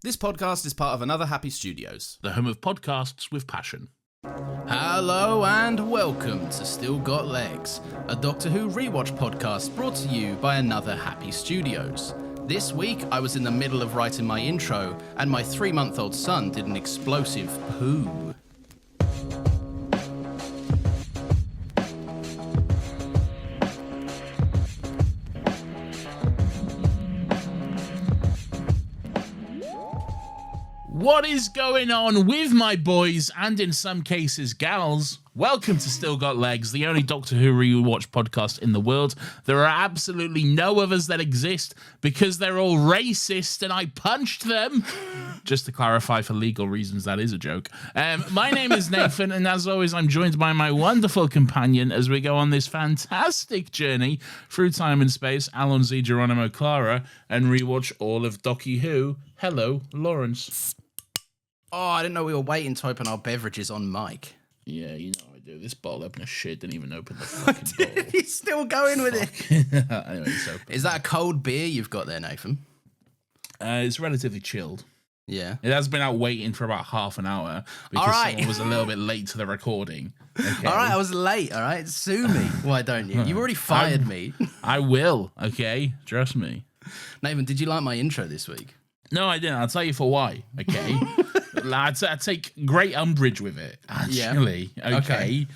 This podcast is part of Another Happy Studios, the home of podcasts with passion. Hello and welcome to Still Got Legs, a Doctor Who Rewatch podcast brought to you by Another Happy Studios. This week, I was in the middle of writing my intro, and my 3-month-old son did an explosive poo. What is going on with my boys, and in some cases gals? Welcome to Still Got Legs, the only Doctor Who Rewatch podcast in the world. There are absolutely no others that exist because they're all racist and I punched them. Just to clarify, for legal reasons, that is a joke. My name is Nathan, and as always, I'm joined by my wonderful companion as we go on this fantastic journey through time and space, Alonzi Geronimo Clara, and rewatch all of Doctor Who. Hello, Lawrence. Oh, I didn't know we were waiting to open our beverages on mic. Yeah, you know I do. This bottle opener shit didn't even open the fucking bottle. He's still going with it. Anyway, so Is that a cold beer you've got there, Nathan? it's relatively chilled. Yeah. It has been out waiting for about half an hour because someone was a little bit late to the recording. Okay. All right, I was late, all right? Sue me. Why don't you? You've already fired me. I will, okay? Trust me. Nathan, did you like my intro this week? No, I didn't. I'll tell you for why, okay? I take great umbrage with it, actually. Yeah. Okay.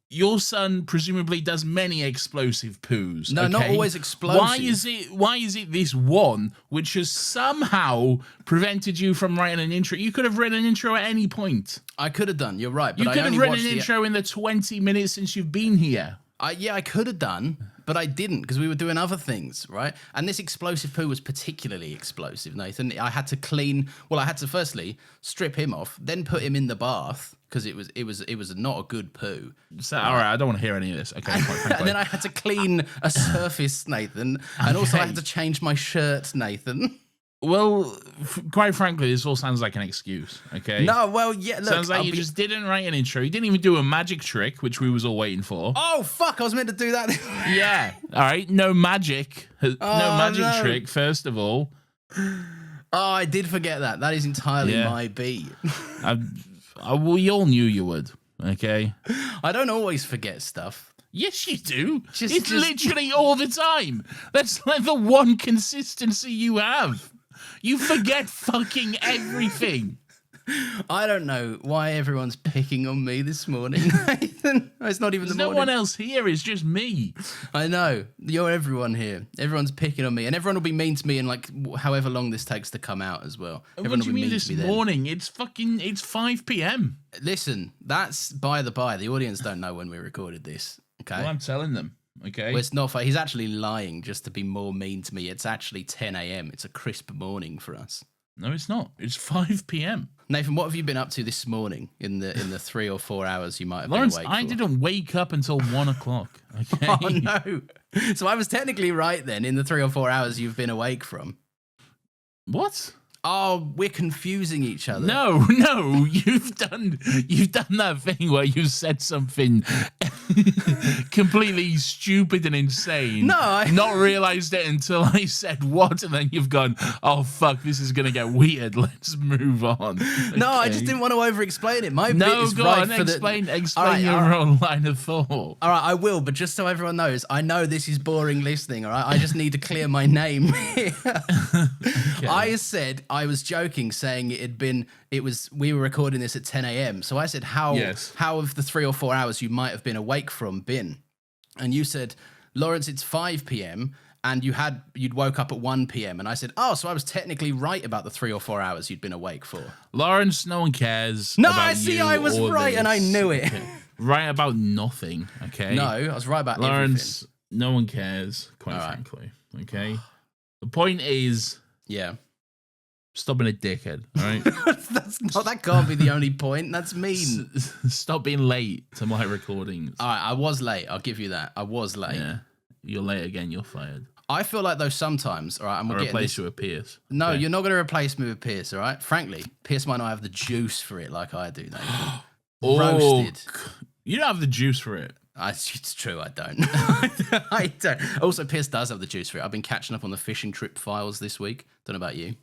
Your son presumably does many explosive poos. No, okay? not always explosive. Why is it this one which has somehow prevented you from writing an intro? You could have written an intro at any point. I could have done, you're right. But You could have written an intro in the 20 minutes since you've been here. Yeah, I could have done, but I didn't because we were doing other things, right? And this explosive poo was particularly explosive, Nathan. I had to firstly strip him off, then put him in the bath because it was not a good poo. So, all right, I don't want to hear any of this. Okay, quite frankly. And then I had to clean a surface, Nathan, and also I had to change my shirt, Nathan. Well, quite frankly, this all sounds like an excuse, okay? No, well, yeah, look. Sounds like you just didn't write an intro. You didn't even do a magic trick, which we was all waiting for. Oh, fuck, I was meant to do that. Yeah, all right, no magic. No magic trick, first of all. Oh, I did forget that. That is entirely my beat. We all knew you would, okay? I don't always forget stuff. Yes, you do. It's literally all the time. That's like the one consistency you have. You forget fucking everything. I don't know why everyone's picking on me this morning, Nathan. It's not even the morning. No one else here. It's just me. I know. You're everyone here. Everyone's picking on me. And everyone will be mean to me in like however long this takes to come out as well. What do you mean this morning? It's 5 p.m. Listen, that's by the by. The audience don't know when we recorded this. Okay. Well, I'm telling them. Okay. Well, it's not. He's actually lying just to be more mean to me. It's actually 10 a.m. It's a crisp morning for us. No, it's not. It's 5 p.m. Nathan, what have you been up to this morning in the 3 or 4 hours you might have Lawrence, been awake for? I didn't wake up until 1 o'clock. Okay. Oh no! So I was technically right then in the 3 or 4 hours you've been awake from. What? Oh, we're confusing each other. No, you've done that thing where you said something completely stupid and insane. No, I not realized it until I said what, and then you've gone, oh fuck, this is gonna get weird. Let's move on. Okay. No, I just didn't want to over-explain it. My bit is go right on, for explain your own line of thought. All right, I will, but just so everyone knows, I know this is boring listening. All right, I just need to clear my name here. Okay. I said I was joking, saying we were recording this at 10 a.m. So I said, how have the 3 or 4 hours you might have been awake from been? And you said, Lawrence, it's 5 p.m. and you'd woke up at 1 p.m. And I said, oh, so I was technically right about the 3 or 4 hours you'd been awake for. Lawrence, no one cares. No, about I see, you I was right this. and I knew it. Right about nothing, okay? No, I was right about Lawrence, everything. No one cares, quite frankly, okay? The point is... Yeah. Stop being a dickhead, all right? That can't be the only point. That's mean. Stop being late to my recordings. All right, I was late. I'll give you that. I was late. Yeah, you're late again. You're fired. I feel like though sometimes, all right, I'm going to replace you with Pierce. No, okay. You're not going to replace me with Pierce, all right? Frankly, Pierce might not have the juice for it like I do. Roasted. You don't have the juice for it. It's true, I don't. I don't. Also, Pierce does have the juice for it. I've been catching up on the fishing trip files this week. Don't know about you.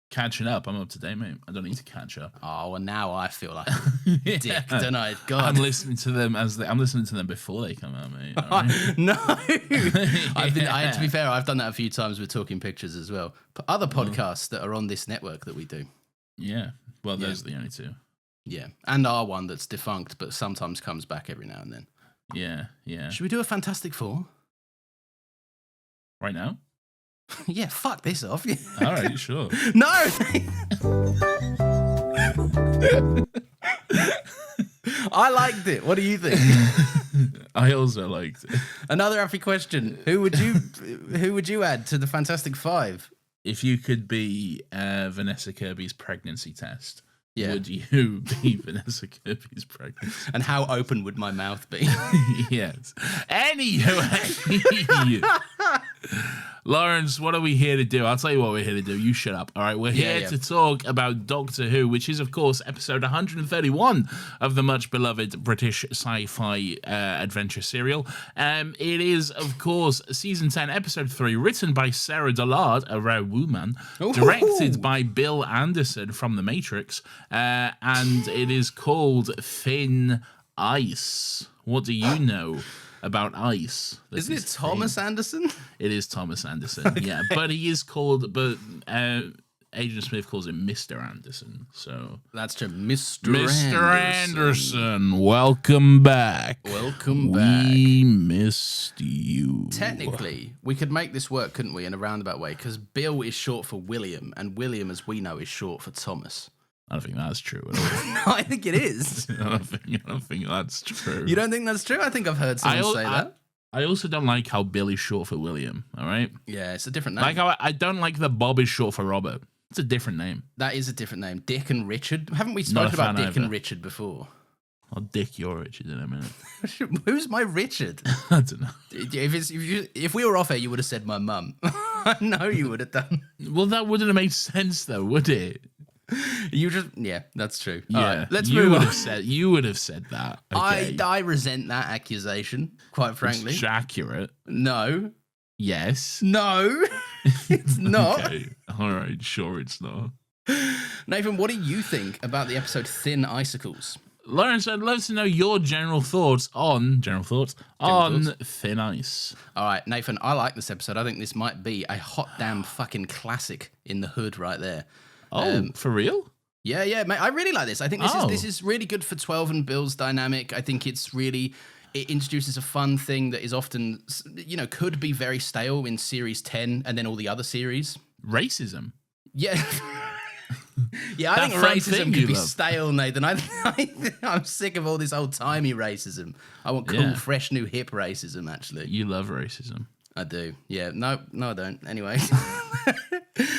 Catching up. I'm up to date, mate. I don't need to catch up. Oh, well, now I feel like a dick, don't I? God. I'm listening to them I'm listening to them before they come out, mate. Right? No. To be fair, I've done that a few times with Talking Pictures as well. But other podcasts that are on this network that we do. Yeah. Well, those are the only two. Yeah. And our one that's defunct, but sometimes comes back every now and then. Yeah, yeah. Should we do a Fantastic Four? Right now? Yeah, fuck this off. All right, sure. No! I liked it. What do you think? I also liked it. Another happy question. Who would you add to the Fantastic Five? If you could be Vanessa Kirby's pregnancy test, would you be Vanessa Kirby's pregnancy? And how open would my mouth be? Yes. Anyway. Lawrence, what are we here to do? I'll tell you what we're here to do. You shut up. All right, we're here to talk about Doctor Who, which is, of course, episode 131 of the much beloved British sci-fi adventure serial. It is, of course, season 10, episode 3, written by Sarah Dollard, a rare woman, directed by Bill Anderson from The Matrix, and it is called Thin Ice. What do you know about ice? Isn't it Thomas Anderson? It is Thomas Anderson, yeah. But he is called, Agent Smith calls him Mr. Anderson, so... That's true, Mr. Anderson, welcome back. Welcome back. We missed you. Technically, we could make this work, couldn't we, in a roundabout way, because Bill is short for William, and William, as we know, is short for Thomas. I don't think that's true at all. No, I think it is. I don't think that's true. You don't think that's true? I think I've heard someone say that. I also don't like how Bill is short for William, all right? Yeah, it's a different name. Like how I don't like that Bob is short for Robert. It's a different name. That is a different name. Dick and Richard. Haven't we spoken about Dick and Richard before? I'll dick your Richard in a minute. Who's my Richard? I don't know. If we were off air, you would have said my mum. I know you would have done. Well, that wouldn't have made sense, though, would it? That's true. Yeah, all right, let's move on. You would have said that. Okay. I resent that accusation, quite frankly. It's accurate. No. Yes. No. It's not. Okay. All right. Sure, it's not. Nathan, what do you think about the episode Thin Icicles? Lawrence, I'd love to know your general thoughts on Thin Ice. All right, Nathan, I like this episode. I think this might be a hot damn fucking classic in the hood right there. Oh, for real? Yeah, mate. I really like this. I think this is really good for 12 and Bill's dynamic. I think it introduces a fun thing that is often, could be very stale in series 10 and then all the other series. Racism. Yeah. Yeah, I think racism could be stale, Nathan. I'm sick of all this old-timey racism. I want cool, fresh, new, hip racism, actually. You love racism. I do. Yeah. No, I don't. Anyway.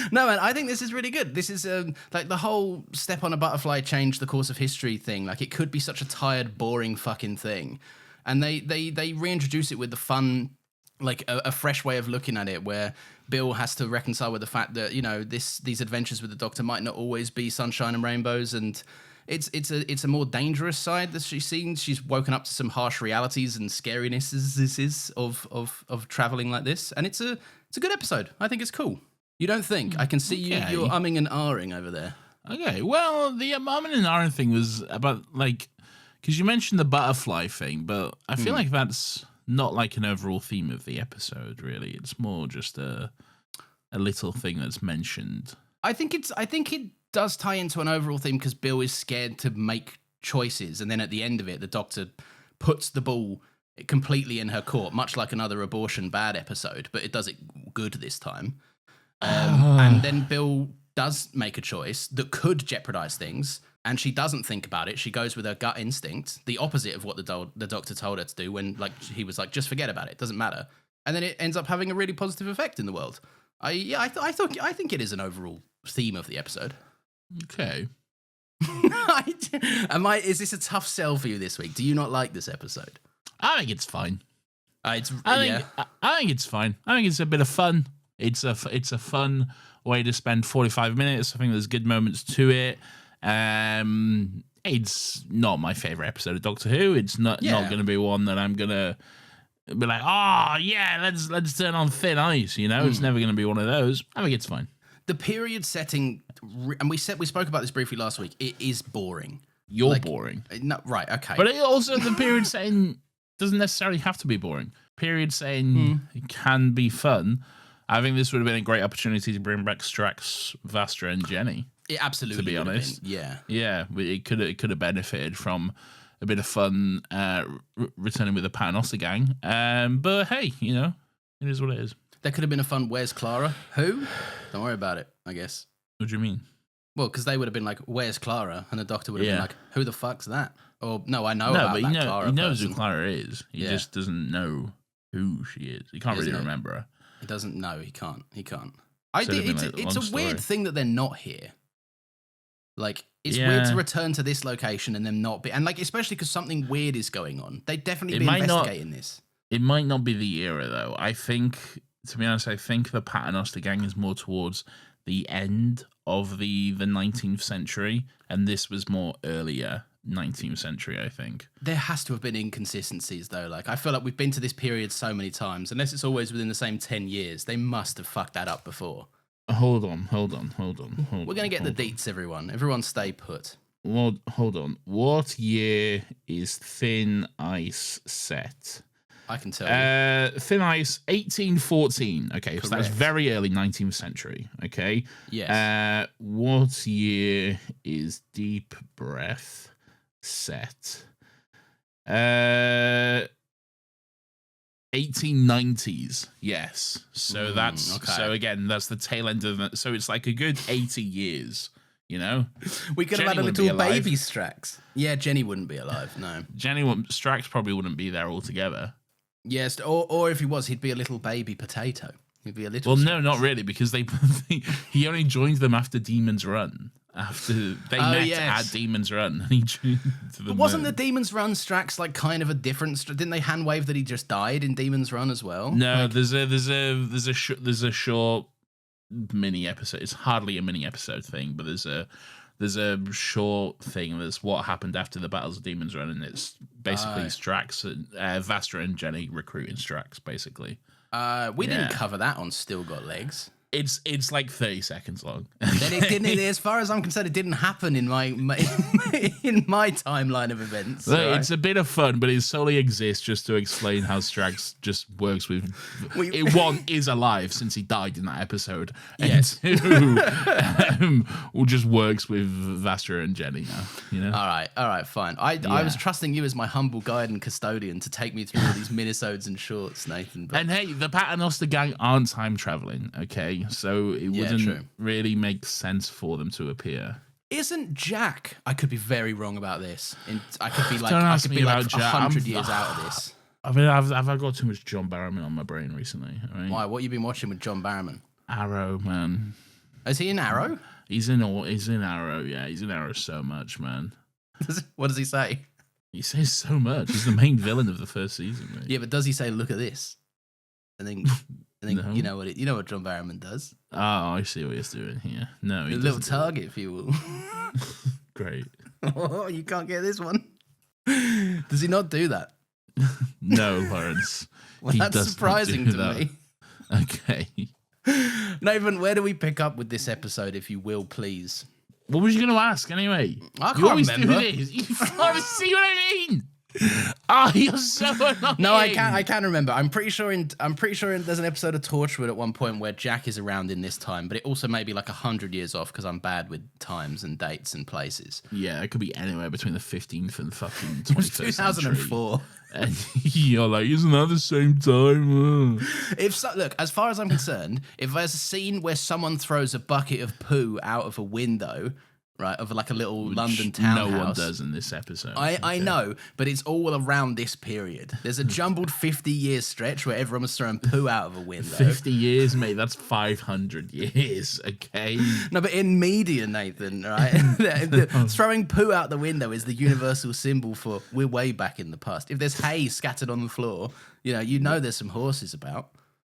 No, man, I think this is really good. This is like the whole step on a butterfly change the course of history thing. Like, it could be such a tired, boring fucking thing. And they reintroduce it with the fun, like a fresh way of looking at it, where Bill has to reconcile with the fact that, these adventures with the Doctor might not always be sunshine and rainbows, and it's a more dangerous side that she's seen. She's woken up to some harsh realities and scarinesses of traveling like this, and it's a good episode. I think it's cool. You don't think? I can see you're umming and ahhing over there. Okay, well, the umming and ahhing thing was about, like, because you mentioned the butterfly thing, but I feel like that's not like an overall theme of the episode, really. It's more just a little thing that's mentioned. I think it does tie into an overall theme because Bill is scared to make choices, and then at the end of it, the Doctor puts the ball completely in her court, much like another abortion bad episode, but it does it good this time. And then Bill does make a choice that could jeopardize things, and she doesn't think about it. She goes with her gut instinct, the opposite of what the Doctor told her to do when, like, he was like, just forget about it, doesn't matter. And then it ends up having a really positive effect in the world. I think it is an overall theme of the episode. Okay. Is this a tough sell for you this week? Do you not like this episode? I think it's fine. I think it's fine. I think it's a bit of fun. It's a fun way to spend 45 minutes. I think there's good moments to it. It's not my favorite episode of Doctor Who. It's not going to be one that I'm going to be like, oh yeah, let's turn on Thin Ice. It's never going to be one of those. I think it's fine. the period setting, and we spoke about this briefly last week. It is boring. You're boring. No, right? Okay. But also the period setting doesn't necessarily have to be boring. Period setting can be fun. I think this would have been a great opportunity to bring back Strax, Vastra, and Jenny. It absolutely. To be honest, yeah. It could have benefited from a bit of fun returning with the Paternoster gang. But hey, it is what it is. There could have been a fun Where's Clara? Who? Don't worry about it, I guess. What do you mean? Well, because they would have been like, Where's Clara? And the Doctor would have been like, who the fuck's that? Or, no, I know about that Clara he knows person. who Clara is. He just doesn't know who she is. He can't really remember her. He doesn't know. He can't. It's a weird thing that they're not here. Like, it's weird to return to this location and them not be... And, like, especially because something weird is going on. They'd definitely be investigating this. It might not be the era, though. I think, to be honest, I think the Paternoster gang is more towards the end of the 19th century, and this was more earlier 19th century, I think. There has to have been inconsistencies, though. Like, I feel like we've been to this period so many times. Unless it's always within the same 10 years, they must have fucked that up before. Hold on. We're going to get the deets, everyone. Everyone stay put. Well, hold on. What year is Thin Ice set? I can tell you. Thin Ice, 1814. Okay, Correct. So that's very early 19th century. Okay. Yes. What year is Deep Breath set? 1890s. Yes. So that's okay. So again, that's the tail end of it. So it's like a good 80 years. We could have had a little baby Strax. Yeah, Jenny wouldn't be alive. No. Strax probably wouldn't be there altogether. Yes, or if he was, he'd be a little baby potato. He'd be a little. Well, no, not really, because he only joined them after Demon's Run. After they met at Demon's Run, and he joined them. But wasn't the Demon's Run Strax like kind of a different? Didn't they hand wave that he just died in Demon's Run as well? No, there's a short mini episode. It's hardly a mini episode thing, but there's a short thing that's what happened after the Battles of Demon's Run, and it's basically Strax, Vastra and Jenny recruiting Strax, basically. We didn't cover that on Still Got Legs. It's like 30 seconds long. Then it didn't. As far as I'm concerned, it didn't happen in my in my timeline of events. Look, right? It's a bit of fun, but it solely exists just to explain how Strax just works with. One is alive since he died in that episode, and yes. Two, just works with Vastra and Jenny now. All right, fine. I was trusting you as my humble guide and custodian to take me through all these minisodes and shorts, Nathan. But... And hey, the Paternoster gang aren't time traveling, okay? So it wouldn't really make sense for them to appear. Isn't Jack? I could be very wrong about this. I could be like 100 years out of this. I mean, have I got too much John Barrowman on my brain recently? Why? What you been watching with John Barrowman? Arrow, man. Is he in Arrow? He's in Arrow. Yeah, he's in Arrow so much, man. What does he say? He says so much. He's the main villain of the first season, mate. Yeah, but does he say, "Look at this"? And then No. you know what John Barrowman does. Oh, I see what he's doing here. No, he a little target, if you will. Great. Oh, you can't get this one. Does he not do that? No, Lawrence. Well, that's surprising to me. Okay. Nathan, where do we pick up with this episode, if you will, please? What was you going to ask anyway? I can't you always remember. do this. You see what I mean? Oh, you're so annoying. No, I can remember. I'm pretty sure there's an episode of Torchwood at one point where Jack is around in this time, but it also may be like 100 years off because I'm bad with times and dates and places. Yeah, it could be anywhere between the 15th and fucking 21st 2004. And you're like, isn't that the same time? Look, as far as I'm concerned, if there's a scene where someone throws a bucket of poo out of a window, right, of like a little London townhouse. No one does in this episode. I know, but it's all around this period. There's a jumbled 50-year stretch where everyone was throwing poo out of a window. 50 years, mate, that's 500 years, okay? No, but in media, Nathan, right? Throwing poo out the window is the universal symbol for we're way back in the past. If there's hay scattered on the floor, you know there's some horses about.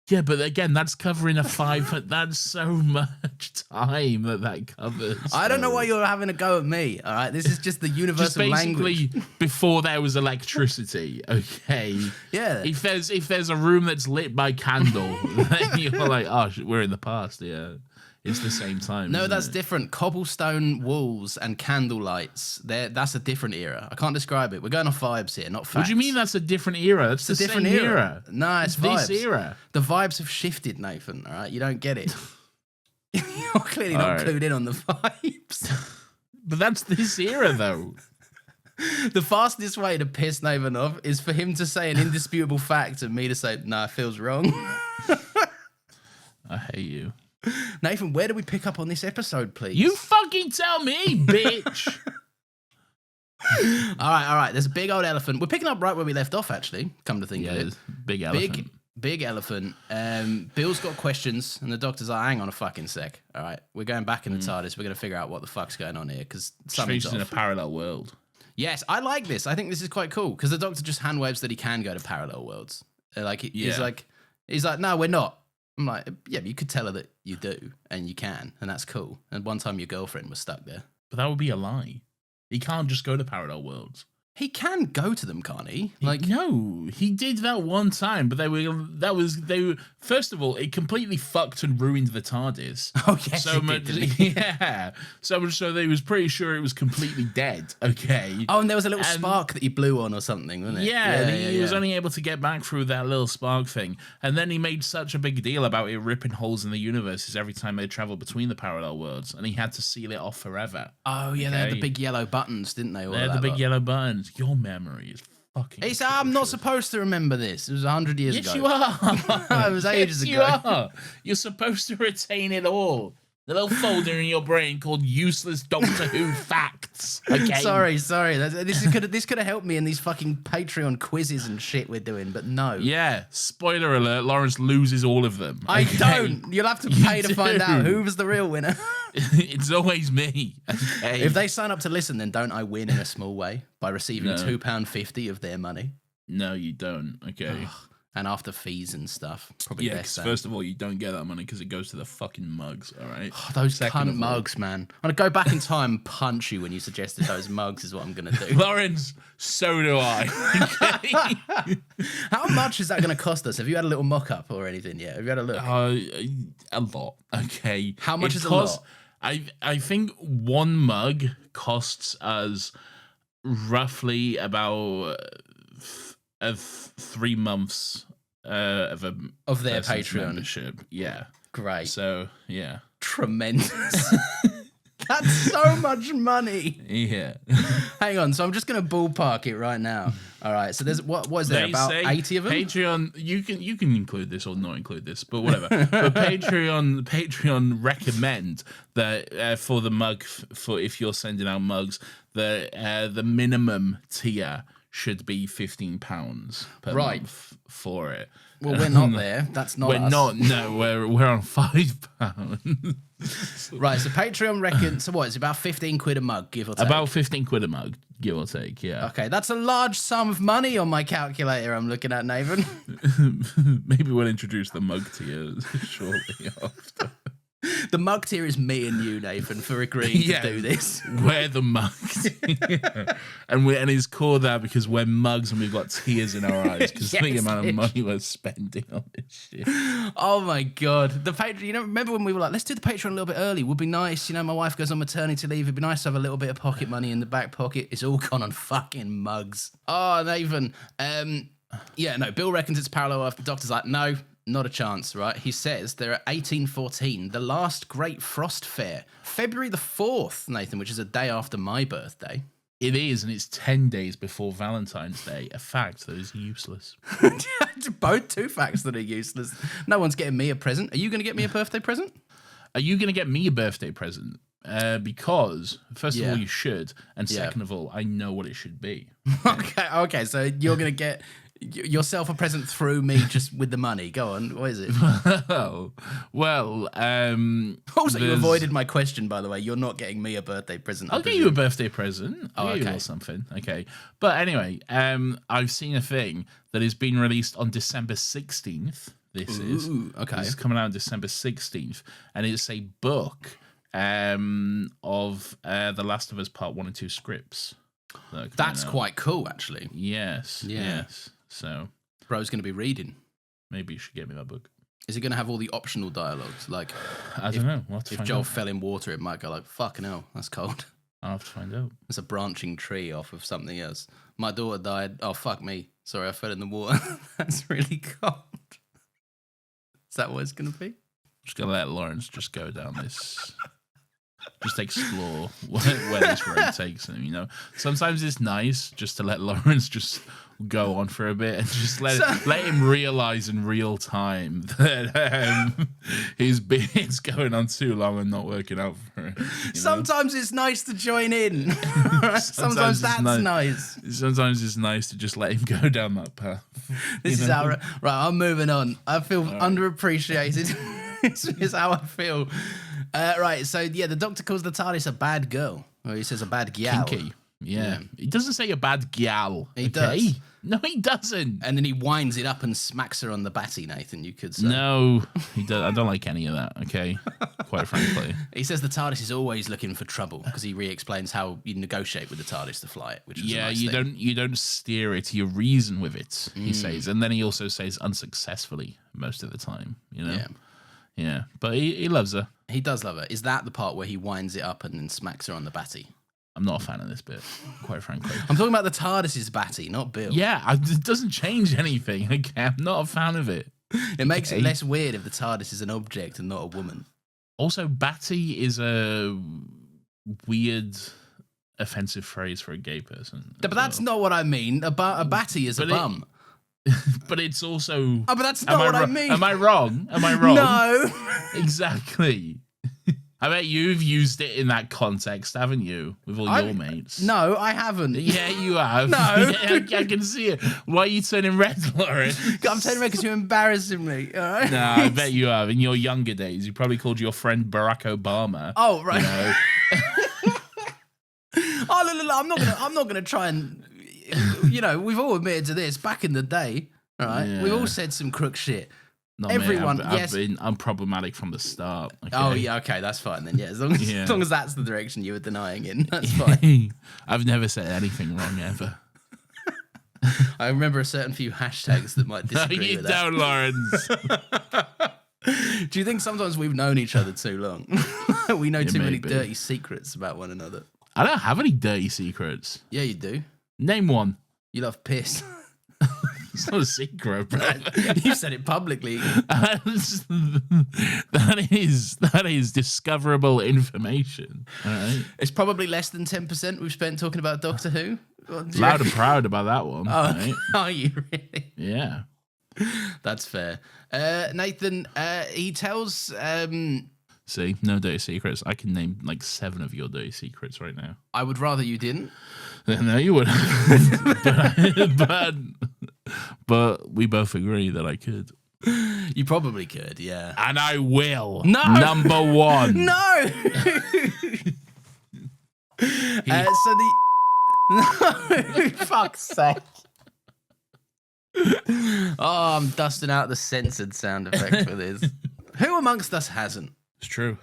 Yeah, but again, that's covering that's so much time that covers. I don't know why you're having a go at me, all right? This is just the universal language. Before there was electricity, okay? Yeah. If there's a room that's lit by candle, then you're like, oh, we're in the past, yeah. It's the same time. No, isn't that's it? different. Cobblestone walls and candle lights. That's a different era. I can't describe it. We're going off vibes here, not facts. What do you mean that's a different era? That's It's a the different same era. No, it's vibes. this era. The vibes have shifted, Nathan. All right, you don't get it. You're clearly not clued in on the vibes. But that's this era, though. The fastest way to piss Nathan off is for him to say an indisputable fact and me to say, "Nah, it feels wrong." I hate you. Nathan, where do we pick up on this episode, please? You fucking tell me, bitch. All right. There's a big old elephant. We're picking up right where we left off, actually, come to think of it. Big elephant. Big elephant. Bill's got questions, and the doctor's like, hang on a fucking sec. All right, we're going back in the TARDIS. We're going to figure out what the fuck's going on here, because something's Strange in a off. parallel world. Yes, I like this. I think this is quite cool, because the doctor just hand waves that he can go to parallel worlds. He's like, no, we're not. I'm like, yeah, but you could tell her that you do, and you can, and that's cool. And one time your girlfriend was stuck there. But that would be a lie. He can't just go to parallel worlds. He can go to them, can't he? No, he did that one time, but they were first of all, it completely fucked and ruined the TARDIS. Oh yes, so much, yeah. So much so they was pretty sure it was completely dead. Okay. Oh, and there was a little spark that he blew on or something, wasn't it? Yeah, he was only able to get back through that little spark thing, and then he made such a big deal about it ripping holes in the universes every time they traveled between the parallel worlds, and he had to seal it off forever. Oh yeah, they had the big yellow buttons, didn't they? They had the big yellow buttons. Your memory is fucking. I'm not supposed to remember this. It was 100 years ago. Yes, you are. It was ages ago. You are. You're supposed to retain it all. The little folder in your brain called useless Doctor Who facts. Okay. Sorry. This could have helped me in these fucking Patreon quizzes and shit we're doing, but no. Yeah. Spoiler alert: Lawrence loses all of them. I don't. You'll have to pay to find out who was the real winner. It's always me. Okay. If they sign up to listen, then don't I win in a small way by receiving £2.50 of their money? No, you don't. Okay. And after fees and stuff, probably less. First of all, you don't get that money because it goes to the fucking mugs. All right. Those cunt mugs, man. I'm gonna go back in time and punch you when you suggested those mugs is what I'm gonna do. Lawrence, so do I. Okay. How much is that gonna cost us? Have you had a little mock up or anything yet? Have you had a look? A lot. Okay. How much is a lot? I think one mug costs us roughly about 3 months of their Patreon membership. Yeah. Great. So yeah. Tremendous. That's so much money. Yeah. Hang on. So I'm just going to ballpark it right now. All right. So there's what is there, about 80 of them? Patreon. You can include this or not include this, but whatever. But Patreon recommend that for the mug for if you're sending out mugs, the minimum tier should be £15 per month for it. Well, we're not there. That's not us. No, we're on £5. Right, so Patreon reckons, so what, it's about 15 quid a mug, give or take? About 15 quid a mug, give or take, yeah. Okay, that's a large sum of money on my calculator I'm looking at, Nathan. Maybe we'll introduce the mug tier shortly after. The mug tier is me and you, Nathan, for agreeing to do this. We're the mugs. and it's called that because we're mugs and we've got tears in our eyes because the amount of money we're spending on this shit. Oh my God. The Patreon, remember when we were like, let's do the Patreon a little bit early. Would be nice. My wife goes on maternity leave. It'd be nice to have a little bit of pocket money in the back pocket. It's all gone on fucking mugs. Oh, Nathan. Bill reckons it's parallel Earth. The doctor's like, no. Not a chance, right? He says they're at 1814, the last great frost fair. February the 4th, Nathan, which is a day after my birthday. It is, and it's 10 days before Valentine's Day. A fact that is useless. Both two facts that are useless. No one's getting me a present. Are you going to get me a birthday present? Are you going to get me a birthday present? Because, first of all, you should. And second of all, I know what it should be. Okay. So you're going to get yourself a present through me just with the money. Go on. What is it? Well, also, you avoided my question, by the way. You're not getting me a birthday present. I'll get you a birthday present. Oh, okay. Or something. Okay. But anyway, I've seen a thing that is being released on December 16th. This is coming out on December 16th. And it's a book of The Last of Us Part 1 and 2 scripts. That's quite cool, actually. Yes. So, bro's going to be reading. Maybe you should get me that book. Is it going to have all the optional dialogues? Like, I don't know. We'll have to if find Joel out. fell in water, it might go like, fucking hell, that's cold. I'll have to find out. It's a branching tree off of something else. My daughter died. Oh, fuck me. Sorry, I fell in the water. That's really cold. Is that what it's going to be? Just gonna let Lawrence just go down this, just explore where this road takes him. You know, sometimes it's nice just to let Lawrence just go on for a bit and just let him realize in real time that his bit's going on too long and not working out for him. Sometimes it's nice to join in. Sometimes that's nice. Sometimes it's nice to just let him go down that path. This is how right. I'm moving on. I feel underappreciated. This is how I feel. Right, so yeah, the Doctor calls the TARDIS a bad girl. Or he says a bad gal. Kinky. Yeah. He doesn't say a bad gal. He does. No, he doesn't. And then he winds it up and smacks her on the batty, Nathan, you could say. No, he does. I don't like any of that, okay? Quite frankly. He says the TARDIS is always looking for trouble because he re-explains how you negotiate with the TARDIS to fly it, which is a nice thing. you don't steer it, you reason with it, he says. And then he also says unsuccessfully most of the time, you know? Yeah, but he loves her. He does love her. Is that the part where he winds it up and then smacks her on the batty? I'm not a fan of this bit, quite frankly. I'm talking about the TARDIS's batty, not Bill. Yeah, it doesn't change anything. Okay, I'm not a fan of it. It makes it less weird if the TARDIS is an object and not a woman. Also, batty is a weird, offensive phrase for a gay person. But that's not what I mean. A batty is a bum. But it's also... Oh, but that's not what I mean. Am I wrong? Am I wrong? No. Exactly. I bet you've used it in that context, haven't you? With all your mates. No, I haven't. Yeah, you have. No. I can see it. Why are you turning red, Lauren? I'm turning red because you're embarrassing me. All right? No, I bet you have. In your younger days, you probably called your friend Barack Obama. Oh, right. You know? Oh, no. I'm not gonna try and... You know, we've all admitted to this back in the day, all right? Yeah. We've all said some crook shit. Not Everyone, me. yes. I've been unproblematic from the start. Okay? Oh, yeah, okay, that's fine then. Yeah, as long as, Yeah. as long as that's the direction you were denying in, that's fine. I've never said anything wrong ever. I remember a certain few hashtags that might No, disagree you with don't, Lawrence. that. Do you think sometimes we've known each other too long? We know too many maybe. dirty secrets about one another. I don't have any dirty secrets. Yeah, you do. Name one. You love piss. It's not a secret, bro. You said it publicly. That is discoverable information. All right. It's probably less than 10% we've spent talking about Doctor Who. Loud and proud about that one. Oh, Right? are you really? Yeah. That's fair. Nathan, he tells... See, no dirty secrets. I can name like 7 of your dirty secrets right now. I would rather you didn't. No, you wouldn't. but we both agree that I could. You probably could, yeah. And I will. No! Number 1. No! So the... No! Fuck's sake. Oh, I'm dusting out the censored sound effect for this. Who amongst us hasn't? It's true.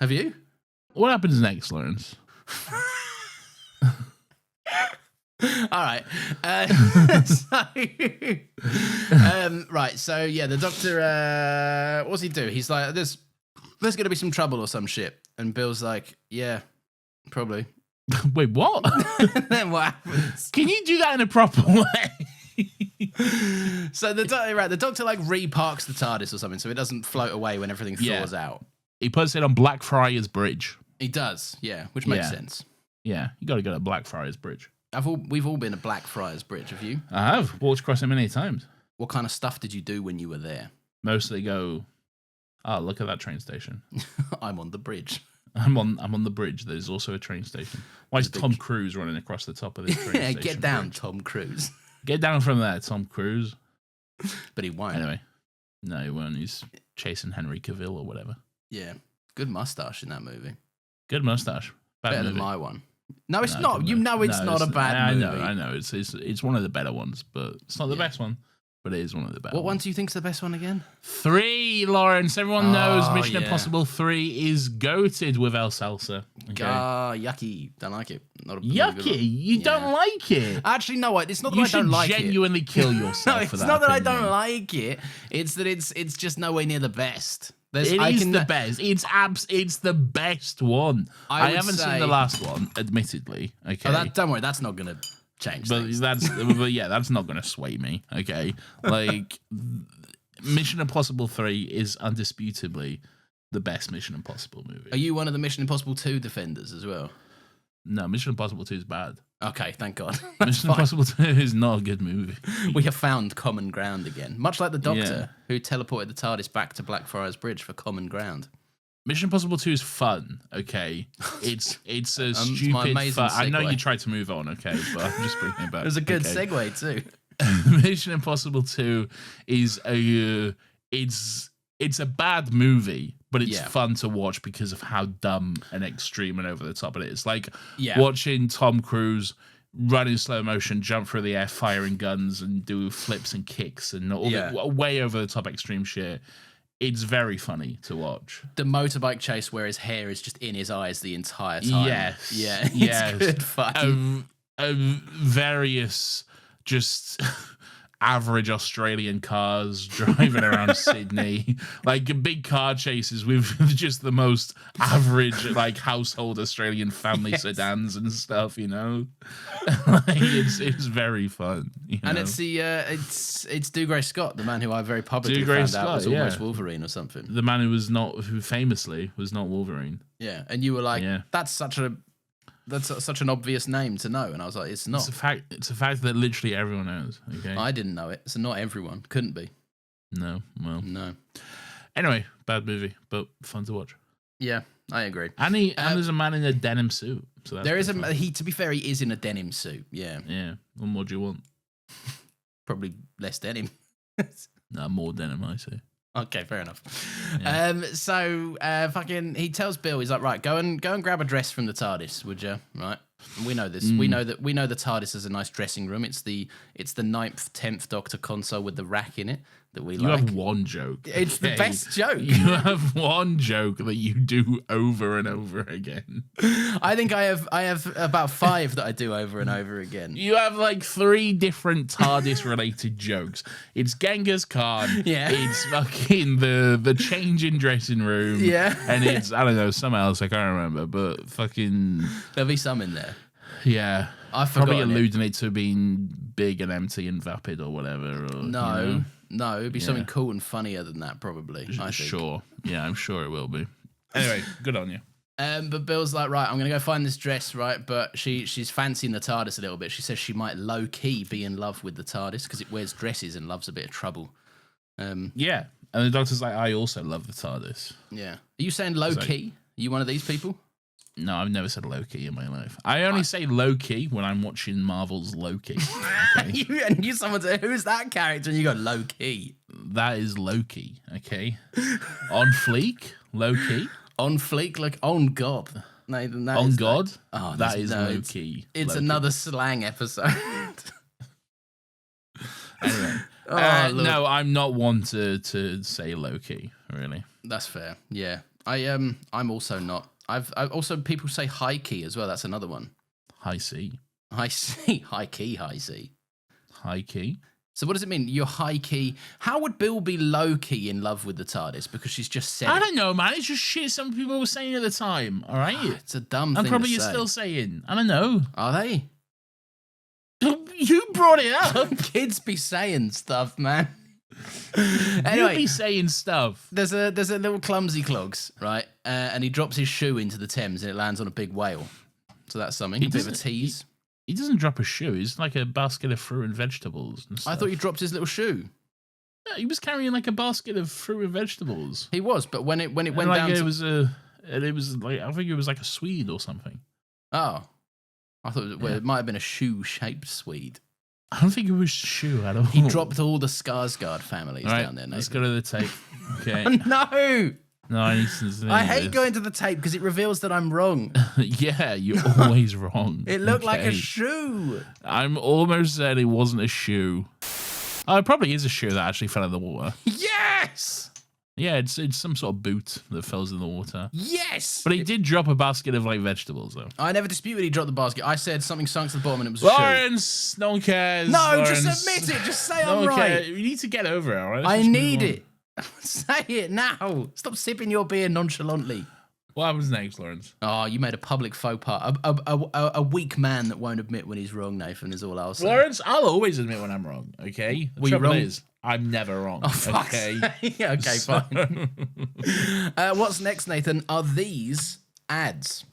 Have you? What happens next, Lawrence? All right. Right. So yeah, the Doctor. What's he do? He's like, there's going to be some trouble or some shit, and Bill's like, yeah, probably. Wait, what? Then what happens? Can you do that in a proper way? So the Doctor like reparks the TARDIS or something, so it doesn't float away when everything thaws out. He puts it on Blackfriars Bridge. He does, yeah, which makes Yeah. sense. Yeah, you got to go to Blackfriars Bridge. We've all been to Blackfriars Bridge. Have you? I have walked across it many times. What kind of stuff did you do when you were there? Mostly go, oh, look at that train station. I'm on the bridge. I'm on the bridge. There's also a train station. Why is Tom Cruise running across the top of this train Yeah, station? get down, bridge? Tom Cruise. Get down from there, Tom Cruise. But he won't. Anyway, no, he won't. He's chasing Henry Cavill or whatever. Yeah, good mustache in that movie. Good mustache. Bad Better movie. than my one. No, it's No, not. good You movie. know it's No, not a bad movie. I know. It's one of the better ones, but it's not the best one. but it is one of the better. What one do you think's the best one again? 3, Lawrence. Everyone knows Mission Impossible 3 is goated with El Salsa. Okay. Yucky. Don't like it. Not a Yucky? You don't like it? Actually, no. It's not that I don't like it. You should genuinely kill yourself no, for that. It's not that opinion. I don't like it. It's that it's just nowhere near the best. It is the best. It's the best one. I haven't seen the last one, admittedly. Okay. Oh, don't worry. That's not going to change things. That's not going to sway me. Okay. Like, Mission Impossible 3 is undisputably the best Mission Impossible movie. Are you one of the Mission Impossible 2 defenders as well? No, Mission Impossible 2 is bad. Okay, thank God. Mission Impossible 2 is not a good movie. We have found common ground again. Much like the Doctor, who teleported the TARDIS back to Blackfriars Bridge for common ground. Mission Impossible 2 is fun, okay? It's a stupid fun. I know you tried to move on, okay, but I'm just bringing it back. It was a good segue too. Mission Impossible 2 is it's a bad movie, but it's fun to watch because of how dumb and extreme and over the top it is. Like watching Tom Cruise run in slow motion, jump through the air, firing guns, and do flips and kicks and all the way over the top extreme shit. It's very funny to watch. The motorbike chase where his hair is just in his eyes the entire time. Yes. Yeah. It's good fun. Various just average Australian cars driving around Sydney, like big car chases with just the most average like household Australian family sedans and stuff, you know. Like, it's very fun, you know? And it's Dougray Scott, the man who I very publicly found out was almost Wolverine or something. The man who famously was not Wolverine. Yeah, and you were like, that's such an obvious name to know, and I was like, it's not. It's a fact that literally everyone knows. Okay, I didn't know it, so not everyone. Couldn't be. No, well, no. Anyway, bad movie, but fun to watch. Yeah, I agree. And there's a man in a denim suit. So that's there is to be fair, he is in a denim suit. Yeah. Yeah. What more do you want? Probably less denim. No, more denim, I say. Okay, fair enough. Yeah. Fucking, he tells Bill, he's like, right, go and grab a dress from the TARDIS, would you? Right. And we know this. We know the TARDIS is a nice dressing room. It's the 9th, 10th Doctor console with the rack in it that we like. You have one joke. It's the best joke. You have one joke that you do over and over again. I think I have about 5 that I do over and over again. You have like 3 different TARDIS related jokes. It's Genghis Khan. Yeah. It's fucking the change in dressing room. Yeah. And it's, I don't know, something else I can't remember, but fucking there'll be some in there. Yeah. I've probably alluding it to being big and empty and vapid or whatever. Or, No, it'd be something cool and funnier than that, probably. I think. Sure. Yeah, I'm sure it will be. Anyway, good on you. But Bill's like, right, I'm going to go find this dress, right? But she's fancying the TARDIS a little bit. She says she might low-key be in love with the TARDIS because it wears dresses and loves a bit of trouble. Yeah. And the Doctor's like, I also love the TARDIS. Yeah. Are you saying low-key? Are you one of these people? No, I've never said low-key in my life. I only say low-key when I'm watching Marvel's Loki. Okay? you someone say, who's that character? And you go, low-key. That is Loki, okay? On fleek, low-key. On fleek, like on God. Nathan, that on is God? Like, that is low-key. It's low-key. another slang episode. Anyway. No, I'm not one to say low-key, really. That's fair, yeah. I'm also not. I've also, people say high key as well. That's another one. High C. High C. High key, high C. High key? So what does it mean? You're high key. How would Bill be low key in love with the TARDIS? Because she's just said I don't know, man. It's just shit some people were saying at the time, all right? It's a dumb thing and probably to you're say. still saying. I don't know. Are they? You brought it up. Kids be saying stuff, man. Anyway, you be saying stuff. There's a little clumsy clogs, right? And he drops his shoe into the Thames and it lands on a big whale. So that's something. A bit of a tease. He doesn't drop a shoe. He's like a basket of fruit and vegetables and stuff. I thought you dropped his little shoe. Yeah, he was carrying like a basket of fruit and vegetables. He was, but when it went like down, it was like I think it was like a Swede or something. Oh, I thought it might have been a shoe-shaped Swede. I don't think it was shoe at all. He dropped all the Skarsgård families down there. Nathan. Let's go to the tape. Okay. No. No, I hate going to the tape because it reveals that I'm wrong. Yeah, you're always wrong. It looked like a shoe. I'm almost certain it wasn't a shoe. Oh, it probably is a shoe that actually fell in the water. Yes! Yeah, it's some sort of boot that falls in the water. Yes! But he did drop a basket of, like, vegetables, though. I never disputed he dropped the basket. I said something sunk to the bottom and it was a shoe. Lawrence! No one cares. No, Lawrence. just admit it. Just say No I'm one right. cares. You need to get over it, all right? I need it. Say it now. Stop sipping your beer nonchalantly. What happens next, Lawrence? Oh, you made a public faux pas. A weak man that won't admit when he's wrong, Nathan, is all I'll say. Lawrence, I'll always admit when I'm wrong, okay? The Were you trouble wrong? is, I'm never wrong, Oh, fuck. okay? Yeah, okay, fine. What's next, Nathan, are these ads.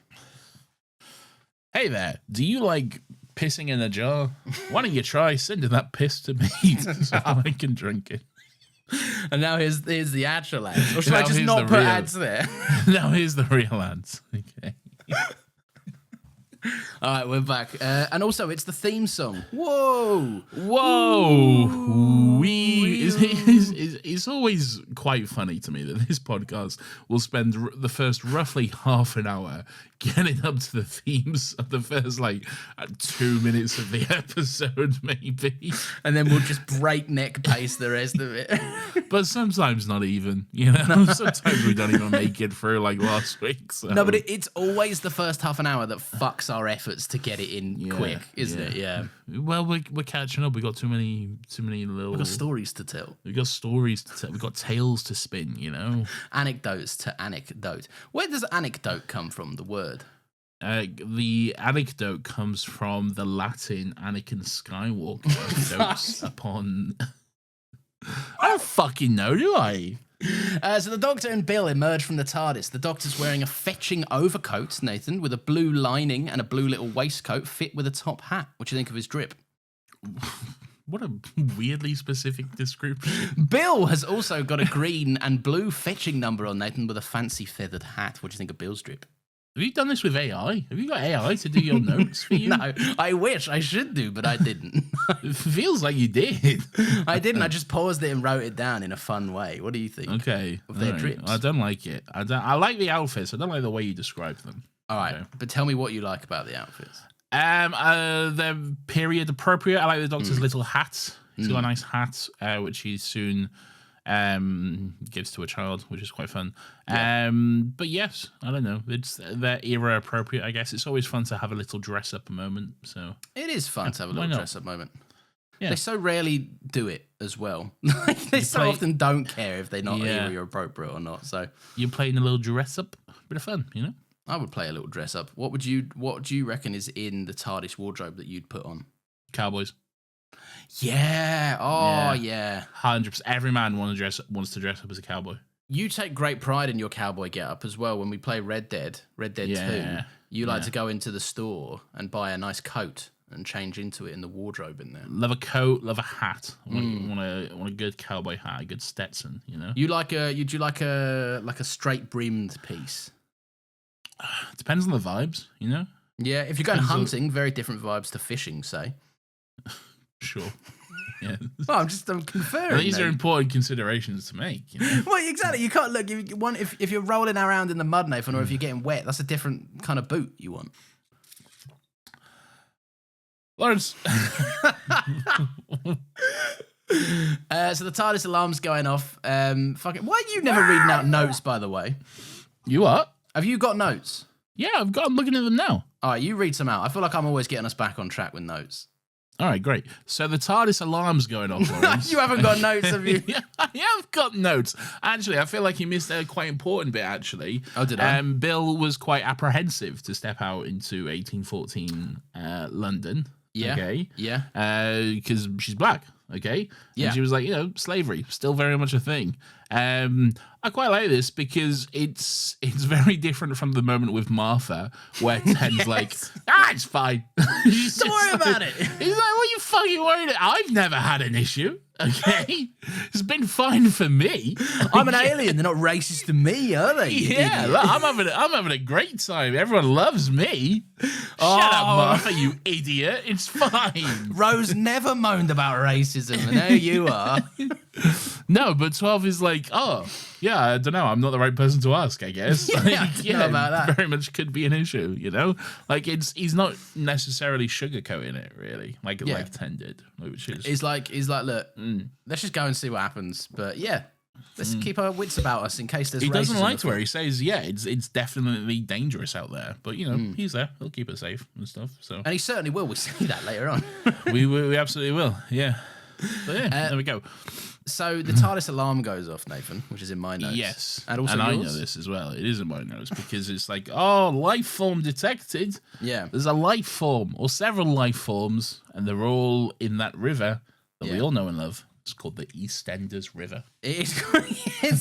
Hey there, do you like pissing in a jar? Why don't you try sending that piss to me so I can drink it? And now here's the actual ads. Or should Now I just here's not the put real- ads there? Now here's the real ads, okay? All right, we're back. And also, it's the theme song. Whoa! Whoa! It's always quite funny to me that this podcast will spend the first roughly half an hour getting up to the themes of the first, 2 minutes of the episode, maybe. And then we'll just breakneck pace the rest of it. But sometimes not even, you know? Sometimes we don't even make it through like last week. So. No, but it's always the first half an hour that fucks our efforts to get it in quick, isn't it? Yeah. Well, we're catching up. We got too many little. We've got stories to tell. We got stories to tell. We got tales to spin. You know. Anecdotes to anecdote. Where does anecdote come from? The word. The anecdote comes from the Latin Anakin Skywalker notes upon. I don't fucking know, do I? So the Doctor and Bill emerge from the TARDIS. The Doctor's wearing a fetching overcoat, Nathan, with a blue lining and a blue little waistcoat fit with a top hat. What do you think of his drip? What a weirdly specific description. Bill has also got a green and blue fetching number on, Nathan, with a fancy feathered hat. What do you think of Bill's drip? Have you done this with AI? Have you got AI to do your notes for you? No, I wish I should do, but I didn't. It feels like you did. I didn't. I just paused it and wrote it down in a fun way. What do you think? Okay. Of their all right. drips? I don't like it. I like the outfits. I don't like the way you describe them. All right, Okay. but tell me what you like about the outfits. They're period appropriate. I like the Doctor's little hat. He's got a nice hat, which he soon gives to a child, which is quite fun. Yeah. But yes, I don't know. They're era appropriate, I guess. It's always fun to have a little dress up moment. So It is fun to have a why little not? dress up moment. Yeah. They so rarely do it as well. They so play- often don't care if they're not Yeah. era appropriate or not. So You're playing a little dress up, bit of fun, you know. I would play a little dress up. What do you reckon is in the TARDIS wardrobe that you'd put on? Cowboys, Yeah. Oh yeah. 100%. Every man wants to dress up as a cowboy. You take great pride in your cowboy get-up as well. When we play Red Dead 2, Yeah. you like to go into the store and buy a nice coat and change into it in the wardrobe in there. Love a coat, love a hat. I want a good cowboy hat, a good Stetson, you know. You like a straight brimmed piece. Depends on the vibes, you know. Yeah, if you're going Depends on- hunting, very different vibes to fishing, say. Sure. Yeah. Well, I'm conferring. These are then. important considerations to make. You know? Well, exactly. You can't look if you're rolling around in the mud, Nathan, or if you're getting wet. That's a different kind of boot you want. Lawrence. So the TARDIS alarm's going off. Fucking. Why are you never reading out notes? By the way, You what? have you got notes? Yeah, I'm looking at them now. All right, you read some out. I feel like I'm always getting us back on track with notes. All right, great. So the TARDIS alarm's going off, Lawrence. You haven't got notes, have you? Yeah, I have got notes. Actually, I feel like you missed a quite important bit, actually. Oh, did I? Bill was quite apprehensive to step out into 1814 London. Yeah. Okay. Yeah. Because she's black. Okay. Yeah. And she was like, slavery, still very much a thing. I quite like this because it's very different from the moment with Martha where Ten's like, it's fine. Don't worry about it. He's like, what are you fucking worried about? I've never had an issue. Okay. It's been fine for me. I'm an alien. They're not racist to me, are they? you Yeah, idiot? look, I'm having a great time. Everyone loves me. Shut up, Martha, you idiot. It's fine. Rose never moaned about racism, and there you are. No, but 12 is like, oh, yeah, I don't know. I'm not the right person to ask, I guess. Yeah, Like, I don't know about that. Very much could be an issue, you know? Like, he's not necessarily sugarcoating it, really, like 10 did, which is... He's like, look, let's just go and see what happens. But yeah, let's keep our wits about us in case there's He doesn't racism like to afoot. where he says, yeah, it's definitely dangerous out there. But, you know, he's there. He'll keep it safe and stuff, so... And he certainly will. We'll see that later on. we absolutely will, yeah. But yeah, there we go. So the TARDIS alarm goes off, Nathan, which is in my notes. Yes. And also I yours? know this as well. It is in my notes because it's like, oh, life form detected. Yeah. There's a life form or several life forms, and they're all in that river that we all know and love. It's called the EastEnders River. It's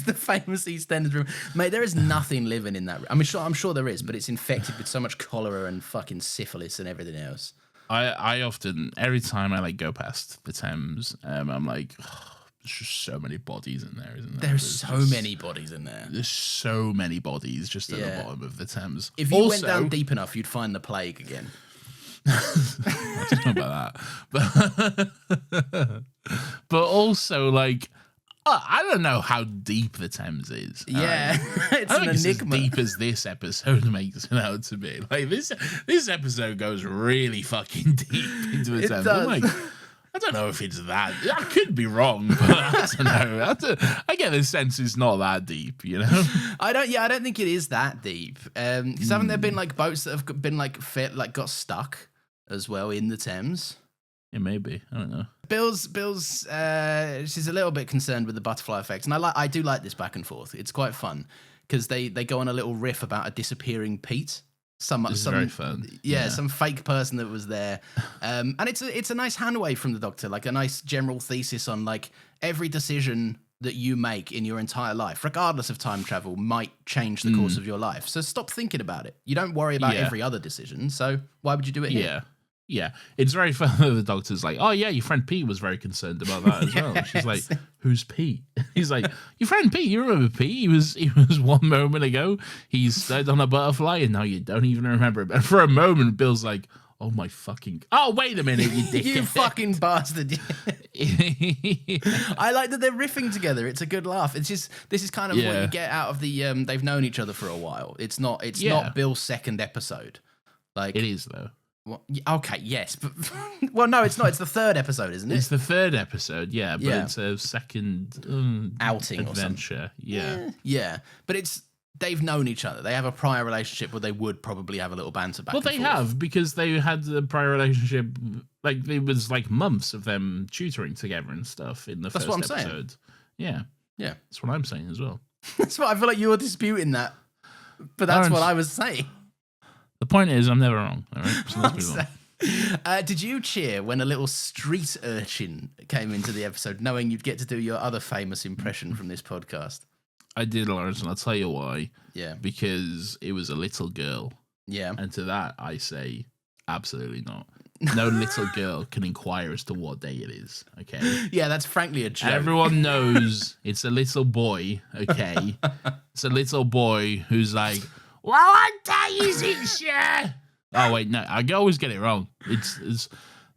the famous EastEnders River. Mate, there is nothing living in that. I mean, I'm sure there is, but it's infected with so much cholera and fucking syphilis and everything else. I often, every time I like go past the Thames, I'm like, oh, there's just so many bodies in there, isn't there? There's so many bodies in there. There's so many bodies just at the bottom of the Thames. If you went down deep enough, you'd find the plague again. I don't know about that. But also, like, I don't know how deep the Thames is. Yeah, it's I don't think an it's enigma. as deep as this episode makes it out to be. Like, this episode goes really fucking deep into the Thames. does. I'm like, I don't know if it's that. I could be wrong, but I don't know. I get the sense it's not that deep, you know? I don't think it is that deep. Because haven't there been like boats that have been like got stuck as well in the Thames? Yeah, maybe. I don't know. Bill's she's a little bit concerned with the butterfly effect, and I do like this back and forth. It's quite fun because they go on a little riff about a disappearing Pete. Some very fun. Yeah, some fake person that was there, and it's a nice handwave from the Doctor, like a nice general thesis on like every decision that you make in your entire life, regardless of time travel, might change the course of your life. So stop thinking about it. You don't worry about every other decision, so why would you do it here? Yeah, it's very fun that the Doctor's like, oh yeah, your friend Pete was very concerned about that as well. She's like, who's Pete? He's like, your friend Pete, you remember Pete? He was 1 moment ago, he stood on a butterfly and now you don't even remember him. And for a moment, Bill's like, oh my fucking, oh wait a minute, you dickhead. You fucking bastard. I like that they're riffing together. It's a good laugh. It's just, this is kind of what you get out of the, they've known each other for a while. It's not Bill's second episode. Like, it is though. Well, okay, yes, but well, no, it's not. It's the third episode, isn't it? It's the third episode, yeah, but it's a second outing adventure, or something. Yeah, but they've known each other. They have a prior relationship where they would probably have a little banter back. Well, they have because they had the prior relationship. Like it was like months of them tutoring together and stuff in the first episode. Saying. Yeah, that's what I'm saying as well. That's what I feel like you're disputing that, but that's what I was saying. The point is, I'm never wrong. All right, so let's move on. Did you cheer when a little street urchin came into the episode, knowing you'd get to do your other famous impression from this podcast? I did, Lawrence, and I'll tell you why. Yeah. Because it was a little girl. Yeah. And to that, I say, absolutely not. No little girl can inquire as to what day it is, okay? Yeah, that's frankly a joke. Everyone knows it's a little boy, okay? It's a little boy who's like, well, what day is it, sir? Oh wait, no, I always get it wrong. It's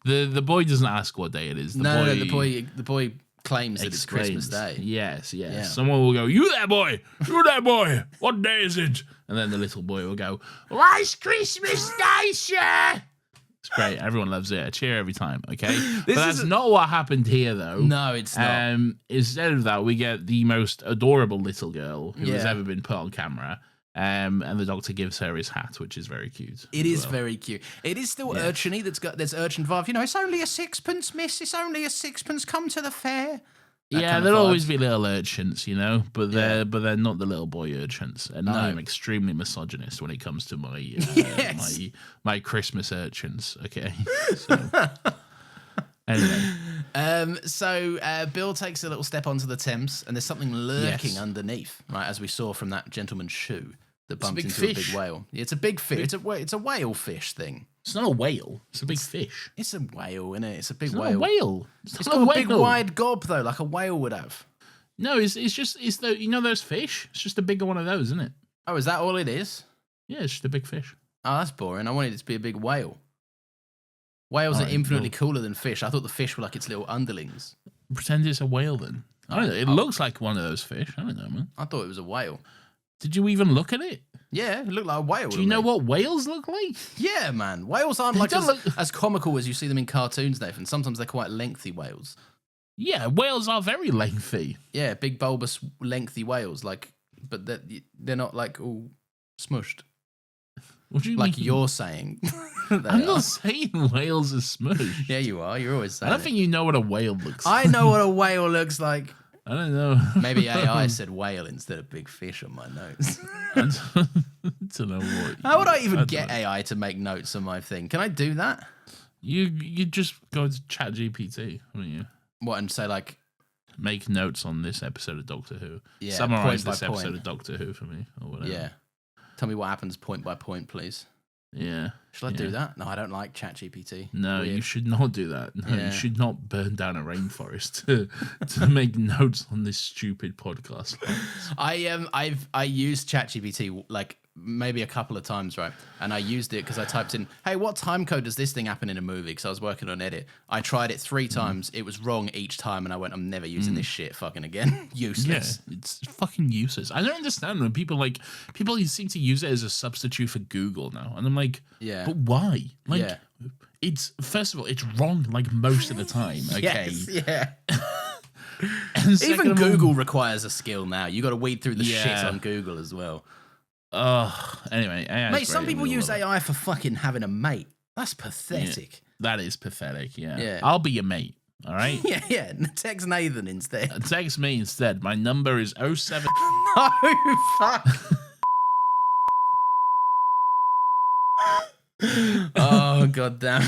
the boy doesn't ask what day it is. The boy claims that it's Christmas Day. Yes. Someone will go, you there, boy, what day is it? And then the little boy will go, well, it's Christmas Day, sir. It's great. Everyone loves it. I cheer every time, okay? But that's not what happened here, though. No, it's not. Instead of that, we get the most adorable little girl who has ever been put on camera. And the Doctor gives her his hat, which is very cute. It is very cute. It is still urchiny. There's urchin vibe. You know, it's only a sixpence, miss. It's only a sixpence. Come to the fair. There'll always be little urchins, you know, but they're not the little boy urchins. And I'm extremely misogynist when it comes to my my Christmas urchins. Okay, so anyway. So Bill takes a little step onto the Thames, and there's something lurking underneath, right? As we saw from that gentleman's shoe that bumped into a big whale. It's a big fish. It's a whale fish thing. It's not a whale. It's a big fish. It's a whale, isn't it? It's a big whale. Not a whale. It's got a big wide gob though, like a whale would have. No, it's the you know those fish. It's just a bigger one of those, isn't it? Oh, is that all it is? Yeah, it's just a big fish. Oh, that's boring. I wanted it to be a big whale. Whales are infinitely cooler than fish. I thought the fish were like its little underlings. Pretend it's a whale then. I don't know. It looks like one of those fish. I don't know, man. I thought it was a whale. Did you even look at it? Yeah, it looked like a whale. Do you know what whales look like? Yeah, man. Whales aren't like as comical as you see them in cartoons, Nathan. Sometimes they're quite lengthy whales. Yeah, whales are very lengthy. Yeah, big bulbous lengthy whales, but they're not like all smushed. What do you like mean? You're saying? I'm not saying whales are smushed. Yeah, you are. You're always saying. I don't think you know what a whale looks like. I know what a whale looks like. I don't know. Maybe AI said whale instead of big fish on my notes. I don't know what. How would I even get AI to make notes on my thing? Can I do that? You just go to ChatGPT, wouldn't you? What, and say like, make notes on this episode of Doctor Who. Yeah, summarize point this by episode point. of Doctor Who for me, or whatever. Yeah. Tell me what happens point by point, please. Yeah. Should I do that? No, I don't like ChatGPT. No, Weird. you should not do that. No, Yeah. you should not burn down a rainforest to make notes on this stupid podcast. I used ChatGPT like maybe a couple of times, right? And I used it because I typed in, "Hey, what time code does this thing happen in a movie?" Because I was working on edit. I tried it 3 times. It was wrong each time, and I went, "I'm never using this shit fucking again." Useless. Yeah, it's fucking useless. I don't understand when people seem to use it as a substitute for Google now, and I'm like, Yeah. but why? Like, Yeah. it's first of all, it's wrong like most of the time. Okay, Yes, yeah. and second Even of all- Google requires a skill now. You got to weed through the shit Yeah. on Google as well. Anyway, AI Mate, some people use AI for fucking having a mate. That's pathetic. That is pathetic. Yeah. Yeah. I'll be your mate. All right. Yeah, yeah. Text Nathan instead. Text me instead. My number is 07. No, fuck. Oh, god damn.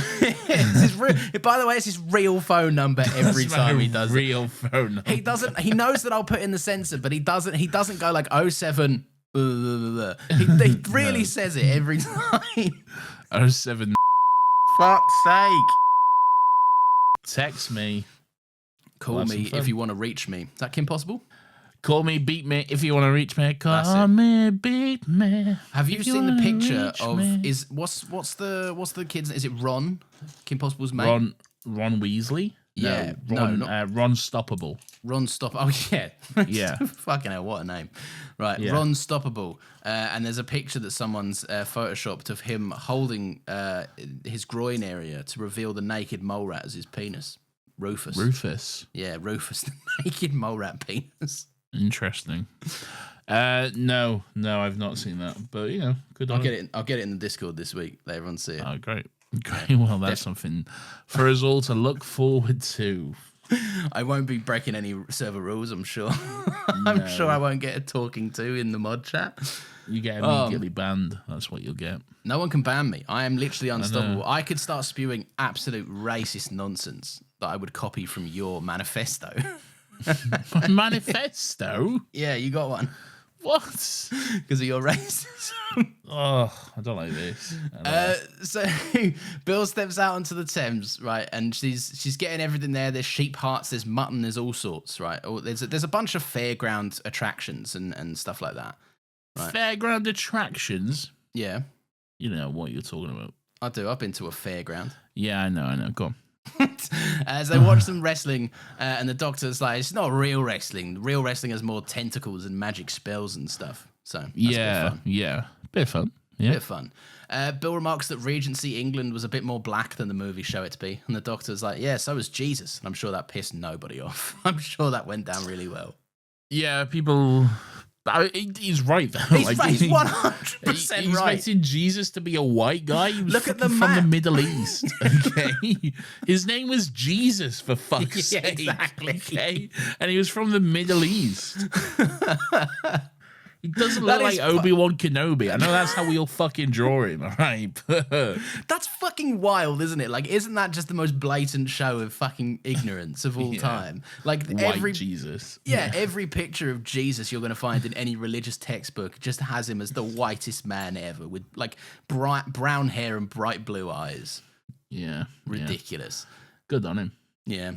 By the way, it's his real phone number every That's time my he does it. real phone number. He knows that I'll put in the censor, but he doesn't go like 07. He really says it every time. 07. Fuck's sake. Text me. Call We'll have me some fun. if you want to reach me. Is that Kim Possible? Call me, beat me if you want to reach me. That's Call it. me, beat me. Have you if seen the wanna picture reach of me. what's the kid's? Is it Ron? Kim Possible's mate. Ron Weasley? Yeah, Ron, no, Ron Stoppable. Ron Stop. Oh yeah, Yeah. Fucking hell, what a name! Right, Yeah. Ron Stoppable. And there's a picture that someone's photoshopped of him holding his groin area to reveal the naked mole rat as his penis. Rufus. Yeah, Rufus, the naked mole rat penis. Interesting. No, I've not seen that. But you know, good on him. I'll get it in the Discord this week. Let everyone see it. Oh, great. Well, that's something for us all to look forward to. I won't be breaking any server rules, I'm sure. I'm sure I won't get a talking to in the mod chat. You get immediately banned. That's what you'll get. No one can ban me. I am literally unstoppable. I could start spewing absolute racist nonsense that I would copy from your manifesto. Manifesto? Yeah, you got one. What? Because of your racism. Oh, I don't like this. So Bill steps out onto the Thames, right, and she's getting everything there. There's sheep hearts, there's mutton, there's all sorts, right. There's a bunch of fairground attractions and stuff like that. Right. Fairground attractions? Yeah, You know what you're talking about. I do. I've been to a fairground. Yeah, I know. Go on. As they watch some wrestling, and the doctor's like, "It's not real wrestling. Real wrestling has more tentacles and magic spells and stuff." So that's a bit of fun. Bit of fun. Yeah. Bit of fun. Bill remarks that Regency England was a bit more black than the movies show it to be, and the doctor's like, "Yeah, so was Jesus," and I'm sure that pissed nobody off. I'm sure that went down really well. Yeah, people. He's right though. He's 100% He's right. expecting Jesus to be a white guy. He was Look at the fucking from the map. Middle East. Okay, his name was Jesus for fuck's Yeah, sake. exactly. Okay, and he was from the Middle East. He doesn't look That like is Obi-Wan Kenobi. I know that's how we all fucking draw him. All right. That's fucking wild, isn't it? Like, isn't that just the most blatant show of fucking ignorance of all time? Like White Jesus. Yeah, every picture of Jesus you're going to find in any religious textbook just has him as the whitest man ever with like bright brown hair and bright blue eyes. Yeah. Ridiculous. Good on him. Yeah.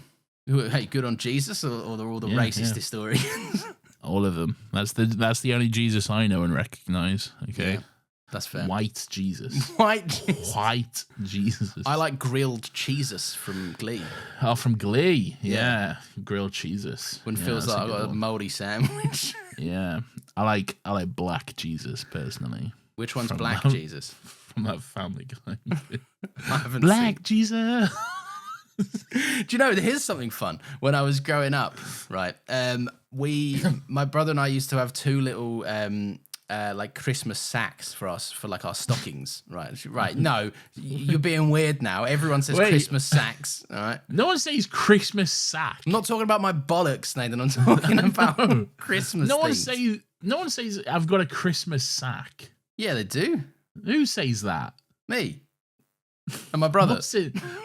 Hey, good on Jesus or all the racist historians? All of them. That's the only Jesus I know and recognize. Okay. That's fair. White Jesus. White Jesus. White Jesus. I like grilled cheeses from Glee. Oh, from Glee. Yeah. Grilled cheeses. When it Yeah, feels that's like a I've good got a one. moldy sandwich. Yeah. I like black Jesus personally. Which one's From black that- Jesus? From that Family Guy. I haven't Black seen. Jesus. Do you know, here's something fun. When I was growing up, right, my brother and I used to have two little like Christmas sacks for us for like our stockings, right? Right. No, you're being weird now. Everyone says Wait. Christmas sacks, all right? No one says Christmas sack. I'm not talking about my bollocks, Nathan. I'm talking about Christmas No one things. says I've got a Christmas sack. Yeah, they do. Who says that? Me. And my brother.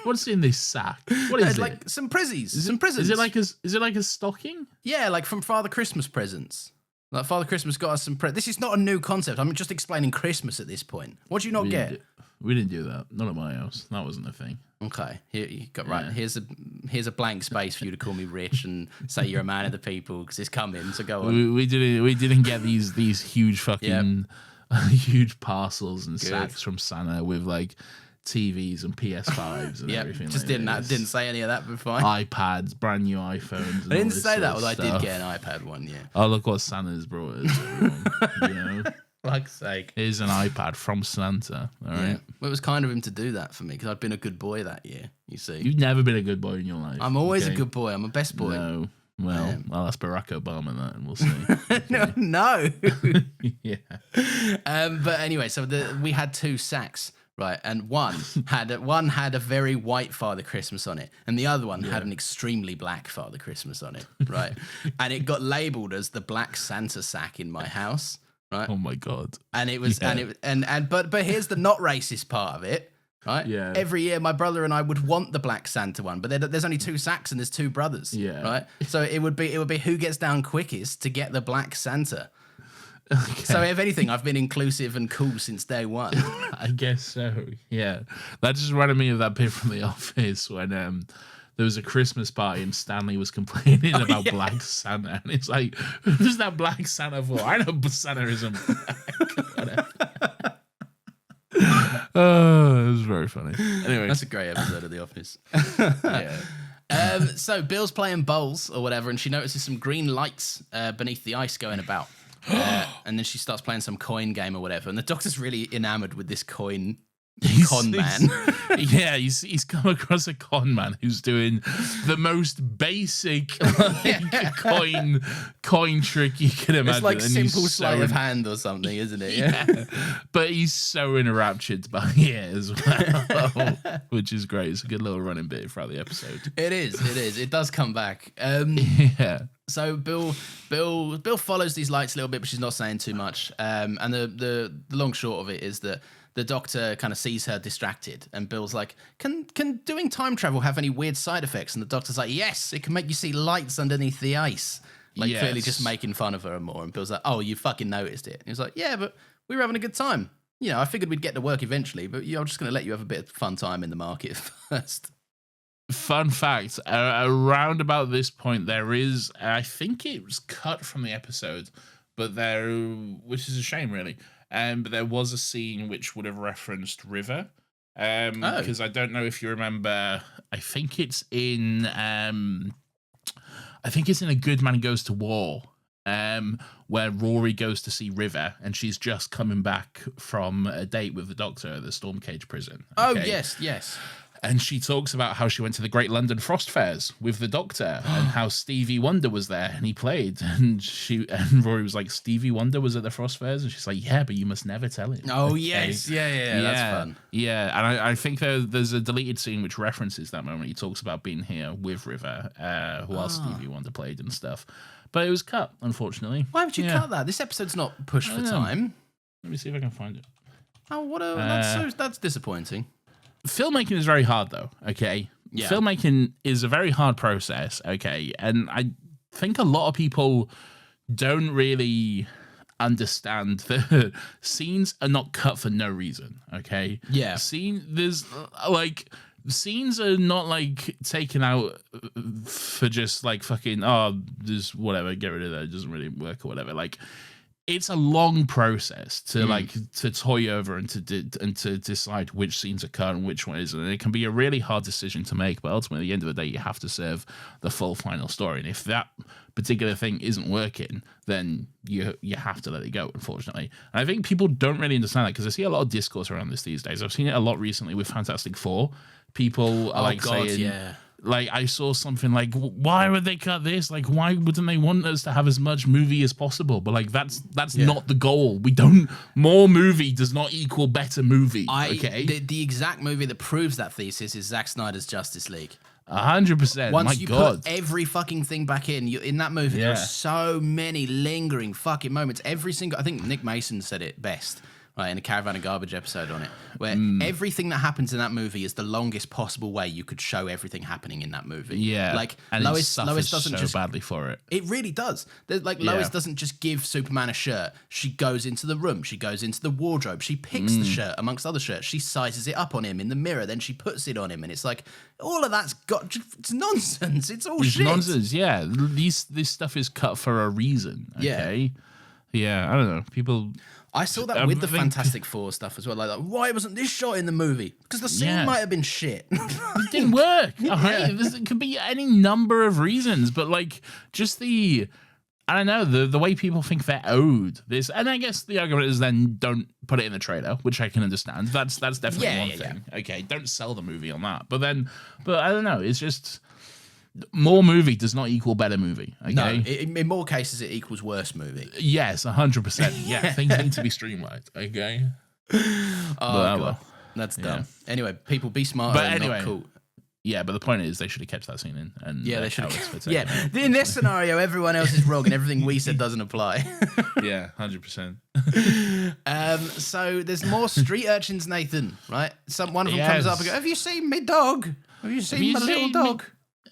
What's in this sack? What is it? Like some prizzies. Some presents. Is it like a stocking? Yeah, like from Father Christmas presents. Like Father Christmas got us some This is not a new concept. I'm just explaining Christmas at this point. What do you not get? We didn't do that. Not at my house. That wasn't a thing. Okay, here you got right. Yeah. Here's a blank space for you to call me rich and say you're a man of the people because it's coming. So go on. We didn't get these huge fucking huge parcels and sacks from Santa with like TVs and PS5s and everything. Just like didn't say any of that before. iPads, brand new iPhones. And I didn't all this say sort that, of although I stuff. did get an iPad one. Yeah. Oh, look what Santa's brought us. Everyone. You know, Fuck's sake. here's an iPad from Santa. All right. Yeah. Well, it was kind of him to do that for me because I'd been a good boy that year. You see, You've never been a good boy in your life. I'm always okay? a good boy. I'm a best boy. No. Well, am. well, that's Barack Obama, that, and we'll see. No. Yeah. But anyway, so we had two sacks, right? And one had a very white Father Christmas on it, and the other one had an extremely black Father Christmas on it, right? And it got labeled as the Black Santa sack in my house, right? Oh my God. And it was, but here's the not racist part of it. Right. Yeah. Every year, my brother and I would want the Black Santa one, but there's only two sacks and there's two brothers. Yeah. Right. So it would be who gets down quickest to get the Black Santa. Okay. So if anything, I've been inclusive and cool since day one. I guess so. Yeah. That just reminded me of that bit from The Office when there was a Christmas party and Stanley was complaining about Black Santa, and it's like, who's that Black Santa for? I know Santa isn't black. Whatever. Oh, it was very funny. Anyway, That's a great episode of The Office. yeah. So Bill's playing bowls or whatever, and she notices some green lights beneath the ice going about. And then she starts playing some coin game or whatever. And the doctor's really enamored with this con man. Yeah, he's come across a con man who's doing the most basic coin trick you can imagine. It's like and simple he's sleight of hand or something, isn't it? Yeah. But he's so enraptured by it as well, which is great. It's a good little running bit throughout the episode. It is. It does come back. Yeah. So Bill follows these lights a little bit, but she's not saying too much. And the long short of it is that the doctor kind of sees her distracted, and Bill's like, "Can doing time travel have any weird side effects?" And the doctor's like, "Yes, it can make you see lights underneath the ice." Like clearly just making fun of her more. And Bill's like, "Oh, you fucking noticed it." And he was like, "Yeah, but we were having a good time. You know, I figured we'd get to work eventually, but I'm just going to let you have a bit of fun time in the market first." Fun fact, around about this point, there is, I think it was cut from the episode, but which is a shame really, but there was a scene which would have referenced River, because I don't know if you remember, I think it's in A Good Man Goes to War, where Rory goes to see River, and she's just coming back from a date with the doctor at the Storm Cage prison. Oh, yes. And she talks about how she went to the Great London Frost Fairs with the Doctor and how Stevie Wonder was there and he played. And Rory was like, "Stevie Wonder was at the Frost Fairs?" And she's like, "Yeah, but you must never tell him." Oh, okay? yes. Yeah, that's fun. Yeah, and I think there's a deleted scene which references that moment. He talks about being here with River while Stevie Wonder played and stuff. But it was cut, unfortunately. Why would you cut that? This episode's not pushed for time. Let me see if I can find it. Oh, that's disappointing. Filmmaking is very hard, though, okay? Yeah. Filmmaking is a very hard process, okay? And I think a lot of people don't really understand that scenes are not cut for no reason, okay? Yeah. Scenes are not like taken out for just like fucking, oh, just whatever, get rid of that, it doesn't really work or whatever. Like, it's a long process to to toy over and to decide which scenes are cut and which one isn't. And it can be a really hard decision to make, but ultimately, at the end of the day, you have to serve the full final story. And if that particular thing isn't working, then you have to let it go, unfortunately. And I think people don't really understand that, because I see a lot of discourse around this these days. I've seen it a lot recently with Fantastic Four. People are saying, like, I saw something like, why would they cut this? Like, why wouldn't they want us to have as much movie as possible? But like, that's not the goal. We don't. More movie does not equal better movie. Okay. The exact movie that proves that thesis is Zack Snyder's Justice League. 100%. Once you put every fucking thing back in that movie, there are so many lingering fucking moments. Every single, I think Nick Mason said it best, right, in a Caravan of Garbage episode on it, where everything that happens in that movie is the longest possible way you could show everything happening in that movie. Yeah, like and Lois doesn't so just badly for it. It really does. Lois doesn't just give Superman a shirt. She goes into the room. She goes into the wardrobe. She picks the shirt amongst other shirts. She sizes it up on him in the mirror. Then she puts it on him, and it's like all of that's it's nonsense. It's all shit. Nonsense. Yeah, this stuff is cut for a reason. Okay. Yeah, I don't know. People. I saw that with the Fantastic Four stuff as well. Like, why wasn't this shot in the movie? Because the scene might have been shit. It didn't work. It could be any number of reasons, but like just I don't know, the way people think they're owed this. And I guess the argument is then don't put it in the trailer, which I can understand. That's definitely one thing. Yeah. Okay, don't sell the movie on that. But I don't know. It's just more movie does not equal better movie. Okay? No, in more cases it equals worse movie. Yes, 100%. Yeah, things need to be streamlined. Okay. Oh god, well. That's dumb. Yeah. Anyway, people be smart. But anyway, not cool. Yeah, but the point is they should have kept that scene in. And they should have. Yeah, in this scenario, everyone else is wrong and everything we said doesn't apply. Yeah, 100%. So there's more street urchins, Nathan. Right? One of them comes up and goes, "Have you seen my dog? Have you seen my little dog?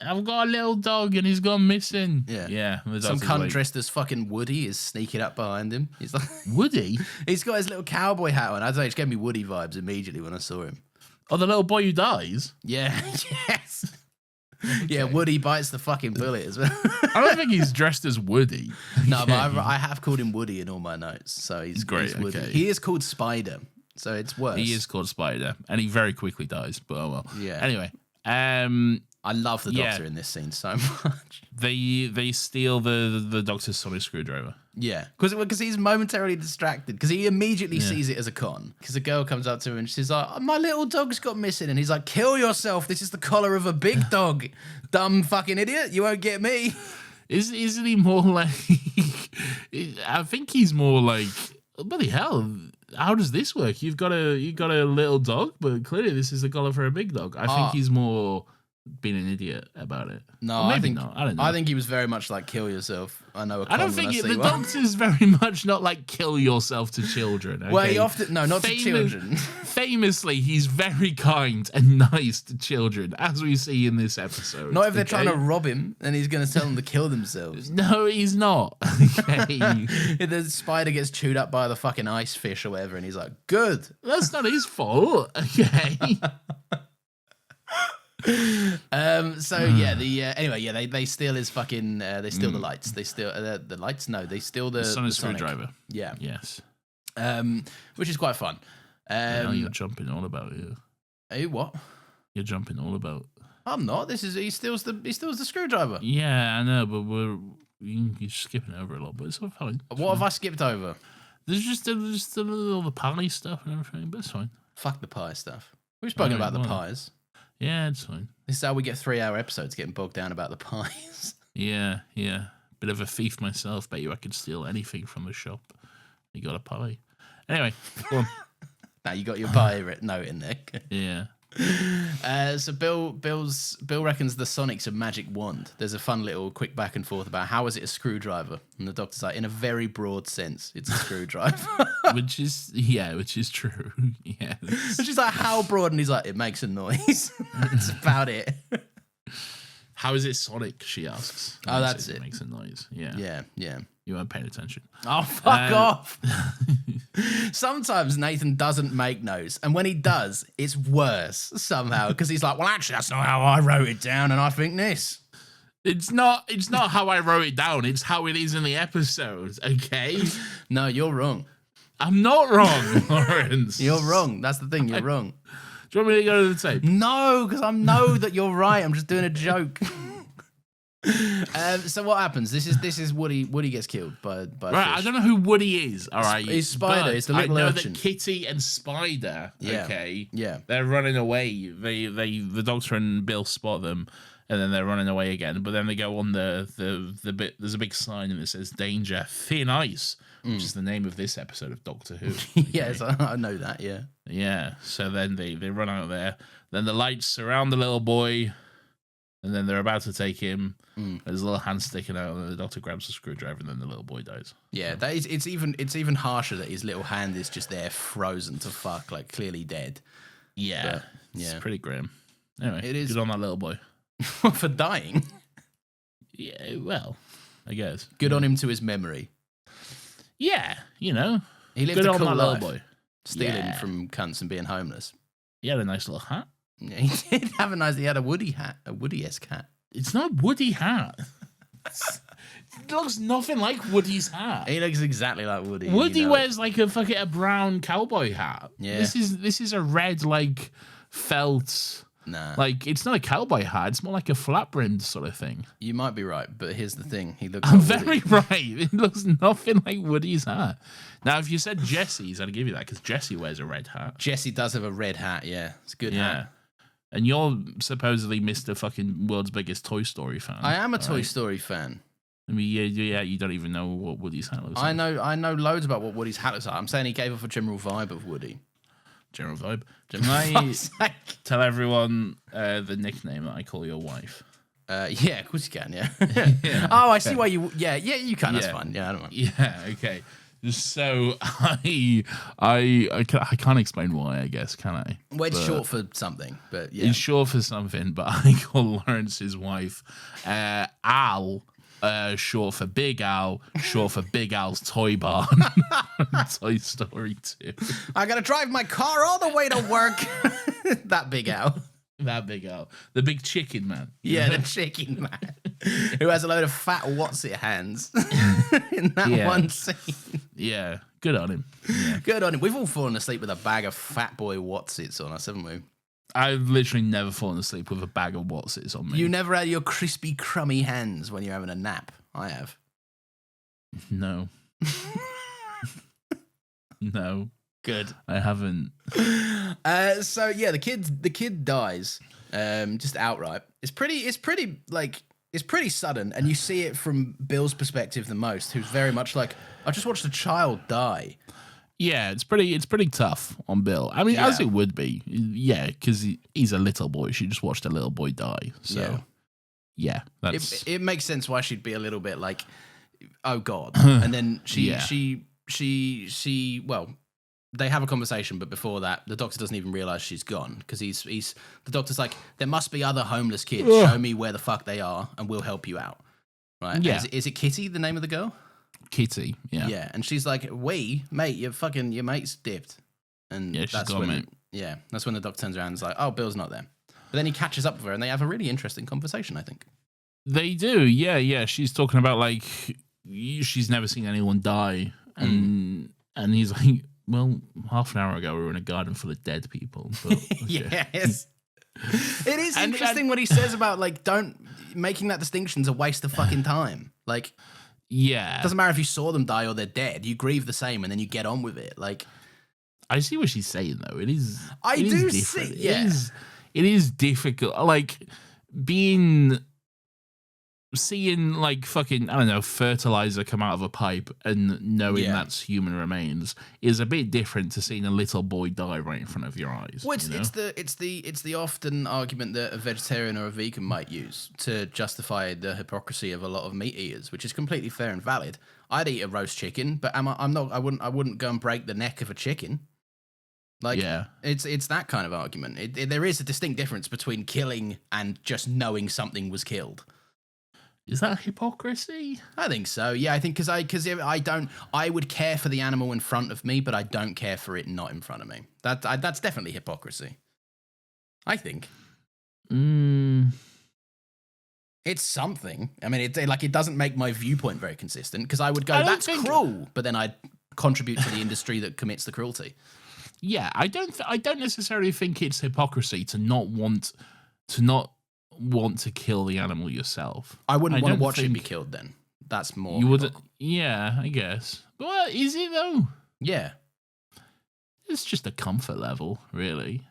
I've got a little dog and he's gone missing." Yeah. Some cunt dressed as fucking Woody is sneaking up behind him. He's like, Woody? He's got his little cowboy hat on. I don't know, it gave me Woody vibes immediately when I saw him. Oh, the little boy who dies? Yeah, yes. Okay. Yeah, Woody bites the fucking bullet as well. I don't think he's dressed as Woody. No, but I have called him Woody in all my notes. So he's great. He's Woody. Okay. He is called Spider, so it's worse. He is called Spider, and he very quickly dies, but oh well. Yeah. Anyway, I love the Doctor in this scene so much. They steal the Doctor's sonic screwdriver. Yeah, because he's momentarily distracted because he immediately sees it as a con. Because a girl comes up to him and she's like, "Oh, my little dog's got missing," and he's like, "Kill yourself! This is the collar of a big dog, dumb fucking idiot! You won't get me." Isn't he more like? I think he's more like, bloody hell. How does this work? You've got a little dog, but clearly this is the collar for a big dog. I think he's more being an idiot about it. No, I think not. I don't know. I think he was very much like kill yourself. I know. I don't think the Doctor's very much not like kill yourself to children. Okay? Well, he often not to children. Famously, he's very kind and nice to children, as we see in this episode. Not if they're trying to rob him, and he's going to tell them to kill themselves. No, he's not. Okay. The spider gets chewed up by the fucking ice fish or whatever, and he's like, "Good." That's not his fault. Okay. They steal his fucking they steal the lights. They steal the lights. No, they steal the sonic screwdriver. Yeah. Yes. Which is quite fun. Now you're jumping all about it. Hey, what? You're jumping all about. I'm not. He steals the screwdriver. Yeah, I know, but you're skipping over a lot, but it's all fine. What have I skipped over? There's just all the pie stuff and everything, but it's fine. Fuck the pie stuff. We've spoken about the pies. Yeah, it's fine. This is how we get 3-hour episodes, getting bogged down about the pies. Yeah. Bit of a thief myself. Bet you I could steal anything from the shop. You got a pie. Anyway, go on. Now you got your pie note in there. Yeah. So Bill reckons the Sonic's a magic wand. There's a fun little quick back and forth about how is it a screwdriver, and the Doctor's like, in a very broad sense, it's a screwdriver. which is true. Yeah. She's like, how broad? And he's like, it makes a noise. That's about it. How is it sonic? She asks. Oh, that's it. It makes a noise. Yeah. Yeah. You weren't paying attention. Oh, fuck off. Sometimes Nathan doesn't make notes, and when he does, it's worse somehow, because he's like, well, actually, that's not how I wrote it down, and I think this. It's not how I wrote it down. It's how it is in the episode. Okay. No, you're wrong. I'm not wrong, Lawrence. You're wrong. That's the thing. You're wrong. Do you want me to go to the tape? No, because I know that you're right. I'm just doing a joke. So what happens? This is Woody. Woody gets killed by right. fish. I don't know who Woody is. All right, He's Spider. It's the little I know urchin. that Kitty and Spider. Yeah. Okay. Yeah. They're running away. The Doctor and Bill spot them, and then they're running away again. But then they go on the bit. There's a big sign and it says "Danger, Thin Ice," which is the name of this episode of Doctor Who. Yes, I know that. Yeah. Yeah. So then they run out there. Then the lights surround the little boy, and then they're about to take him. There's a little hand sticking out, and the Doctor grabs a screwdriver, and then the little boy dies. Yeah, that is. It's even harsher that his little hand is just there, frozen to fuck, like clearly dead. Yeah, But, it's yeah. pretty grim. Anyway, It is. good on that little boy. For dying. Yeah, well, I guess. Good on him to his memory. Yeah, you know, He lived good a on cool that life, little boy. stealing Yeah. from cunts and being homeless. He had a nice little hat. Yeah, he did have a nice. He had a Woody hat, a Woody-esque hat. It's not a Woody hat. It looks nothing like Woody's hat. He looks exactly like Woody. Woody you know. wears like a brown cowboy hat. Yeah. This is a red like felt. Nah, Like, it's not a cowboy hat. It's more like a flat brimmed sort of thing. you might be right, but here's the thing: he looks. I'm like Woody. very right. It looks nothing like Woody's hat. Now, if you said Jesse's, I'd give you that because Jesse wears a red hat. Jesse does have a red hat. Yeah, it's a good Yeah. hat. And you're supposedly Mr. fucking world's biggest Toy Story fan. I am a all Toy right? Story fan. I mean, yeah, you don't even know what Woody's hat looks like. I know loads about what Woody's hat looks like. I'm saying he gave off a general vibe of Woody. General vibe. Can Fuck's I sake. tell everyone the nickname that I call your wife? Yeah, of course you can. Yeah. Yeah, Oh, I see why you. Yeah, you can. That's Yeah. fine. Yeah, I don't mind. Yeah, okay. So I can't explain why, I guess, can I? Well, it's But short for something, but yeah. It's short for something, but I call Lawrence's wife Al, short for Big Al, short for Big Al's Toy Barn. Toy Story 2. I gotta drive my car all the way to work. That Big Al. That Big Al. The big chicken man. Yeah, the chicken man who has a load of fat What's-It hands in that Yeah. one scene. Yeah, good on him. Yeah. Good on him. We've all fallen asleep with a bag of Fat Boy What's-It's on us, haven't we? I've literally never fallen asleep with a bag of What's-It's on me. You never had your crispy, crummy hands when you're having a nap. I have. No. No, Good. I haven't. So yeah, the kid dies, just outright. It's pretty sudden, and you see it from Bill's perspective the most, who's very much like, I just watched a child die. Yeah, it's pretty tough on Bill. I mean, Yeah. as it would be. Yeah, because he's a little boy. She just watched a little boy die. So, yeah, that's... It makes sense why she'd be a little bit like, oh god, and then Yeah. she well, they have a conversation, but before that, the Doctor doesn't even realize she's gone because the Doctor's like, there must be other homeless kids. Ugh. Show me where the fuck they are, and we'll help you out. Right? Yeah. Is it Kitty, the name of the girl? Kitty, yeah. Yeah, and she's like, mate, your mate's dipped," and Yeah, she's that's gone, when mate. yeah, that's when the Doctor turns around and is like, "Oh, Bill's not there." But then he catches up with her, and they have a really interesting conversation. I think. They do, yeah. She's talking about, like, she's never seen anyone die. And he's like, well, half an hour ago we were in a garden full of dead people. But, okay. Yes. It is And- interesting what he says about, like, making that distinction's a waste of fucking time. Like, Yeah. it doesn't matter if you saw them die or they're dead. You grieve the same and then you get on with it. Like, I see what she's saying, though. It is. I it is do different. see- yeah. It is difficult. Like seeing like fucking, I don't know, fertilizer come out of a pipe and knowing Yeah. that's human remains is a bit different to seeing a little boy die right in front of your eyes. well, you know? it's the often argument that a vegetarian or a vegan might use to justify the hypocrisy of a lot of meat eaters, which is completely fair and valid. I'd eat a roast chicken, but I wouldn't go and break the neck of a chicken. Like, Yeah. it's that kind of argument. There is a distinct difference between killing and just knowing something was killed. Is that hypocrisy? I think so. Yeah, I think because I would care for the animal in front of me, but I don't care for it not in front of me. That's definitely hypocrisy. I think. It's something. I mean, it doesn't make my viewpoint very consistent because I would go, that's cruel, but then I'd contribute to the industry that commits the cruelty. Yeah, I don't necessarily think it's hypocrisy to not want to kill the animal yourself. I wouldn't want to watch it be killed then. That's more. You would, yeah, I guess. Well, is it though? Yeah. It's just a comfort level, really.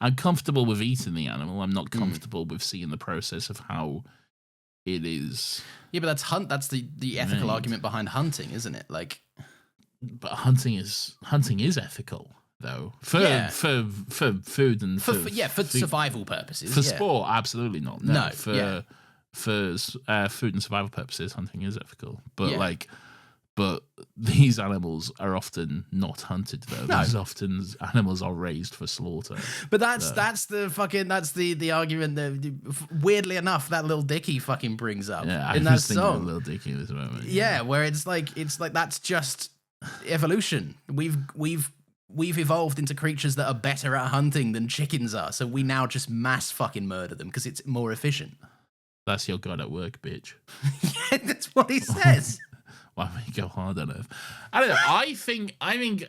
I'm comfortable with eating the animal. I'm not comfortable with seeing the process of how it is. Yeah, but that's the ethical argument behind hunting, isn't it? Like, but hunting is ethical though for food and for survival purposes. For sport, absolutely not. No, for food and survival purposes, hunting is ethical. But but these animals are often not hunted though. No. These animals are raised for slaughter. But that's the argument that, weirdly enough, that Lil Dicky fucking brings up in that song. Lil Dicky at this moment. Yeah, where it's like that's just evolution. We've evolved into creatures that are better at hunting than chickens are, so we now just mass fucking murder them because it's more efficient. That's your God at work, bitch. Yeah, that's what he says. Why would you go hard on it? I don't know. I think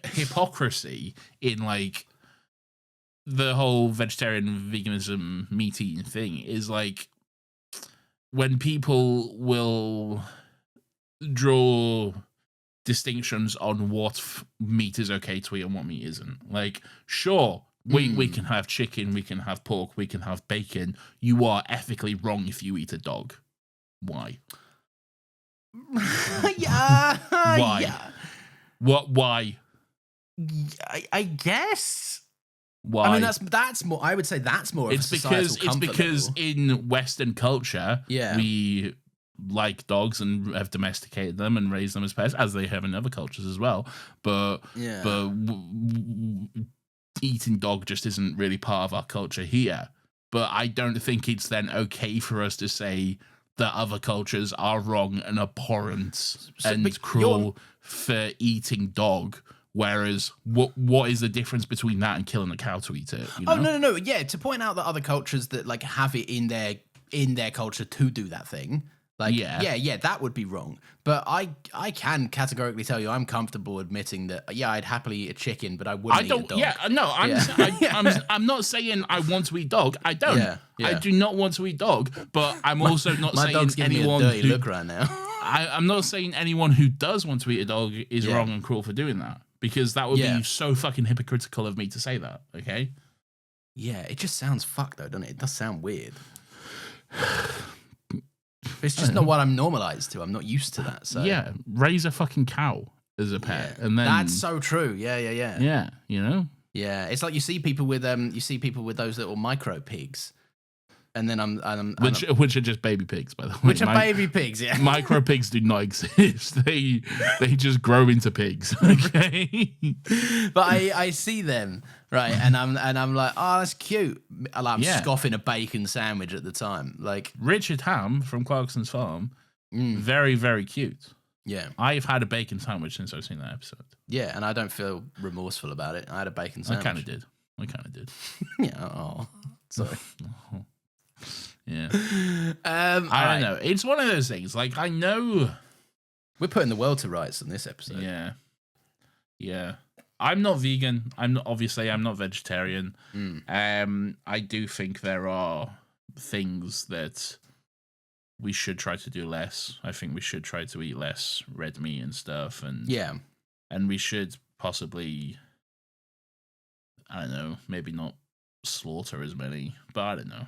hypocrisy in like the whole vegetarian, veganism, meat eating thing is like when people will draw distinctions on what meat is okay to eat and what meat isn't. Like, sure, we can have chicken, we can have pork, we can have bacon. You are ethically wrong if you eat a dog. Why? Yeah. Why? Yeah. What? Why? I guess. Why? I mean, that's more. I would say that's more. It's because in Western culture, yeah, we like dogs and have domesticated them and raised them as pets, as they have in other cultures as well. But eating dog just isn't really part of our culture here. But I don't think it's then okay for us to say that other cultures are wrong and abhorrent and cruel for eating dog. Whereas, what is the difference between that and killing a cow to eat it? You know? Oh no! Yeah, to point out that other cultures that like have it in their culture to do that thing, like yeah, that would be wrong. But I can categorically tell you, I'm comfortable admitting that I'd happily eat a chicken, but I wouldn't eat a dog. Yeah, no, I'm not saying I want to eat dog. I don't. Yeah. I do not want to eat dog, but I'm also not saying dog's giving anyone me a dirty look right now. I'm not saying anyone who does want to eat a dog is wrong and cruel for doing that, because that would be so fucking hypocritical of me to say that. Okay. Yeah, it just sounds fucked though, doesn't it? It does sound weird. It's just not what I'm normalized to. I'm not used to that. So yeah, raise a fucking cow as a pet, and then that's so true. Yeah. Yeah, you know. Yeah, it's like you see people with those little micro pigs, and then which are just baby pigs, by the way. Which are baby pigs, yeah. Micro pigs do not exist. They just grow into pigs. Okay. But I see them, right, and I'm like, oh, that's cute. I'm scoffing a bacon sandwich at the time. Like Richard Ham from Clarkson's Farm, very, very cute. Yeah. I've had a bacon sandwich since I've seen that episode. Yeah, and I don't feel remorseful about it. I had a bacon sandwich. I kind of did. Yeah. Oh, sorry. Yeah. I don't know. It's one of those things. Like, I know we're putting the world to rights in this episode. Yeah. Yeah. I'm not vegan. I'm not vegetarian. I do think there are things that we should try to do less. I think we should try to eat less red meat and stuff, and we should possibly, I don't know, maybe not slaughter as many, but I don't know.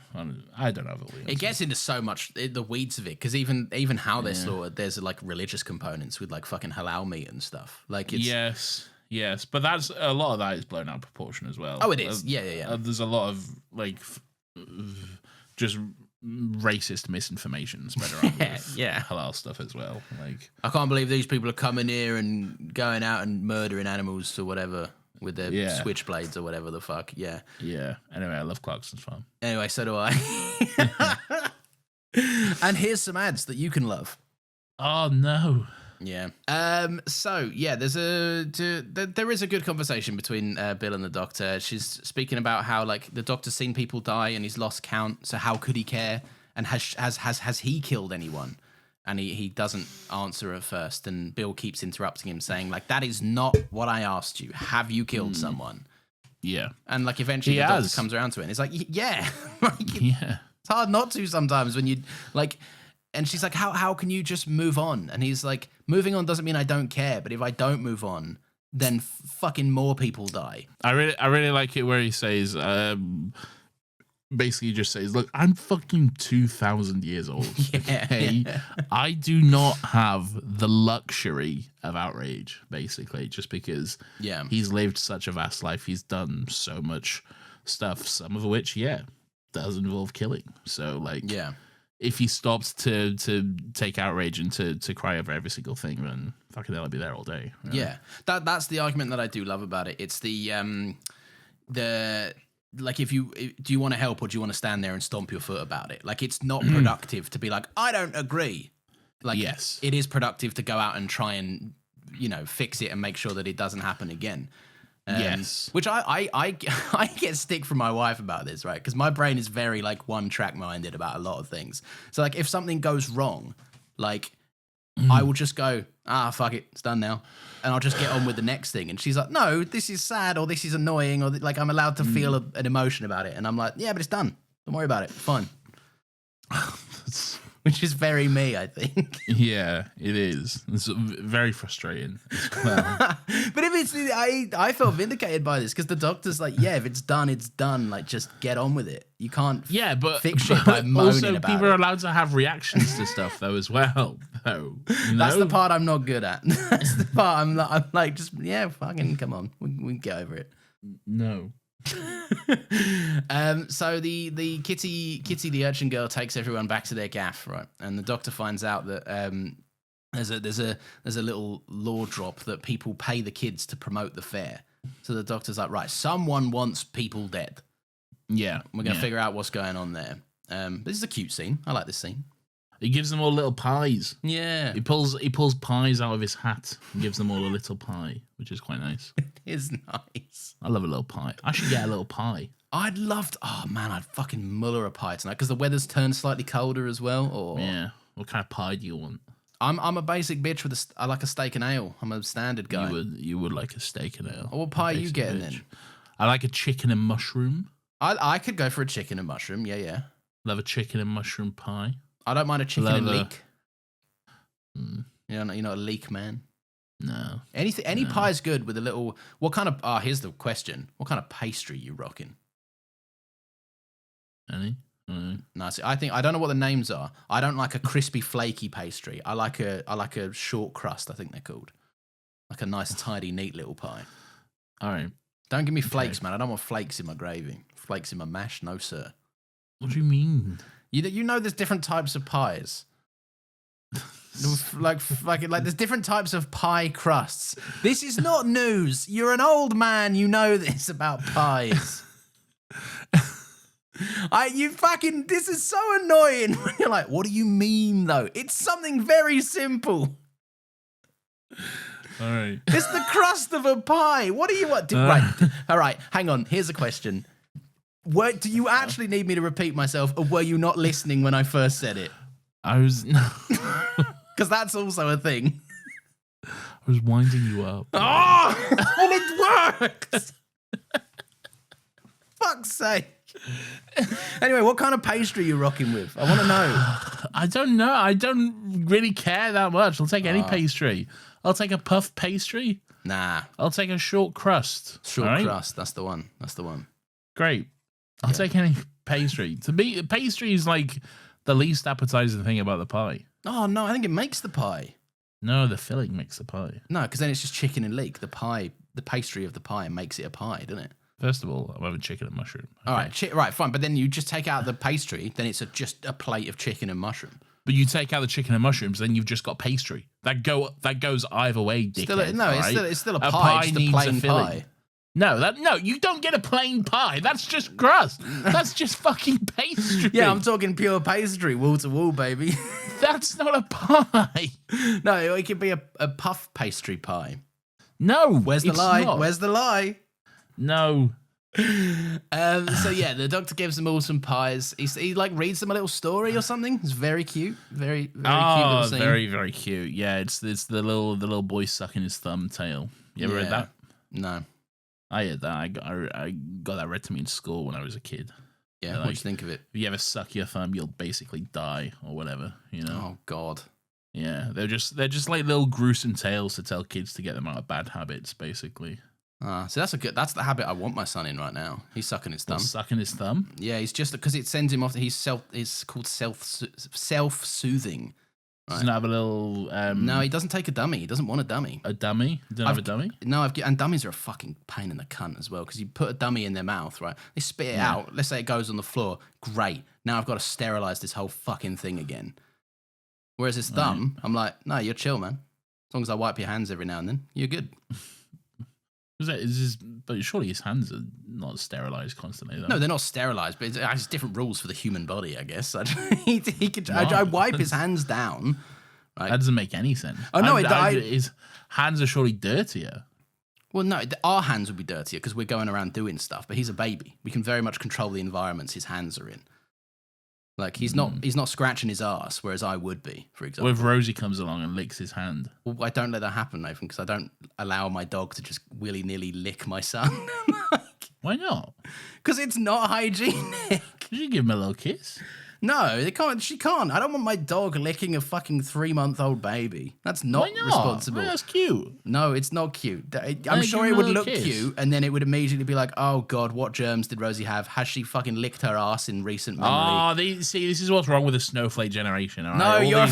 I don't have a It gets into so much the weeds of it, because even how they're slaughtered, there's like religious components with like fucking halal meat and stuff. Like it's yes, but that's a lot of that is blown out of proportion as well. Oh, it is. Yeah. There's a lot of like just racist misinformation spread around with halal stuff as well. Like, I can't believe these people are coming here and going out and murdering animals or whatever with their switchblades or whatever the fuck. Yeah. Anyway, I love Clarkson's Farm. Anyway, so do I. And here's some ads that you can love. Oh no. Yeah. So yeah, there is a good conversation between Bill and the doctor. She's speaking about how like the doctor's seen people die and he's lost count, so how could he care? and has he killed anyone? And he doesn't answer at first, and Bill keeps interrupting him, saying like, that is not what I asked you. Have you killed someone? Yeah. And like eventually the doctor comes around to it and it's like, yeah. It's hard not to sometimes when you like, and she's like, how can you just move on? And he's like, moving on doesn't mean I don't care, but if I don't move on, then fucking more people die. I really like it where he says, basically just says, look, I'm fucking 2,000 years old. Okay? I do not have the luxury of outrage, basically, just because he's lived such a vast life. He's done so much stuff, some of which, does involve killing. So, like, if he stopped to take outrage and to cry over every single thing, then fucking hell, I'd be there all day. Really. Yeah. That's the argument that I do love about it. It's the like, do you want to help or do you want to stand there and stomp your foot about it? Like, it's not productive to be like, I don't agree. Like, yes, it is productive to go out and try and, fix it and make sure that it doesn't happen again. Yes. Which I get stick from my wife about this, right? Because my brain is very, like, one-track minded about a lot of things. So, like, if something goes wrong, like, I will just go, fuck it, it's done now. And I'll just get on with the next thing. And she's like, no, this is sad or this is annoying or like I'm allowed to feel an emotion about it. And I'm like, yeah, but it's done. Don't worry about it. Fine. Which is very me, I think. Yeah, it is. It's very frustrating as well. But if it's, I felt vindicated by this because the doctor's like, yeah, if it's done, it's done. Like, just get on with it. You can't fix shit by moaning also, about people it. are allowed to have reactions to stuff though as well. Though, That's the part I'm not good at. That's the part I'm like, just fucking come on, we can get over it. No. So the Kitty the urchin girl takes everyone back to their gaff, right? And the doctor finds out that there's a little law drop that people pay the kids to promote the fair. So the doctor's like, right, someone wants people dead. Yeah, we're gonna figure out what's going on there. This is a cute scene. I like this scene. He gives them all little pies. Yeah. He pulls pies out of his hat and gives them all a little pie, which is quite nice. It is nice. I love a little pie. I should get a little pie. I'd fucking muller a pie tonight because the weather's turned slightly colder as well. Or yeah. What kind of pie do you want? I'm a basic bitch with I like a steak and ale. I'm a standard guy. You would like a steak and ale. What pie are you getting then? I like a chicken and mushroom. I could go for a chicken and mushroom. Yeah. Love a chicken and mushroom pie. I don't mind a chicken and leek. You're not a leek man. No. Any pie's good with a little. What kind of? Here's the question. What kind of pastry you rocking? Any? No, see, I don't know what the names are. I don't like a crispy, flaky pastry. I like a short crust. I think they're called. Like a nice, tidy, neat little pie. All right. Don't give me flakes, man. I don't want flakes in my gravy. Flakes in my mash, no sir. What do you mean? You know there's different types of pies. like there's different types of pie crusts. This is not news. You're an old man. You know this about pies. This is so annoying when you're like, what do you mean though? It's something very simple. All right. It's the crust of a pie. What do you want? Right. All right. Hang on. Here's a question. Do you actually need me to repeat myself, or were you not listening when I first said it? I was. Because that's also a thing. I was winding you up. Oh, and it works. Fuck's sake. Anyway, what kind of pastry are you rocking with? I want to know. I don't know. I don't really care that much. I'll take any pastry. I'll take a puff pastry. Nah. I'll take a short crust. Short crust. That's the one. Great. I'll take any pastry. To me, pastry is like the least appetizing thing about the pie. Oh, no. I think it makes the pie. No, the filling makes the pie. No, because then it's just chicken and leek. The pastry of the pie makes it a pie, doesn't it? First of all, I'm having chicken and mushroom. Okay. All right, right, fine. But then you just take out the pastry, then it's just a plate of chicken and mushroom. But you take out the chicken and mushrooms, then you've just got pastry. That goes either way, dickhead. It's still a pie. Just a plain pie. No, you don't get a plain pie. That's just crust. That's just fucking pastry. Yeah, I'm talking pure pastry, wall to wall, baby. That's not a pie. No, it could be a puff pastry pie. No, Where's the lie? Not. Where's the lie? No. So yeah, the doctor gives them all some pies. He like reads them a little story or something. It's very cute, very cute little scene. Very very cute. Yeah, it's the little boy sucking his thumb tail. You ever read that? No. I read that. I got that read to me in school when I was a kid. Yeah, Like, what do you think of it? If you ever suck your thumb, you'll basically die or whatever. You know. Oh God. Yeah, they're just like little gruesome tales to tell kids to get them out of bad habits, basically. So that's the habit I want my son in right now. He's sucking his thumb. Sucking his thumb? Yeah, he's just because it sends him off. It's called self-soothing. Right. Doesn't have a little. No, he doesn't take a dummy. He doesn't want a dummy. A dummy? You don't have a dummy? No, and dummies are a fucking pain in the cunt as well because you put a dummy in their mouth, right? They spit it out. Let's say it goes on the floor. Great. Now I've got to sterilize this whole fucking thing again. Whereas his thumb, I'm like, no, you're chill, man. As long as I wipe your hands every now and then, you're good. But surely his hands are not sterilized constantly, though. No, they're not sterilized, but it has different rules for the human body, I guess. I wipe his hands down. Right? That doesn't make any sense. Oh, no, his hands are surely dirtier. Well, no, our hands would be dirtier because we're going around doing stuff, but he's a baby. We can very much control the environments his hands are in. Like, he's not scratching his ass, whereas I would be, for example. What if Rosie comes along and licks his hand? Well, I don't let that happen, Nathan, because I don't allow my dog to just willy-nilly lick my son. Why not? Because it's not hygienic. Did you give him a little kiss? No, they can't. She can't. I don't want my dog licking a fucking 3-month-old baby. That's not responsible. Why, that's cute. No, it's not cute. I'm sure it would look cute, and then it would immediately be like, oh God, what germs did Rosie have? Has she fucking licked her ass in recent memory? Oh, see, this is what's wrong with the snowflake generation. All right? No,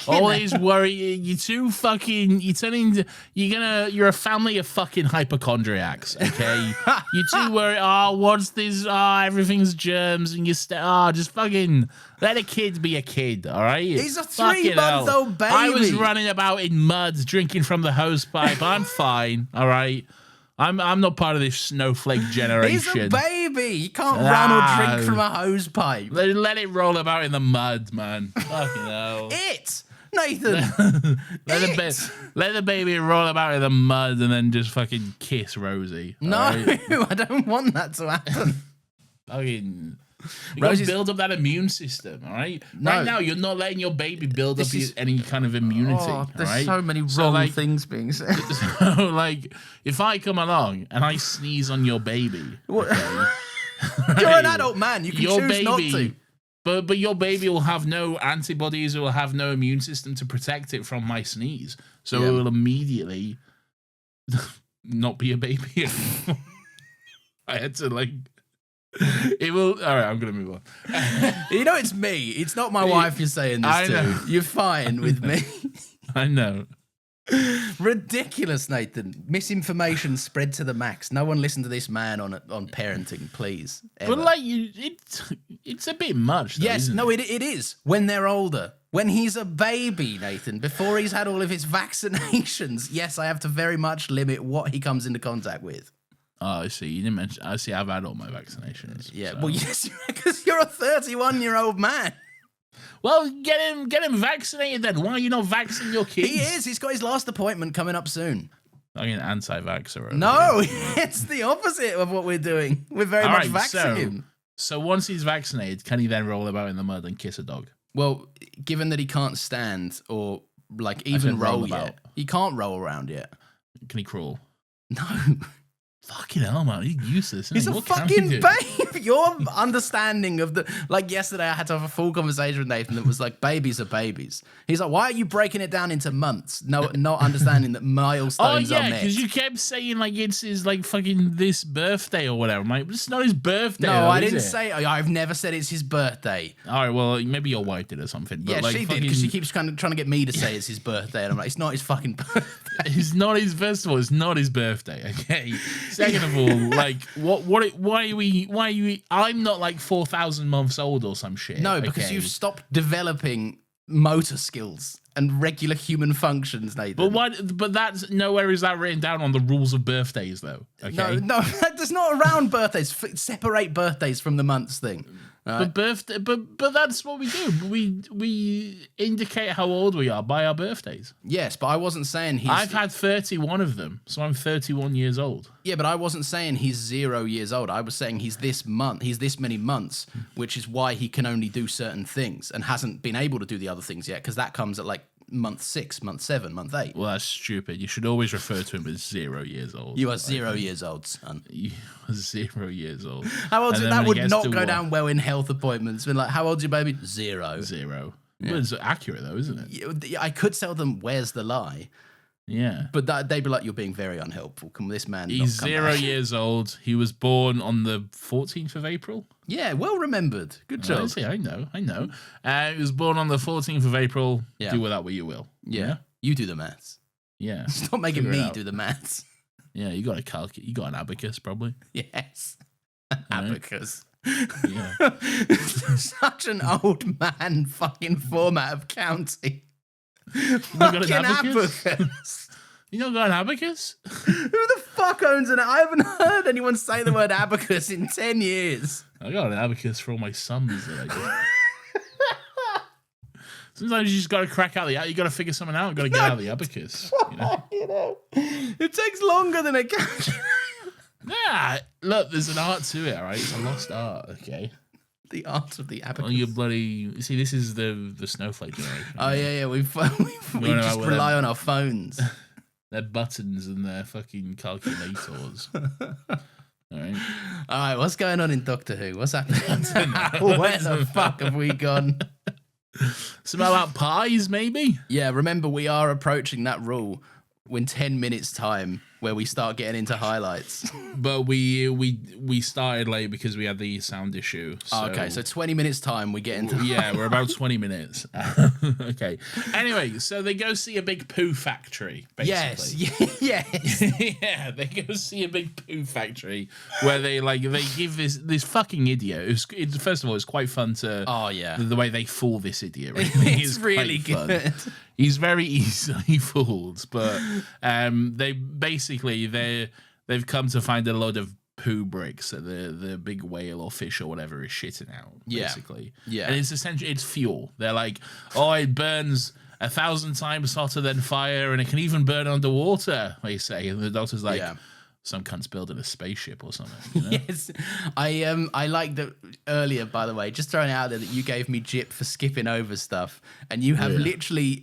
all these worry. You're too fucking. You're a family of fucking hypochondriacs. Okay, you're too worried. Oh, what's this? Oh, everything's germs, and just fucking. Let a kid be a kid, all right? He's a 3-month-old baby. I was running about in mud, drinking from the hose pipe. I'm fine, all right? I'm not part of this snowflake generation. He's a baby. He can't run or drink from a hose pipe. Let it roll about in the mud, man. Fucking hell. Nathan. Let the baby roll about in the mud and then just fucking kiss Rosie. No, right? I don't want that to happen. Fucking... You got to build up that immune system, all right? No. Right now, you're not letting your baby build up any kind of immunity. Oh, there's right? so many wrong things being said. So, like, if I come along and I sneeze on your baby, okay, you're an adult man. You can choose not to. But your baby will have no antibodies or will have no immune system to protect it from my sneeze. So it will immediately not be a baby anymore. I had to, like... It will. All right, I'm gonna move on. You know, it's me. It's not my wife you're saying this to. You're fine with me. I know. Ridiculous, Nathan. Misinformation spread to the max. No one listen to this man on parenting, please. Ever. But like, it's a bit much. Though, yes, no, it is. When they're older, when he's a baby, Nathan, before he's had all of his vaccinations. Yes, I have to very much limit what he comes into contact with. Oh, I see. You didn't mention. I see. I've had all my vaccinations. Yeah. So. Well, yes, because you're a 31-year-old man. Well, get him vaccinated then. Why are you not vaccinating your kids? He is. He's got his last appointment coming up soon. I'm an anti-vaxxer. No, it's the opposite of what we're doing. We're very much vaccinating him. So once he's vaccinated, can he then roll about in the mud and kiss a dog? Well, given that he can't stand or like even roll yet, he can't roll around yet. Can he crawl? No. Fucking hell, man. He's useless. He's a fucking babe. Your understanding of like yesterday, I had to have a full conversation with Nathan that was like, babies are babies. He's like, why are you breaking it down into months? No, not understanding that milestones are met. because you kept saying like it's his like fucking this birthday or whatever. I'm like, it's not his birthday. No, I didn't say. I've never said it's his birthday. All right, well, maybe your wife did or something. But yeah, like, she did because she keeps kind of trying to get me to say it's his birthday, and I'm like, it's not his fucking birthday. It's not his. First of all, it's not his birthday. Okay. Second of all, like, why are we? I'm not like 4,000 months old or some shit. No, because you've stopped developing motor skills and regular human functions, Nathan. But why? But that's nowhere is that written down on the rules of birthdays, though. Okay. No, that's not around birthdays. Separate birthdays from the months thing. But that's what we do. We indicate how old we are by our birthdays. Yes, but I wasn't saying he's... I've had 31 of them, so I'm 31 years old. Yeah, but I wasn't saying he's 0 years old. I was saying he's this many months, which is why he can only do certain things and hasn't been able to do the other things yet, because that comes at like month 6, month 7, month 8. Well, that's stupid. You should always refer to him as 0 years old. You are 0 years old, son. You are 0 years old. How old? That would not go down well in health appointments. Been like, how old's your baby? 0. 0. Yeah. Well, it's accurate though, isn't it? I could tell them where's the lie. Yeah, but they'd be like, "You're being very unhelpful." Can this man? He's 0 years old. He was born on the 14th of April. Yeah, well remembered. Good job. I know. He was born on the 14th of April. Yeah. Do with that what you will. Yeah, you do the maths. Yeah, stop making me do the maths. Yeah, you got a calculate. You got an abacus, probably. Yes, an abacus. Yeah, such an old man fucking format of counting. You got an abacus? You don't got an abacus? Who the fuck owns an... I haven't heard anyone say the word abacus in 10 years. I got an abacus for all my sums that I do. Sometimes you just got to crack out you got to figure something out. You got to get out of the abacus. You know? It takes longer than a calculator. Yeah, look, there's an art to it, all right? It's a lost art, okay? The art of the abacus. Oh, you bloody... See, this is the snowflake generation. Oh, yeah. We just rely on our phones. Their buttons and their fucking calculators. All right, what's going on in Doctor Who? What's happening? Where the fuck have we gone? Something about pies, maybe? Yeah, remember, we are approaching that rule in 10 minutes' time where we start getting into highlights. But we started late because we had the sound issue. So. Okay, so 20 minutes time we get into... Yeah, we're about 20 minutes. Okay. Anyway, so they go see a big poo factory, basically. Yes. Yeah, they go see a big poo factory where they give this fucking idiot. It's first of all, it's quite fun to... Oh, yeah. The way they fool this idiot. Really. It's really good. He's very easily fooled, but they've come to find a load of poo bricks that the big whale or fish or whatever is shitting out. Basically, yeah. And it's essentially it's fuel. They're like, oh, it burns 1,000 times hotter than fire, and it can even burn underwater. They say, and the doctor's like. Yeah. Some cunt's building a spaceship or something. You know? Yes, I like that earlier. By the way, just throwing it out there that you gave me jip for skipping over stuff, and you have literally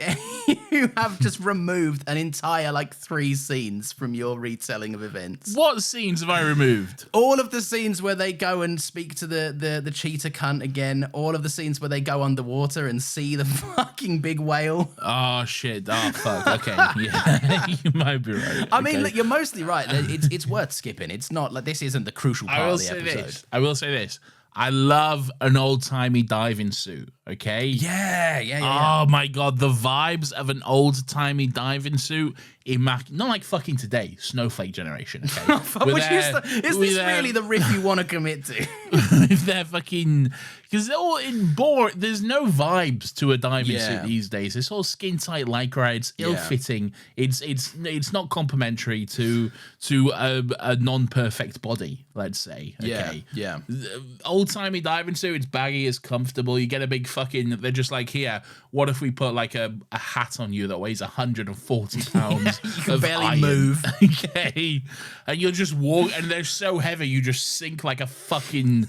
you have just removed an entire 3 scenes from your retelling of events. What scenes have I removed? All of the scenes where they go and speak to the cheetah cunt again. All of the scenes where they go underwater and see the fucking big whale. Oh shit! Oh fuck! Okay, yeah, you might be right. I mean, look, you're mostly right. It's worth skipping. It's not like this isn't the crucial part of the episode. I will say this. I love an old-timey diving suit, okay? Yeah. Oh, my God. The vibes of an old-timey diving suit, not like fucking today, snowflake generation, okay? Is this really the riff you want to commit to? If they're fucking... Because they're all there's no vibes to a diving suit these days. It's all skin-tight lycra. It's ill-fitting. It's not complimentary to a non-perfect body, let's say, okay? Yeah. Old-timey diving suit, it's baggy, it's comfortable. You get a big fucking... They're just like, here, what if we put a hat on you that weighs 140 pounds you can of barely iron, move. Okay? And you'll just walk, and they're so heavy, you just sink like a fucking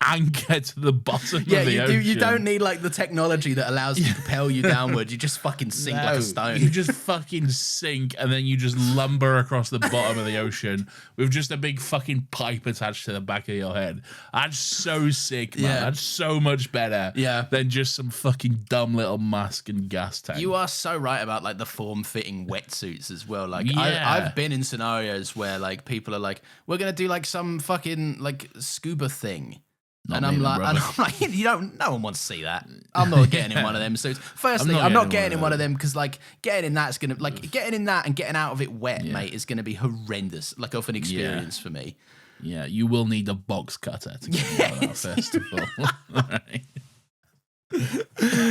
anchor to the bottom of the ocean. You don't need the technology that allows you to propel you downwards. You just fucking sink like a stone. You just fucking sink, and then you just lumber across the bottom of the ocean with just a big fucking pipe attached to the back of your head. That's so sick, man. Yeah. That's so much better than just some fucking dumb little mask and gas tank. You are so right about the form-fitting wetsuits as well. I've been in scenarios where people are like, we're gonna do some fucking scuba thing. No one wants to see that. I'm not getting in one of them suits. Firstly, I'm not getting in one of them because getting in that's gonna getting in that and getting out of it wet, mate, is gonna be horrendous. Of an experience for me. Yeah, you will need a box cutter to get out of that, first of all.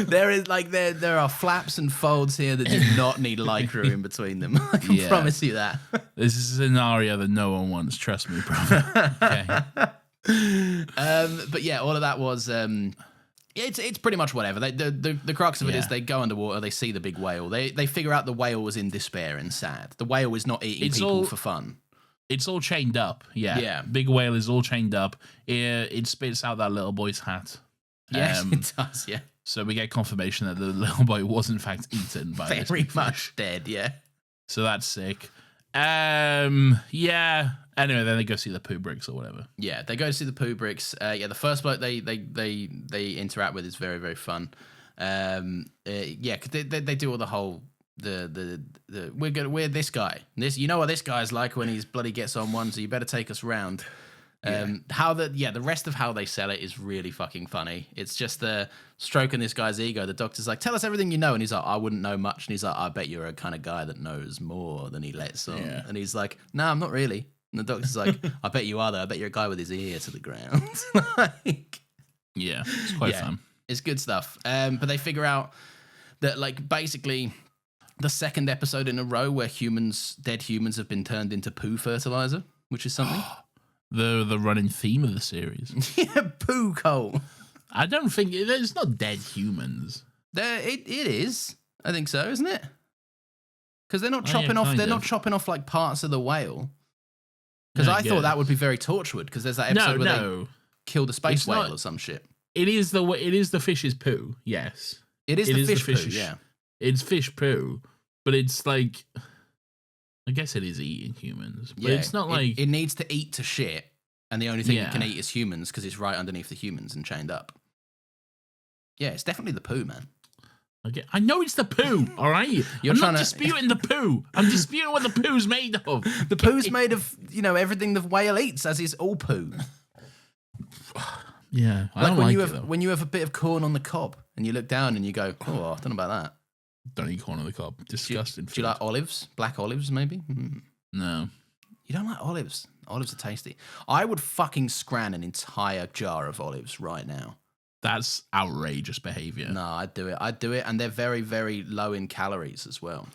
There is there are flaps and folds here that do not need lycra in between them. I can promise you that. This is a scenario that no one wants. Trust me, brother. Okay. But yeah, all of that was it's pretty much whatever. The crux of it is they go underwater, they see the big whale, they figure out the whale was in despair and sad. The whale is not eating people for fun. It's all chained up. Yeah. Big whale is all chained up. It spits out that little boy's hat. Yes, it does. Yeah. So we get confirmation that the little boy was in fact eaten by this very big much fish. dead. Yeah. So that's sick. Yeah. Anyway, then they go see the poo bricks or whatever. Yeah, they go to see the poo bricks. Yeah, the first bloke they interact with is very, very fun. Yeah, 'cause they do all the whole we're this guy. You know what this guy's like when he's bloody gets on one, so you better take us round. The rest of how they sell it is really fucking funny. It's just the stroking this guy's ego. The doctor's like, tell us everything you know. And he's like, I wouldn't know much. And he's like, I bet you're a kind of guy that knows more than he lets on. Yeah. And he's like, no, I'm not really. And the doctor's like, I bet you are though. I bet you're a guy with his ear to the ground. Yeah, it's quite fun. It's good stuff. But they figure out that like basically the second episode in a row where dead humans have been turned into poo fertilizer, which is something. The running theme of the series. Yeah, poo coal. I don't think it's not dead humans. It is. I think so, isn't it? Because they're not chopping off. They're not chopping off like parts of the whale. Because I thought that would be very Torchwood. Because there's that episode where they kill the space whale or some shit. It is the fish's poo. Yes, it is the fish poo. Yeah, it's fish poo, but it's like. I guess it is eating humans, but it's not like... It needs to eat to shit, and the only thing it can eat is humans because it's right underneath the humans and chained up. Yeah, it's definitely the poo, man. Okay. I know it's the poo, all right? I'm not disputing the poo. I'm disputing what the poo's made of. The poo's made of, everything the whale eats, as is all poo. Yeah, I don't when you have a bit of corn on the cob, and you look down and you go, oh, I don't know about that. Don't eat corn on the cob. Disgusting. Do you like olives? Black olives, maybe? No. You don't like olives? Olives are tasty. I would fucking scran an entire jar of olives right now. That's outrageous behavior. No, I'd do it. And they're very, very low in calories as well.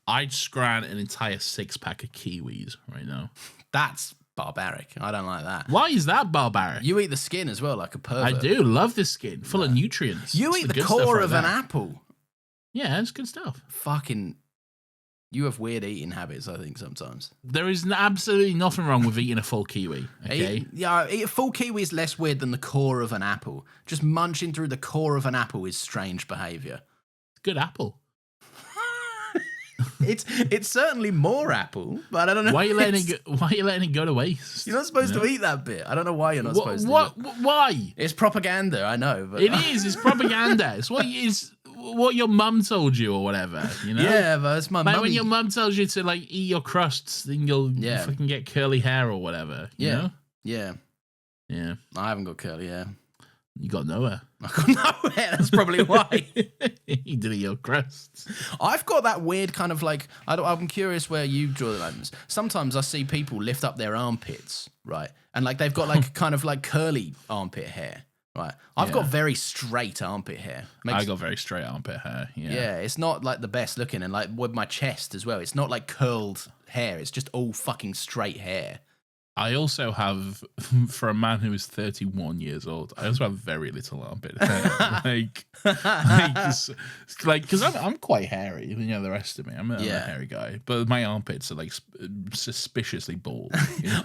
I'd scran an entire 6-pack of kiwis right now. That's barbaric. I don't like that. Why is that barbaric? You eat the skin as well, like a pervert. I do. Love the skin. Full of nutrients. You eat the core of an apple. Yeah, it's good stuff. Fucking, you have weird eating habits, I think, sometimes. There is absolutely nothing wrong with eating a full kiwi, okay? A full kiwi is less weird than the core of an apple. Just munching through the core of an apple is strange behaviour. Good apple. It's certainly more apple, but I don't know. Why are you letting it go to waste? You're not supposed to eat that bit. I don't know why you're not supposed to. Why? It's propaganda, I know. But it is. It's propaganda. It's what your mum told you or whatever, Yeah, but it's my mum. When your mum tells you to like eat your crusts, then you'll fucking get curly hair or whatever. You know? Yeah. I haven't got curly hair. You got nowhere. I got nowhere. That's probably why. You did your crusts. I've got that weird kind of like. I'm curious where you draw the lines. Sometimes I see people lift up their armpits, right, and like they've got like kind of like curly armpit hair. Right, I've got very straight armpit hair. I got very straight armpit hair. Yeah, it's not like the best looking, and like with my chest as well. It's not like curled hair. It's just all fucking straight hair. I also have, for a man who is 31 years old, I also have very little armpit hair. Because I'm quite hairy. The rest of me, I'm a hairy guy, but my armpits are like suspiciously bald.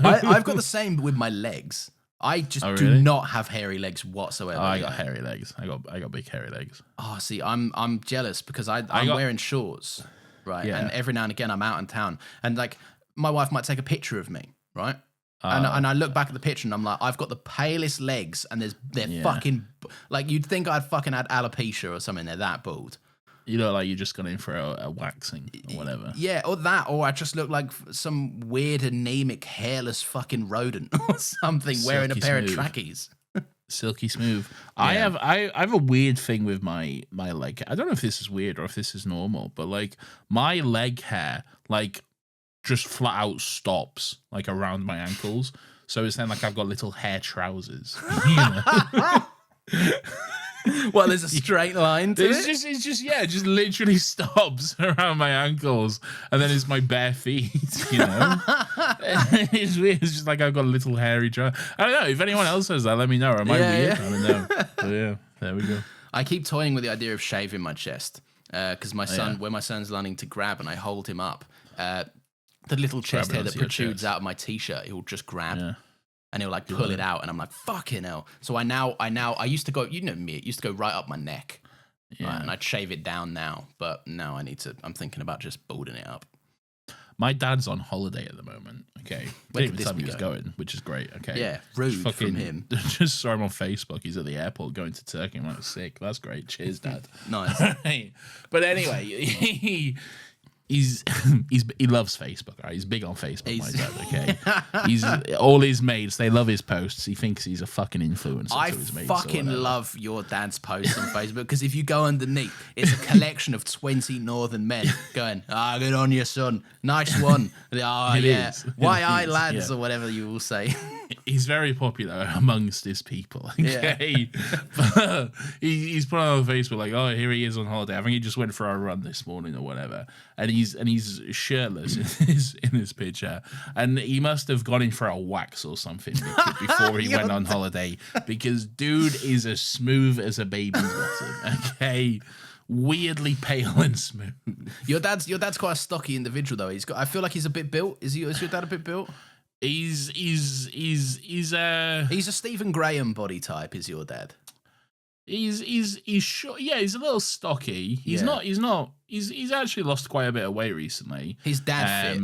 I've got the same with my legs. I just do not have hairy legs whatsoever. I got hairy legs. I got big hairy legs. Oh, see, I'm jealous because I'm wearing shorts, right? Yeah. And every now and again I'm out in town, and like my wife might take a picture of me, right? And I look back at the picture and I'm like, I've got the palest legs, and they're fucking like you'd think I'd fucking had alopecia or something. They're that bald. You look like you just gone in for a waxing or whatever. Yeah, or I just look like some weird anemic hairless fucking rodent or something wearing a pair of trackies. Silky smooth. Yeah. I have a weird thing with my leg. I don't know if this is weird or if this is normal, but like my leg hair like just flat out stops like around my ankles. So it's then like I've got little hair trousers. Well, there's a straight line to it. Just literally stops around my ankles, and then it's my bare feet. You know, it's weird. It's just like I've got a little hairy dry. I don't know. If anyone else says that, let me know. Am I weird? I don't know. But yeah, there we go. I keep toying with the idea of shaving my chest because my son, when my son's learning to grab and I hold him up, the little chest hair that protrudes out of my t-shirt, he'll just grab and he'll like pull it out, and I'm like, fucking hell. So I used to go, you know me, it used to go right up my neck, right, and I'd shave it down now, but now I'm thinking about just balding it up. My dad's on holiday at the moment. Okay, Where didn't even tell me he was going, which is great. Okay, yeah, rude from him. Just saw him on Facebook. He's at the airport going to Turkey. I'm like, sick. That's great. Cheers, Dad. Nice. But anyway, he loves Facebook. Right? He's big on Facebook. My dad. Okay, he's all his mates. They love his posts. He thinks he's a fucking influencer. I to his mates fucking love your dad's posts on Facebook because if you go underneath, it's a collection of 20 northern men going, good on you, son. Nice one. Why lads, or whatever you will say. He's very popular amongst his people. Okay, but he's put on Facebook like, oh, here he is on holiday. I think he just went for a run this morning or whatever, and he's shirtless in his picture, and he must have gone in for a wax or something before he went on holiday, because dude is as smooth as a baby's bottom. Okay. Weirdly pale and smooth. Your dad's quite a stocky individual though. I feel like he's a bit built. Is your dad a bit built? He's a Stephen Graham body type. Is your dad? He's short. Yeah, he's a little stocky. He's actually lost quite a bit of weight recently. His dad fit.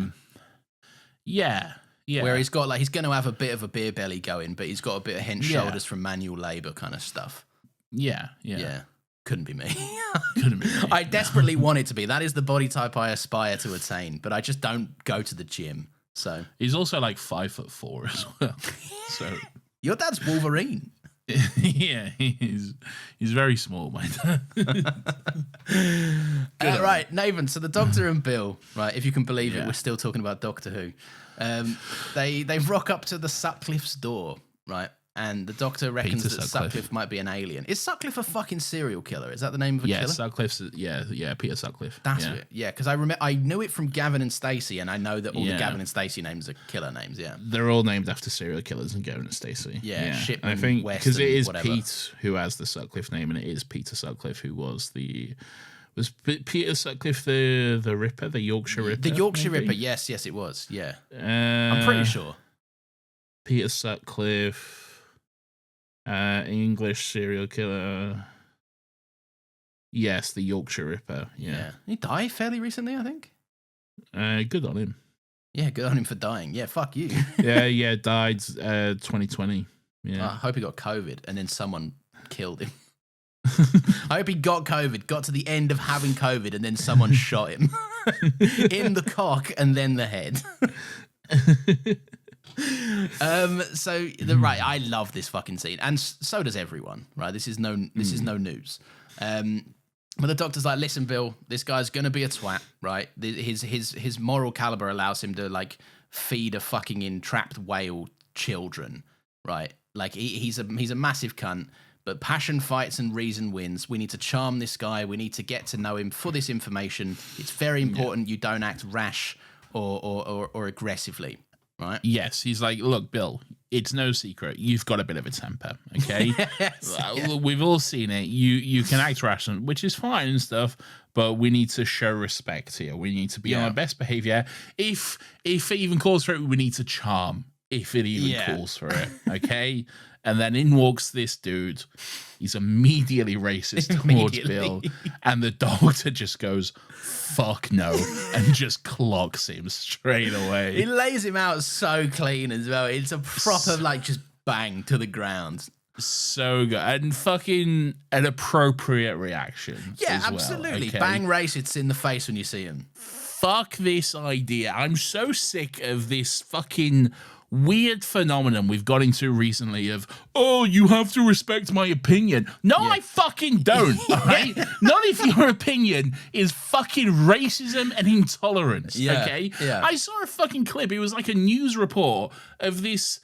Yeah. Where he's got he's going to have a bit of a beer belly going, but he's got a bit of hench shoulders from manual labor kind of stuff. Yeah. Couldn't be me. Couldn't be me. I desperately want it to be. That is the body type I aspire to attain, but I just don't go to the gym. So he's also like 5'4" as well. So your dad's Wolverine. Yeah, he's very small, my dad. Right, Nathan. So the Doctor and Bill, right? If you can believe it, we're still talking about Doctor Who. They rock up to the Sutcliffe's door, right? And the Doctor reckons that Sutcliffe might be an alien. Is Sutcliffe a fucking serial killer? Is that the name of a killer? Sutcliffe's, Peter Sutcliffe. That's it. Yeah, because I knew it from Gavin and Stacey, and I know that all the Gavin and Stacey names are killer names. Yeah, they're all named after serial killers and Gavin and Stacey. Yeah, Shipman, I think because it is Pete who has the Sutcliffe name, and it is Peter Sutcliffe who was Peter Sutcliffe the Ripper, the Yorkshire Ripper. The Yorkshire Ripper. Yes, it was. Yeah, I'm pretty sure. Peter Sutcliffe. English serial killer. Yes, the Yorkshire Ripper. Yeah. He died fairly recently, I think. Good on him. Yeah, good on him for dying. Yeah, fuck you. yeah, died 2020. Yeah. I hope he got COVID and then someone killed him. I hope he got COVID, got to the end of having COVID, and then someone shot him in the cock and then the head. Right, I love this fucking scene, and so does everyone. Right, this is no news. But the Doctor's like, listen, Bill, this guy's gonna be a twat. Right, his moral caliber allows him to feed a fucking entrapped whale children. Right, he's a massive cunt. But passion fights and reason wins. We need to charm this guy. We need to get to know him for this information. It's very important you don't act rash or aggressively. Right. Yes, he's like, look, Bill, it's no secret. You've got a bit of a temper, okay? We've all seen it. You can act rational, which is fine and stuff, but we need to show respect here. We need to be on our best behavior. If it even calls for it, we need to charm, if it even calls for it, okay? And then in walks this dude. He's immediately racist towards Bill. And the Doctor just goes, fuck no, and just clocks him straight away. He lays him out so clean as well. It's a proper, just bang to the ground. So good. And fucking an appropriate reaction. Yeah, absolutely. Well, okay? Bang racists in the face when you see him. Fuck this idea. I'm so sick of this fucking weird phenomenon we've got into recently of, oh, you have to respect my opinion. No, I fucking don't, all right? Not if your opinion is fucking racism and intolerance, okay? Yeah. I saw a fucking clip. It was like a news report of this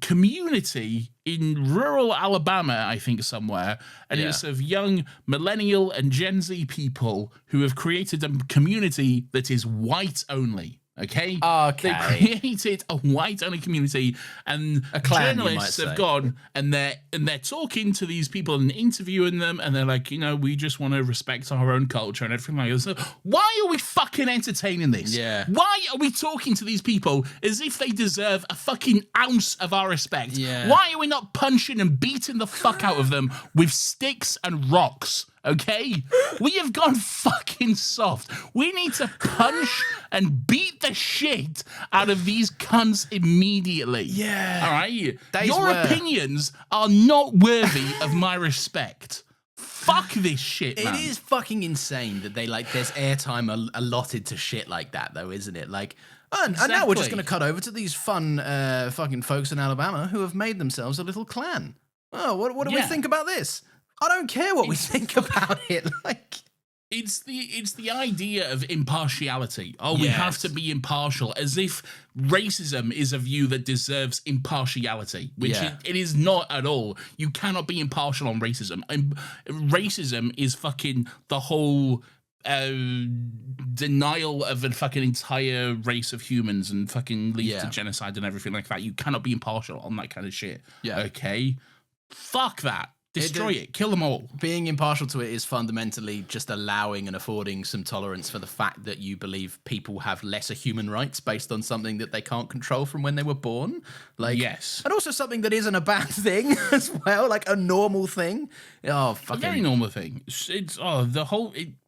community in rural Alabama, I think somewhere, and it's of young millennial and Gen Z people who have created a community that is white only. Okay. They created a white-only community, and a clan, journalists have gone and they're talking to these people and interviewing them, and they're like, we just want to respect our own culture and everything like that. So why are we fucking entertaining this? Yeah. Why are we talking to these people as if they deserve a fucking ounce of our respect? Yeah. Why are we not punching and beating the fuck out of them with sticks and rocks? Okay, we have gone fucking soft. We need to punch and beat the shit out of these cunts immediately. Yeah. All right? Your opinions are not worthy of my respect. Fuck this shit, man. It is fucking insane that there's airtime allotted to shit like that, though, isn't it? Like, and now we're just going to cut over to these fun fucking folks in Alabama who have made themselves a little clan. Oh, what do we think about this? I don't care what we think about it. Like, it's the idea of impartiality. We have to be impartial, as if racism is a view that deserves impartiality, which it is not at all. You cannot be impartial on racism. And racism is fucking the whole denial of a fucking entire race of humans and fucking leads to genocide and everything like that. You cannot be impartial on that kind of shit. Yeah. Okay? Fuck that. Destroy it. Kill them all. Being impartial to it is fundamentally just allowing and affording some tolerance for the fact that you believe people have lesser human rights based on something that they can't control from when they were born. Like, yes. And also something that isn't a bad thing as well, like a normal thing. Oh, fucking. A very normal thing. It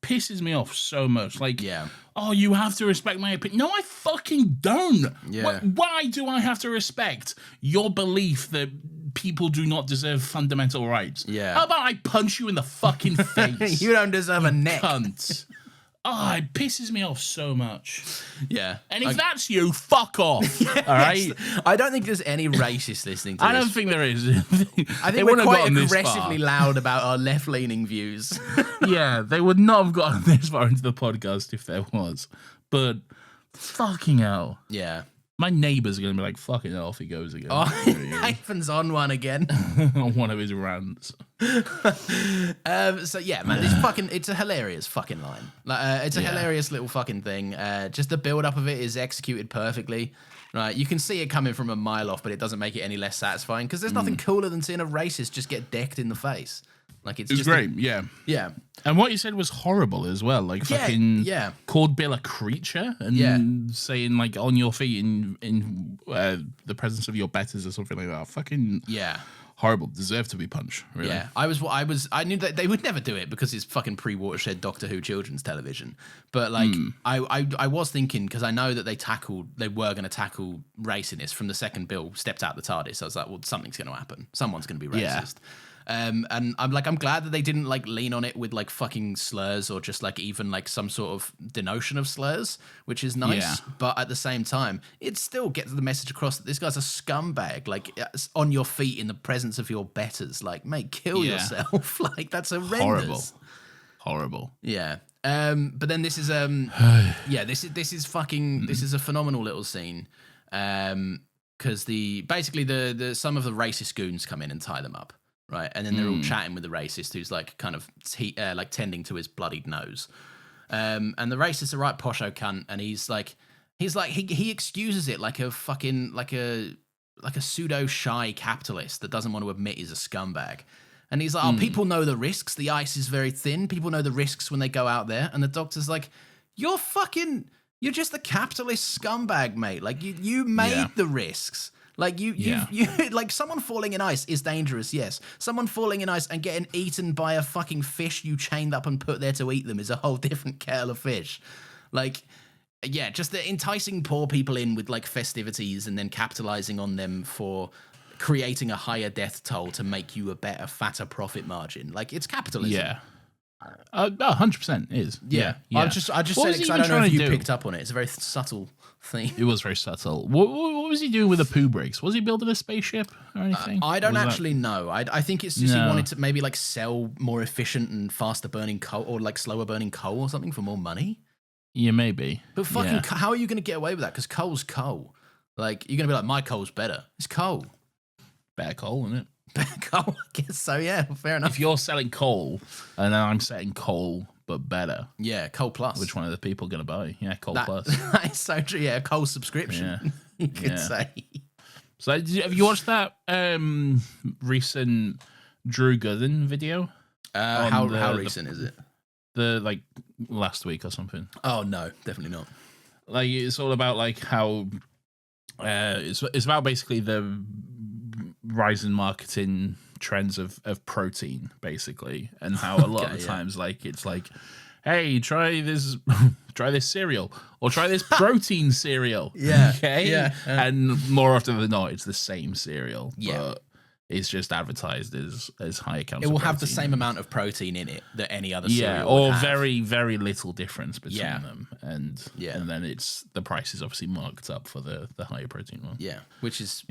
pisses me off so much. Like, yeah. Oh, you have to respect my opinion. No, I fucking don't. Yeah. Why do I have to respect your belief that people do not deserve fundamental rights? Yeah. How about I punch you in the fucking face? You don't deserve a neck. Cunt. Oh, it pisses me off so much. Yeah. And if that's you, fuck off. All right? I don't think there's any racist listening to this. I don't think there is. I think we're quite aggressively loud about our left-leaning views. Yeah, they would not have gotten this far into the podcast if there was. But fucking hell. Yeah. My neighbours are going to be like, fucking hell, off he goes again. Oh, Nathan's on one again. On one of his rants. So yeah, man, it's a hilarious fucking line. Like, it's a hilarious little fucking thing. Just the build up of it is executed perfectly. Right, you can see it coming from a mile off, but it doesn't make it any less satisfying because there's nothing cooler than seeing a racist just get decked in the face. Like it's just great, yeah. And what you said was horrible as well. Like fucking called Bill a creature and saying like on your feet in the presence of your betters or something like that. Fucking horrible. Deserve to be punched. Really. Yeah, I knew that they would never do it because it's fucking pre-Watershed Doctor Who children's television. But like, I was thinking because I know that they were going to tackle raciness from the second Bill stepped out the TARDIS. I was like, well, something's going to happen. Someone's going to be racist. And I'm glad that they didn't like lean on it with like fucking slurs or just like even like some sort of denotion of slurs, which is nice. Yeah. But at the same time, it still gets the message across that this guy's a scumbag. Like on your feet in the presence of your betters. Like, mate, kill yourself. Like that's horrendous. Horrible. Yeah. But then this is this is fucking this is a phenomenal little scene. Because basically the some of the racist goons come in and tie them up. Right, and then they're all chatting with the racist, who's like kind of like tending to his bloodied nose, and the racist's a right posho cunt, and he excuses it like a fucking like a pseudo shy capitalist that doesn't want to admit he's a scumbag, and he's like, oh, people know the risks. The ice is very thin. People know the risks when they go out there, and the doctor's like, you're just a capitalist scumbag, mate. Like you made the risks. Like you like someone falling in ice is dangerous, yes. Someone falling in ice and getting eaten by a fucking fish you chained up and put there to eat them is a whole different kettle of fish. Like, yeah, just the enticing poor people in with like festivities and then capitalizing on them for creating a higher death toll to make you a better, fatter profit margin. Like, it's capitalism. Yeah. 100% is. Yeah. I just said it because I don't know if you picked up on it. It's a very subtle thing. It was very subtle. What was he doing with the poo breaks? Was he building a spaceship or anything? I don't actually know. I think it's just he wanted to maybe like sell more efficient and faster burning coal or like slower burning coal or something for more money. Yeah, maybe. But fucking, how are you going to get away with that? Because coal's coal. Like, you're going to be like, my coal's better. It's coal. Better coal, isn't it? Coal, I guess so. Yeah, fair enough. If you're selling coal and then I'm selling coal but better, yeah, Coal Plus. which one are the people going to buy? Yeah, Coal Plus. That is so true. Yeah, a coal subscription. Yeah. You could say. So have you watched that recent Drew Gooden video? How recent is it? The like last week or something. Oh no, definitely not. Like it's all about like how it's about basically the rise in marketing trends of protein, basically, and how a lot of the times like it's like, hey, try this cereal or try this protein cereal. Yeah. Okay. Yeah. And more often than not, it's the same cereal. Yeah. But it's just advertised as high accounts. It will of have the protein. same amount of protein in it that any other Yeah, cereal or would have. very, very little difference between Yeah. them. And then it's the price is obviously marked up for the higher protein one. Yeah, which is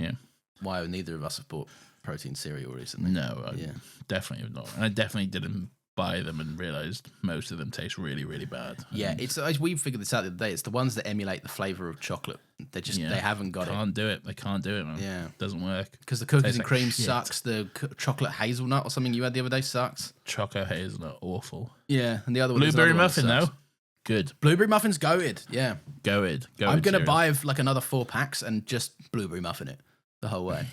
why neither of us have bought protein cereal recently. No, I definitely have not. And I definitely didn't buy them and realized most of them taste really, really bad. Yeah, it's we figured this out the other day. It's the ones that emulate the flavor of chocolate. They just they haven't got Can't do it. They can't do it, man. Yeah, doesn't work because the cookies Tastes and like cream shit. sucks. The chocolate hazelnut or something you had the other day sucks. Choco hazelnut, awful. Yeah, and the other one Blueberry there's another one muffin that though, sucks. good. Blueberry muffin's goated. Yeah, Goated. I'm gonna cereal. buy like another 4 packs and just blueberry muffin it the whole way.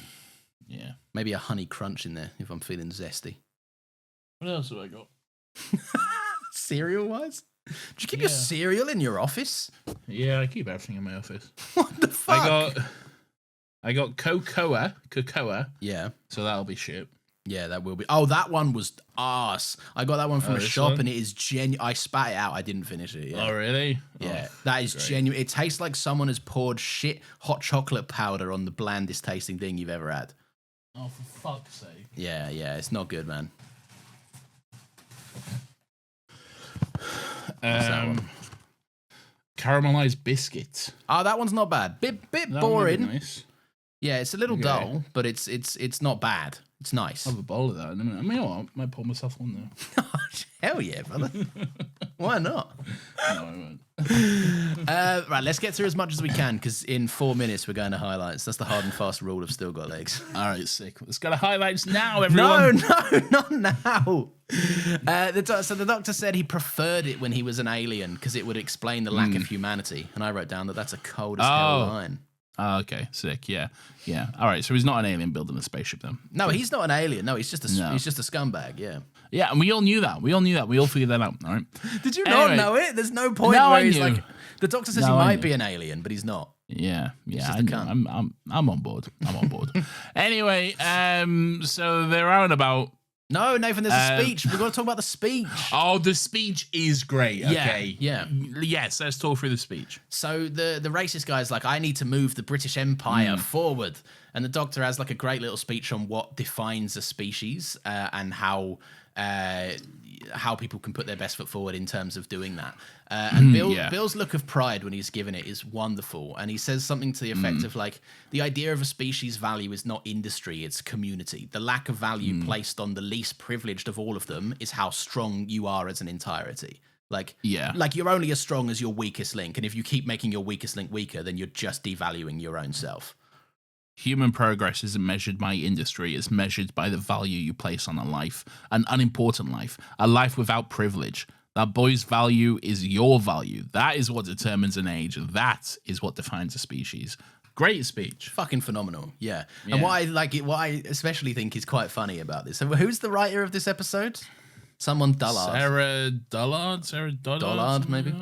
Yeah. Maybe a honey crunch in there if I'm feeling zesty. What else have I got? Cereal wise? Did you keep your cereal in your office? Yeah, I keep everything in my office. What the fuck? I got cocoa. Yeah. So that'll be shit. Yeah, that will be. Oh, that one was arse. I got that one from a this shop one? and it is genuine. I spat it out. I didn't finish it. Yeah. Oh, really? Yeah, Oh, that is great. genuine. It tastes like someone has poured shit hot chocolate powder on the blandest tasting thing you've ever had. Oh, for fuck's sake. Yeah, it's not good, man. that one? Caramelized biscuits. Oh, that one's not bad. Bit That one boring. would be nice. Yeah, it's a little Okay. dull, but it's not bad. It's nice. I'll have a bowl of that in a minute. I mean, I might pour myself one there. Hell yeah, brother. Why not? No, I won't. Right, let's get through as much as we can because in 4 minutes we're going to highlights. That's the hard and fast rule of Still Got Legs. All right, sick. Let's go to highlights now, everyone. No, not now. So the doctor said he preferred it when he was an alien because it would explain the lack of humanity. And I wrote down that that's a cold as hell line. Oh, okay, sick. Yeah. All right, so he's not an alien building a spaceship then. No, he's not an alien. No, he's just a scumbag. Yeah. Yeah, and we all knew that. We all figured that out. All right. Did you Anyway. not know it? There's no point No, where I he's knew. like. The doctor says No, he I might knew. be an alien, but he's not. Yeah, just I a know. cunt. I'm on board. Anyway, so they're out and about. No, Nathan, there's a speech. We've got to talk about the speech. Oh, the speech is great. Okay. Yeah. Yes, let's talk through the speech. So the racist guy's like, I need to move the British Empire forward. And the doctor has like a great little speech on what defines a species and how people can put their best foot forward in terms of doing that. And Bill's look of pride when he's given it is wonderful. And he says something to the effect of like, the idea of a species' value is not industry, it's community. The lack of value placed on the least privileged of all of them is how strong you are as an entirety. Like you're only as strong as your weakest link. And if you keep making your weakest link weaker, then you're just devaluing your own self. Human progress isn't measured by industry, it's measured by the value you place on a life, an unimportant life, a life without privilege. That boy's value is your value. That is what determines an age. That is what defines a species. Great speech. Fucking phenomenal. Yeah. And what I especially think is quite funny about this. So who's the writer of this episode? Someone Dullard. Sarah Dollard, Dollard, maybe.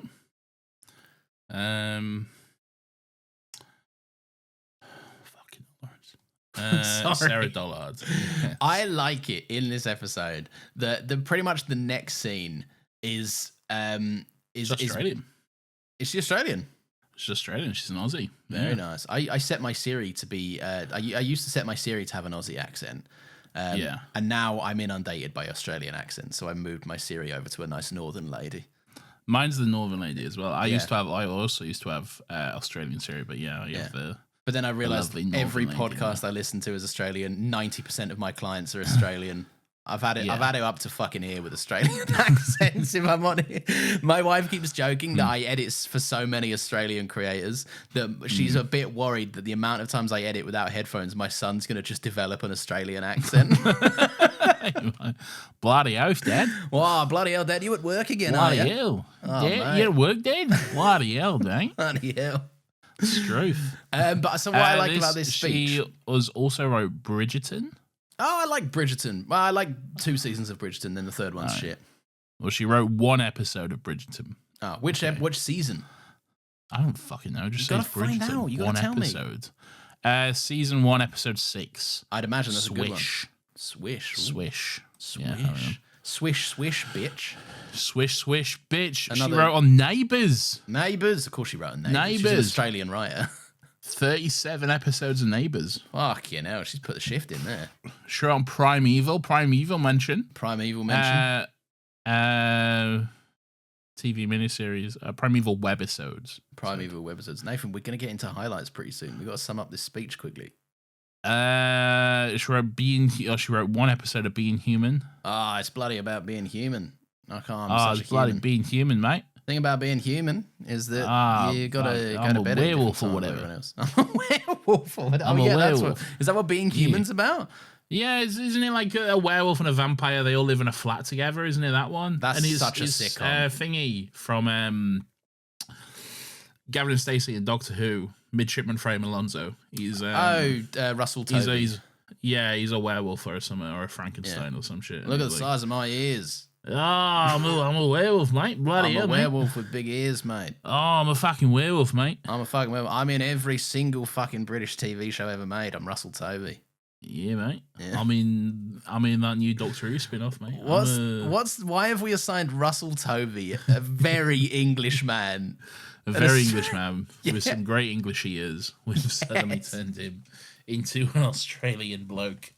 Sarah Dollard. I like it in this episode. The pretty much the next scene is Australian. Is she Australian? She's Australian. She's an Aussie. Very nice. I set my Siri to be. I used to set my Siri to have an Aussie accent. And now I'm inundated by Australian accents, so I moved my Siri over to a nice northern lady. Mine's the northern lady as well. I also used to have Australian Siri, but I have the. But then I realized lovely northern every lady, podcast I listen to is Australian. 90% of my clients are Australian. I've had it. Yeah. I've had it up to fucking here with Australian accents. If I'm on it, my wife keeps joking that I edit for so many Australian creators that she's a bit worried that the amount of times I edit without headphones, my son's gonna just develop an Australian accent. Bloody oath, Dad. Wow, bloody hell, Dad! You at work again? Bloody Are you? hell. Oh, Dad, mate. you at work, Dad? Bloody hell, Dad. Bloody hell. It's truth. But so what I like about this speech. She was also wrote Bridgerton. Oh, I like Bridgerton. Well, I like 2 seasons of Bridgerton, then the third one's shit. Well, she wrote 1 episode of Bridgerton. Oh, which season? I don't fucking know. Just You say gotta find Bridgerton. out. You gotta 1 tell me. episode. Season 1, episode 6. I'd imagine that's a good one. Swish. Swish. Ooh. Swish. Swish. Yeah, I don't know. Swish, swish, bitch. Swish, swish, bitch. Another- She wrote on Neighbours. Neighbours. Of course she wrote on Neighbours. She's an Neighbours. Australian writer. 37 episodes of Neighbours. Fuck, you know, she's put the shift in there. She wrote on Primeval. Primeval mention. Primeval mention. TV miniseries. Primeval webisodes. Primeval webisodes. Nathan, we're going to get into highlights pretty soon. We've got to sum up this speech quickly. She wrote 1 episode of Being Human. Ah, it's bloody about being human. I can't. It's bloody Being Human, mate. Thing about being human is that you gotta go to bed. I'm a werewolf or I'm a whatever. werewolf or whatever. I'm a That's werewolf. Is that what being human's about? Yeah, isn't it like a werewolf and a vampire? They all live in a flat together, isn't it? That one. That's and such a sitcom. Thingy from Gavin and Stacey and Doctor Who. Midshipman Frame Alonso. He's Russell Tovey. He's a werewolf or something, or a Frankenstein or some shit. Look at the size of my ears. I'm a werewolf, mate. Bloody hell, I'm a mate. werewolf with big ears, mate. Oh, I'm a fucking werewolf, mate. I'm a fucking werewolf. I'm in every single fucking British TV show ever made. I'm Russell Tovey. Yeah, mate. Yeah. I'm in that new Doctor Who spin-off, mate. Why have we assigned Russell Tovey, a very English man? A very English man with some great English ears. We've suddenly turned him into an Australian bloke.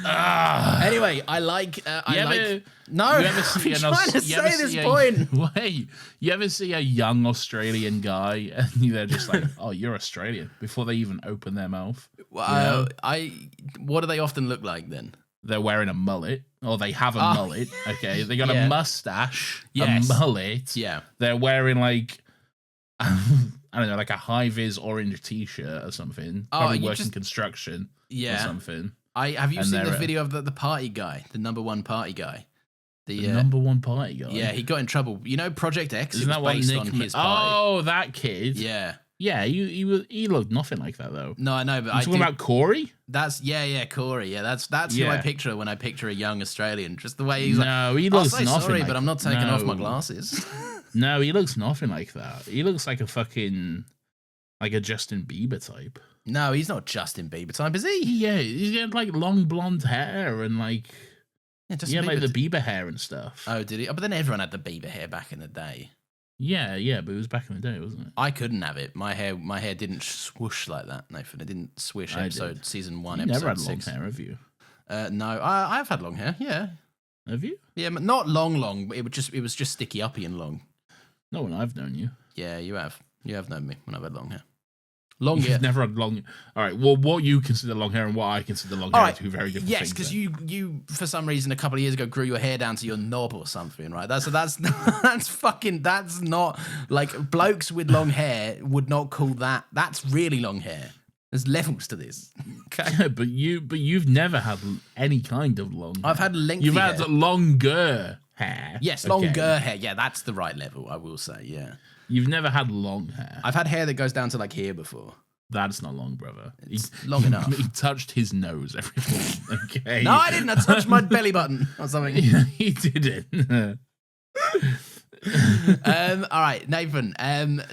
Anyway, I like. No, You ever see I'm trying to say this point. Wait, you ever see a young Australian guy and they're just like, "Oh, you're Australian," before they even open their mouth? What do they often look like then? They're wearing a mullet, or they have a mullet. Okay, they got Yeah. a mustache, Yes. a mullet. Yeah. They're wearing like I don't know, like a high vis orange t-shirt or something. Probably working construction or something. Have you And seen the they're, video of the party guy, the number one party guy? The number one party guy. Yeah, he got in trouble. You know, Project X. Isn't that what based Nick? on his party. Oh, that kid. Yeah. Yeah, he looked nothing like that though. No, I know, but You talking about Corey? That's Corey. Yeah, that's who I picture when I picture a young Australian. Just the way he's No, like. he looks I'll say nothing sorry, like but I'm not taking off my no. glasses. No, he looks nothing like that. He looks like a fucking like a Justin Bieber type. No, he's not Justin Bieber type, is he? Yeah, he's got like long blonde hair and like Justin like Bieber. the Bieber hair and stuff. Oh, did he? Oh, but then everyone had the Bieber hair back in the day. Yeah, but it was back in the day, wasn't it? I couldn't have it. My hair didn't swoosh like that, Nathan. It didn't swish. Season 1, You episode never had 6. long hair, have you? No, I've had long hair. Yeah, Have you? yeah, but not long. But it was just sticky uppy and long. No one I've known you. Yeah, you have. You have known me when I've had long hair. Long hair. You've never had long. All right. Well, what you consider long hair and what I consider long hair are two very different things. Yes, because you for some reason a couple of years ago grew your hair down to your knob or something, right? That's that's not like blokes with long hair would not call that. That's really long hair. There's levels to this. Okay. Yeah, but you've never had any kind of long hair. I've had lengthy You've hair. had longer hair. Yes, okay? longer hair. Yeah, that's the right level, I will say, yeah. You've never had long hair. I've had hair that goes down to like here before. That's not long, brother. It's long enough. He touched his nose every morning. Okay. No, I didn't. I touched my belly button or something. He didn't. All right, Nathan.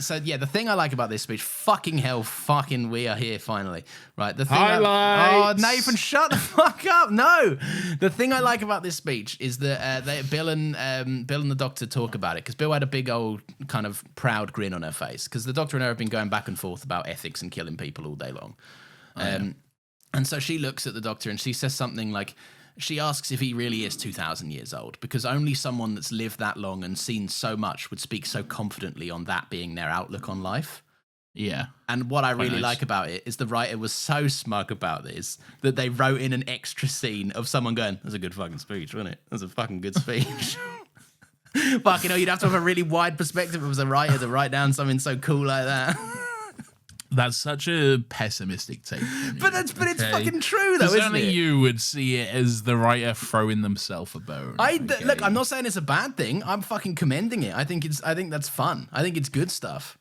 So yeah, the thing I like about this speech, fucking hell, fucking we are here finally. Right. The thing Highlights. Oh, Nathan, shut the fuck up. No. The thing I like about this speech is that Bill and the doctor talk about it because Bill had a big old kind of proud grin on her face because the doctor and her have been going back and forth about ethics and killing people all day long. And so she looks at the doctor and she says something like, she asks if he really is 2,000 years old, because only someone that's lived that long and seen so much would speak so confidently on that being their outlook on life. Yeah. And what I really nice. like about it is the writer was so smug about this that they wrote in an extra scene of someone going, "That's a good fucking speech, wasn't it? That's a fucking good speech." Fuck, you'd have to have a really wide perspective as a writer to write down something so cool like that. That's such a pessimistic take. But it's fucking true though, isn't only it? you would see it as the writer throwing themselves a bone. Look, I'm not saying it's a bad thing. I'm fucking commending it. I think that's fun. I think it's good stuff.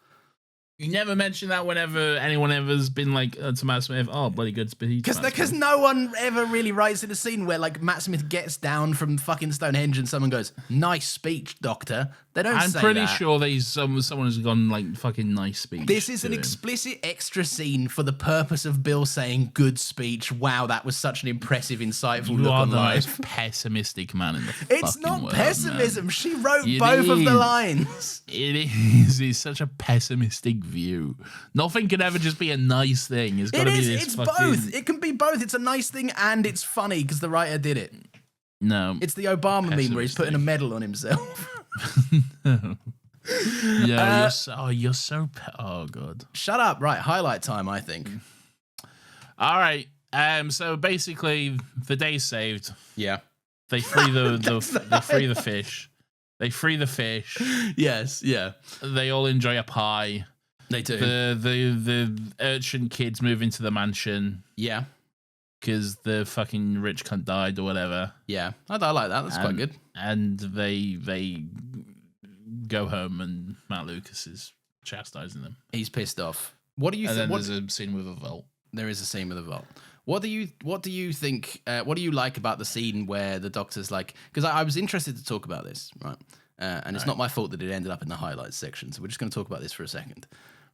You never mention that whenever anyone ever's been like to Matt Smith, "Oh, bloody good speech." Because no one ever really writes in a scene where like Matt Smith gets down from fucking Stonehenge and someone goes, "Nice speech, Doctor." They don't say that. I'm pretty sure someone has gone like fucking nice speech. This is an explicit extra scene for the purpose of Bill saying good speech. Wow, that was such an impressive, insightful look on life. Most pessimistic man in the It's fucking not world, pessimism. Man. She wrote both of the lines. It is. It's such a pessimistic view. Nothing can ever just be a nice thing. It's got to be this. It's fucking... both. It can be both. It's a nice thing and it's funny because the writer did it. No, it's the Obama meme where he's putting a medal on himself. Yeah, you're so. Oh god. Shut up! Right, highlight time. I think. All right. So basically, the day's saved. Yeah. They free they free the fish. They free the fish. Yes. Yeah. They all enjoy a pie. They do. The urchin kids move into the mansion. Yeah. Because the fucking rich cunt died or whatever. Yeah, I like that. That's quite good. And they go home, and Matt Lucas is chastising them. He's pissed off. What do you think? There's a scene with a vault. There is a scene with a vault. What do you think? What do you like about the scene where the Doctor's like? Because I was interested to talk about this, right? And it's not my fault that it ended up in the highlights section. So we're just going to talk about this for a second.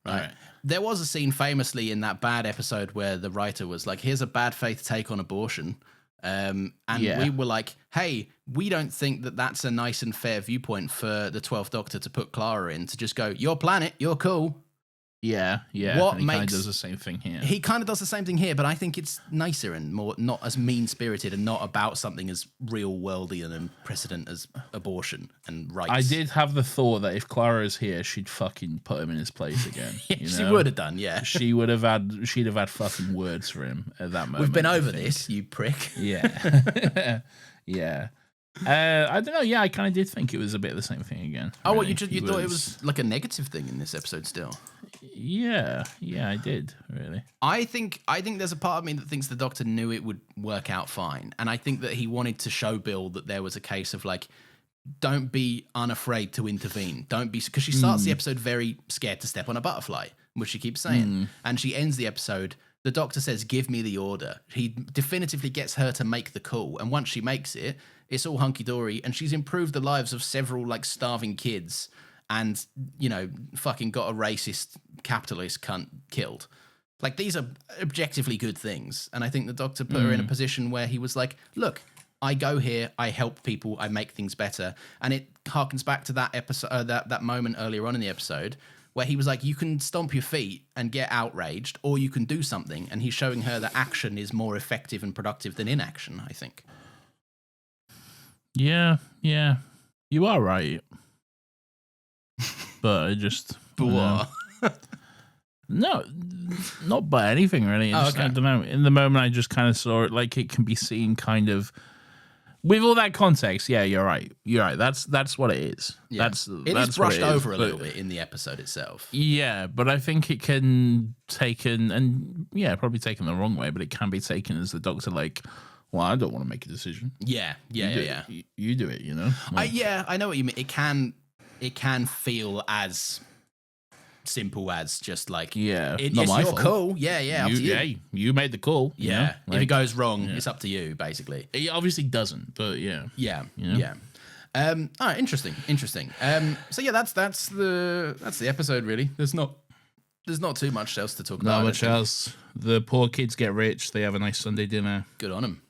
Right. There was a scene famously in that bad episode where the writer was like, "Here's a bad faith take on abortion." We were like, "Hey, we don't think that that's a nice and fair viewpoint for the 12th Doctor to put Clara in, to just go, your planet, you're cool." Yeah. What he kind of makes does the same thing here? He kind of does the same thing here, but I think it's nicer and more not as mean-spirited and not about something as real-worldy and precedent as abortion and rights. I did have the thought that if Clara is here, she'd fucking put him in his place again. She would have done, yeah. She'd have had fucking words for him at that moment. We've been over this, you prick. Yeah. Yeah. I don't know. Yeah, I kind of did think it was a bit of the same thing again. Oh, really. You thought it was like a negative thing in this episode still? Yeah, I did, really. I think there's a part of me that thinks the Doctor knew it would work out fine. And I think that he wanted to show Bill that there was a case of like, don't be unafraid to intervene. Don't be, because she starts the episode very scared to step on a butterfly, which she keeps saying. And she ends the episode, the Doctor says, "Give me the order." He definitively gets her to make the call. And once she makes it, it's all hunky-dory. And she's improved the lives of several like starving kids and, fucking got a racist capitalist cunt killed. Like, these are objectively good things. And I think the Doctor put her in a position where he was like, look, I go here, I help people, I make things better. And it harkens back to that episode, that moment earlier on in the episode where he was like, you can stomp your feet and get outraged, or you can do something. And he's showing her that action is more effective and productive than inaction, I think. Yeah. You are right. But I just... What? No, not by anything really. I don't know. In the moment, I just kind of saw it like it can be seen kind of... With all that context, yeah, you're right. That's what it is. Yeah. It is brushed over a little bit in the episode itself. Yeah, but I think it can taken, and yeah, probably taken the wrong way, but it can be taken as the Doctor like, well, I don't want to make a decision. Yeah. You do it, you know? Like, I know what you mean. It can feel as simple as just like, not yes, my you're fault. Cool. Yeah, up to you. Yeah, you made the call. Yeah. You know? If it goes wrong, it's up to you, basically. It obviously doesn't, but yeah. Yeah. You know? Yeah. All right, interesting. So yeah, that's the episode really. There's not too much else to talk about. Not much else. The poor kids get rich. They have a nice Sunday dinner. Good on them.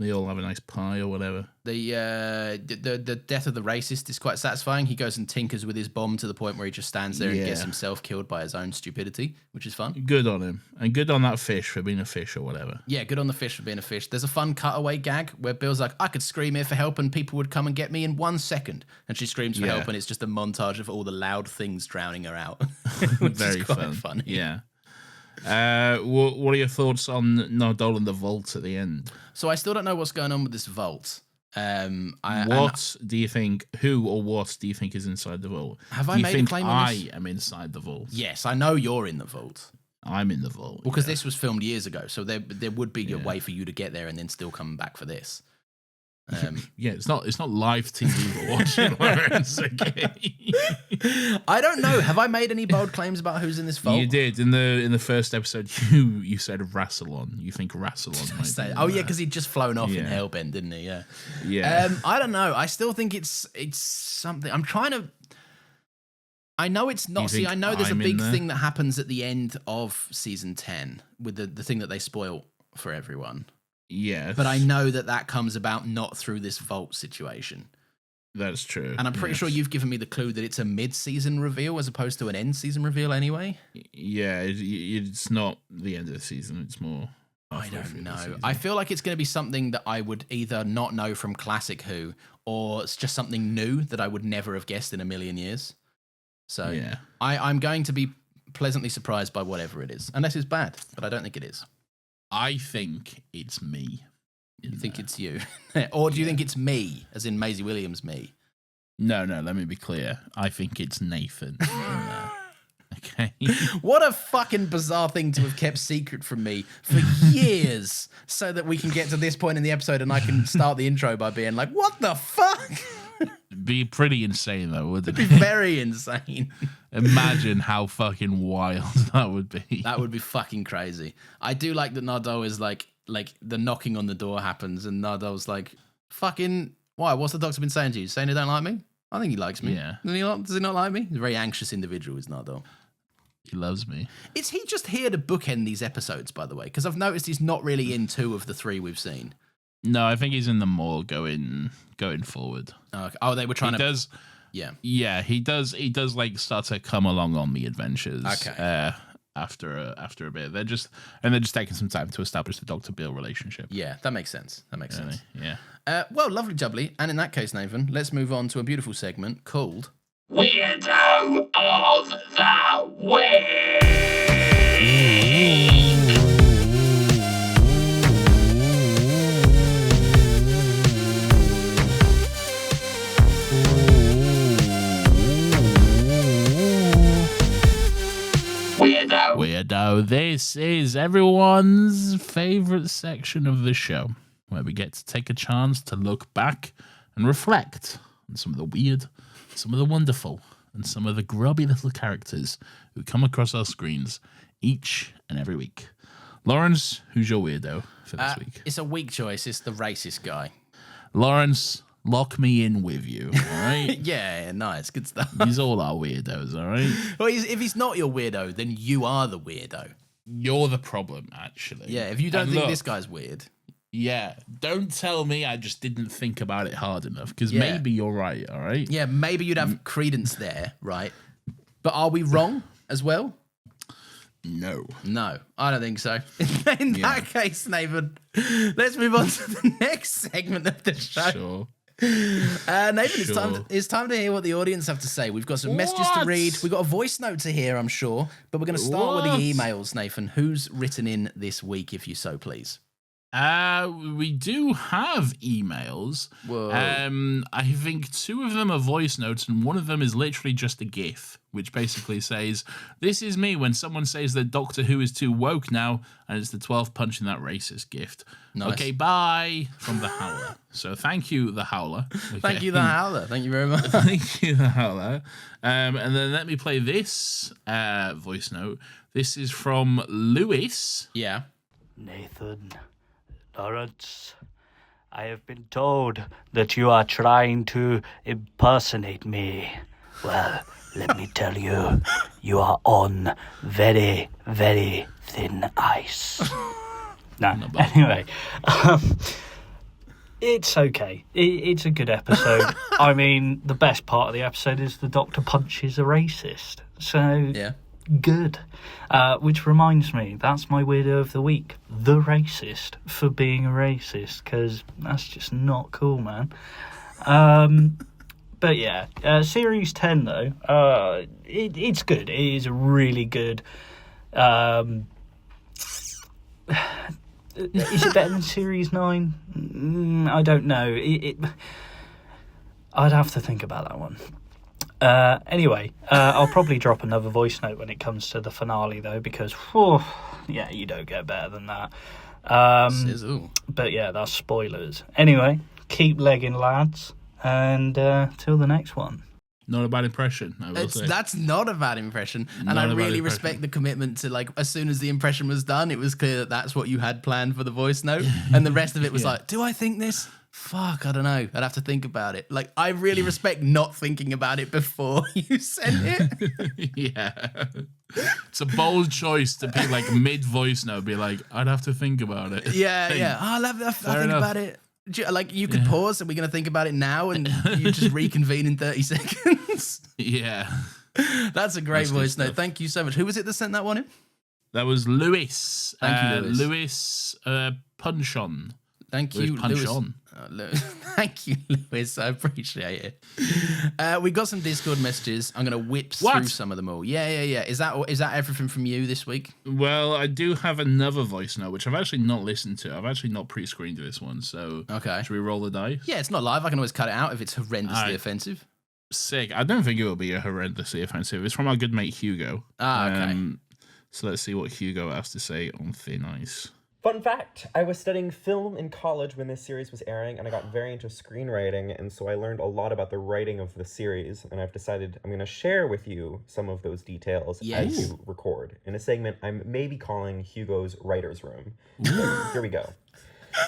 They all have a nice pie or whatever. The death of the racist is quite satisfying. He goes and tinkers with his bomb to the point where he just stands there and gets himself killed by his own stupidity, which is fun. Good on him. And good on that fish for being a fish or whatever. Yeah, good on the fish for being a fish. There's a fun cutaway gag where Bill's like, I could scream here for help and people would come and get me in 1 second. And she screams for help and it's just a montage of all the loud things drowning her out. Which Very is quite fun. funny. Yeah. What are your thoughts on Nardole and the vault at the end? So I still don't know what's going on with this vault. What do you think? Who or what do you think is inside the vault? Have I made a claim on this? I am inside the vault. Yes, I know you're in the vault. I'm in the vault. Well, because this was filmed years ago, so there would be a way for you to get there and then still come back for this. Yeah, it's not live TV we're watching, Lawrence. Okay. I don't know. Have I made any bold claims about who's in this vault? You did in the first episode. You said Rassilon. You think Rassilon might be oh yeah, because he'd just flown off in Hellbent, didn't he? Yeah. Yeah. I don't know. I still think it's something. I'm trying to. I know it's not. See, I know there's a big thing that happens at the end of season 10 with the thing that they spoil for everyone. Yes. But I know that comes about not through this vault situation. That's true. And I'm pretty sure you've given me the clue that it's a mid-season reveal as opposed to an end-season reveal anyway. Yeah, it's not the end of the season. It's more... I don't know. I feel like it's going to be something that I would either not know from Classic Who or it's just something new that I would never have guessed in a million years. So yeah. I'm going to be pleasantly surprised by whatever it is. Unless it's bad, but I don't think it is. I think it's me. You think it's you? Or do you think it's me, as in Maisie Williams me? No, let me be clear. I think it's Nathan. Okay. What a fucking bizarre thing to have kept secret from me for years so that we can get to this point in the episode and I can start the intro by being like, what the fuck? Be pretty insane, though, wouldn't it? It'd be very insane. Imagine how fucking wild that would be. That would be fucking crazy. I do like that Nardole is like the knocking on the door happens and Nardole's like, fucking, why? What's the doctor been saying to you? Saying he don't like me? I think he likes me. Yeah. Does he not like me? He's a very anxious individual, is Nardole. He loves me. Is he just here to bookend these episodes, by the way? Because I've noticed he's not really in 2 of the 3 we've seen. No, I think he's in the more going forward. Oh, they were trying to... Does, yeah, he does like start to come along on the adventures. Okay. After a bit, they're just taking some time to establish the Dr. Bill relationship. Yeah, that makes sense. Sense. Yeah. Well, lovely jubbly. And in that case, Nathan, let's move on to a beautiful segment called Weirdo of the Week. Weirdo. This is everyone's favorite section of the show, where we get to take a chance to look back and reflect on some of the weird, some of the wonderful, and some of the grubby little characters who come across our screens each and every week. Lawrence, who's your weirdo for this week? It's a weak choice. It's the racist guy. Lawrence, lock me in with you, all right? Yeah, nice. Good stuff. These all are weirdos, all right? Well, if he's not your weirdo, then you are the weirdo. You're the problem, actually. Yeah, if you don't think this guy's weird. Yeah, don't tell me I just didn't think about it hard enough, because maybe you're right, all right? Yeah, maybe you'd have credence there, right? But are we wrong as well? No, I don't think so. In that case, Nathan, let's move on to the next segment of the show. Sure. Nathan, it's time to hear what the audience have to say. We've got some messages to read. We've got a voice note to hear, I'm sure. But we're going to start with the emails, Nathan. Who's written in this week, if you so please? We do have emails. Whoa. I think 2 of them are voice notes, and one of them is literally just a GIF, which basically says, "This is me when someone says that Doctor Who is too woke now, and it's the 12th punch in that racist gift." Nice. Okay, bye, from the Howler. So thank you, the Howler. Okay. Thank you, the Howler. Thank you very much. Thank you, the Howler. And then let me play this voice note. This is from Lewis. Yeah. Nathan, Lawrence, I have been told that you are trying to impersonate me. Well, let me tell you, you are on very, very thin ice. No, anyway, It's okay. It's a good episode. I mean, the best part of the episode is the Doctor punches a racist. So, Yeah. good. Which reminds me, that's my weirdo of the week. The racist for being a racist, because that's just not cool, man. But yeah, Series 10, though, it's good. It is a really good... is it better than Series 9? I don't know. I'd have to think about that one. Anyway, I'll probably drop another voice note when it comes to the finale, though, because, yeah, you don't get better than that. Sizzle. But yeah, that's spoilers. Anyway, keep legging, lads, and till the next one. Not a bad impression, I will say. That's not a bad impression. And Not I a bad really impression. respect the commitment to, like, as soon as the impression was done, it was clear that that's what you had planned for the voice note. And the rest of it was like, do I think this? Fuck, I don't know. I'd have to think about it. Like, I really respect not thinking about it before you send it. Yeah. It's a bold choice to be like mid-voice note, be like, I'd have to think about it. Yeah, yeah. I'll think about it. Like, you could pause, and we're going to think about it now, and you just reconvene in 30 seconds. Yeah. That's a great That's good voice note. stuff. Thank you so much. Who was it that sent that one in? That was Lewis. Thank you, Lewis. Lewis Punchon. Thank Lewis you, Punch Lewis. on. Thank you, Lewis. I appreciate it. We got some Discord messages. I'm going to whip through some of them all. Yeah. Is that everything from you this week? Well, I do have another voice note, which I've actually not listened to. I've actually not pre-screened this one, so Okay. should we roll the dice? Yeah, it's not live. I can always cut it out if it's horrendously offensive. Sick. I don't think it will be a horrendously offensive. It's from our good mate Hugo. Okay. So let's see what Hugo has to say on Thin Ice. Fun fact, I was studying film in college when this series was airing, and I got very into screenwriting, and so I learned a lot about the writing of the series, and I've decided I'm going to share with you some of those details as you record, in a segment I'm maybe calling Hugo's Writer's Room. So, here we go.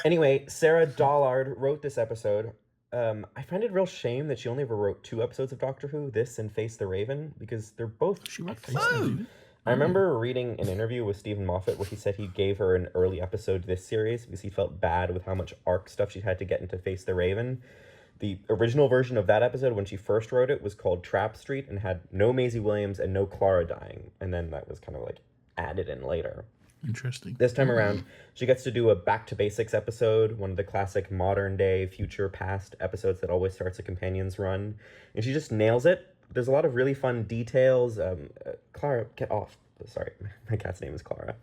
Anyway, Sarah Dollard wrote this episode. I find it a real shame that she only ever wrote 2 episodes of Doctor Who, this and Face the Raven, because they're both excellent. I remember reading an interview with Stephen Moffat where he said he gave her an early episode to this series because he felt bad with how much arc stuff she had to get into Face the Raven. The original version of that episode, when she first wrote it, was called Trap Street and had no Maisie Williams and no Clara dying. And then that was kind of like added in later. Interesting. This time around, she gets to do a Back to Basics episode, one of the classic modern day, future, past episodes that always starts a companion's run. And she just nails it. There's a lot of really fun details. Clara, get off. Sorry, my cat's name is Clara.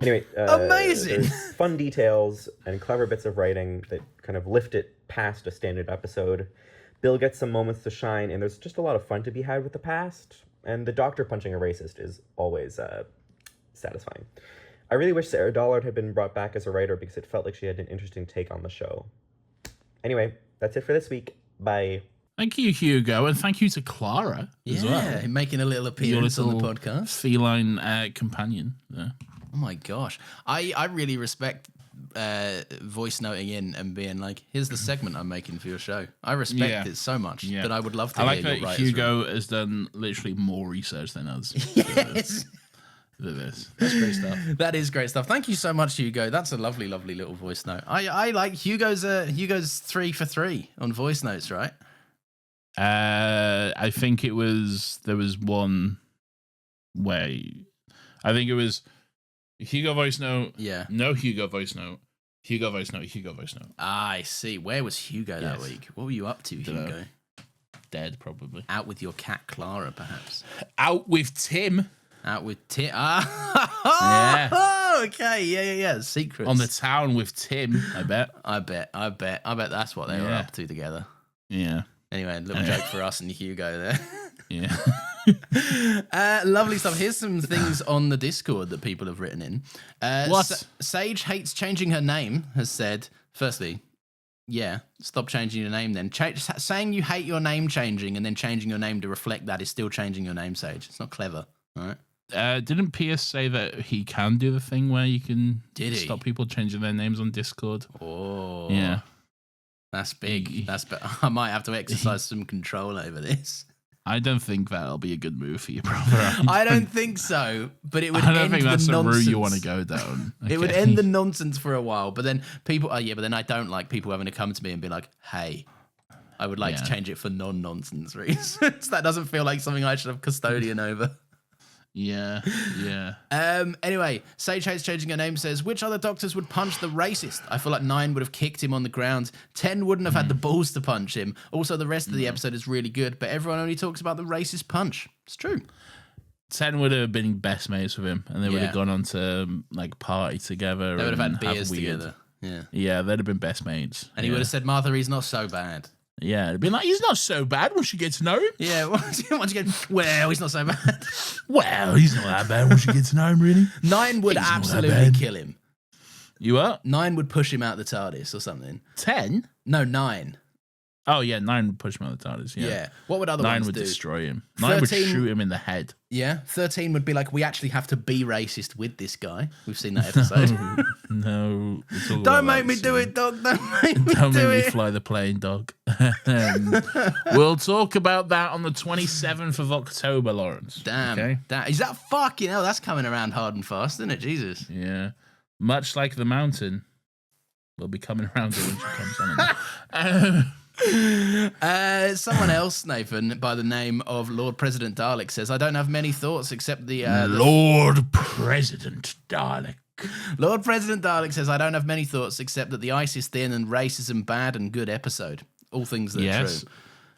Anyway, amazing. There's fun details and clever bits of writing that kind of lift it past a standard episode. Bill gets some moments to shine, and there's just a lot of fun to be had with the past. And the Doctor punching a racist is always satisfying. I really wish Sarah Dollard had been brought back as a writer because it felt like she had an interesting take on the show. Anyway, that's it for this week. Bye. Thank you, Hugo, and thank you to Clara as well. Yeah, making a little appearance on the podcast. Feline companion. Yeah. Oh my gosh. I really respect voice noting in and being like, here's the segment I'm making for your show. I respect it so much that I would love to I hear like your that writers' Hugo has done literally more research than us. Yes. This. That's great stuff. That is great stuff. Thank you so much, Hugo. That's a lovely, lovely little voice note. I like Hugo's 3 for 3 on voice notes, right? I think there was one way. I think it was Hugo voice note. Yeah. No Hugo voice note. Hugo voice note. Hugo voice note. I see. Where was Hugo that week? What were you up to, Hugo? Dead, probably. Out with your cat, Clara, perhaps. Out with Tim. Out with Tim. Yeah. Oh, okay. Yeah. Secrets. On the town with Tim, I bet. I bet that's what they were up to together. Yeah. Anyway, little joke for us and Hugo there. Yeah. Lovely stuff. Here's some things on the Discord that people have written in. What? Sage hates changing her name has said, firstly, yeah, stop changing your name then. Saying you hate your name changing and then changing your name to reflect that is still changing your name, Sage. It's not clever, all right? Didn't Pierce say that he can do the thing where you can stop people changing their names on Discord? Oh. Yeah. That's big. I might have to exercise some control over this. I don't think that'll be a good move for you, brother. I don't think so, but it would I don't end think that's the the nonsense. route you want to go down. It would Okay. end the nonsense for a while, but then people, but then I don't like people having to come to me and be like, hey, I would like to change it for non-nonsense reasons. That doesn't feel like something I should have custodian over. Yeah. Anyway, Sage Hates Changing Her Name says, which other doctors would punch the racist? I feel like 9 would have kicked him on the ground. 10 wouldn't have had the balls to punch him. Also, the rest of the episode is really good, but everyone only talks about the racist punch. It's true. 10 would have been best mates with him, and they would have gone on to like party together. They would have had and beers weird. together. Yeah. Yeah, they'd have been best mates. And he would have said, Martha, he's not so bad. Yeah, it'd been like, he's not so bad once you get to know him. Yeah, once you go, well, he's not so bad. Well, he's not that bad once you get to know him, really. 9 would He's not that absolutely bad. kill him. You up? 9 would push him out the TARDIS or something. 10? No, 9. Oh, yeah, 9 would push him out the TARDIS, yeah. Yeah. What would other 9 ones would do? destroy him. 9 would 13 shoot him in the head. Yeah. 13 would be like, we actually have to be racist with this guy. We've seen that episode. No. it's all Don't about make me that do scene. it, dog. Don't make me Don't do make me it. fly the plane, dog. We'll talk about that on the 27th of October, Lawrence. Damn. Okay? Is that fucking hell? That's coming around hard and fast, isn't it? Jesus. Yeah. Much like the mountain, we'll be coming around it when she comes on. Someone else, Nathan, by the name of Lord President Dalek, says, I don't have many thoughts except the Lord President Dalek. Lord President Dalek says, I don't have many thoughts except that the ice is thin and racism bad and good episode. All things that are true.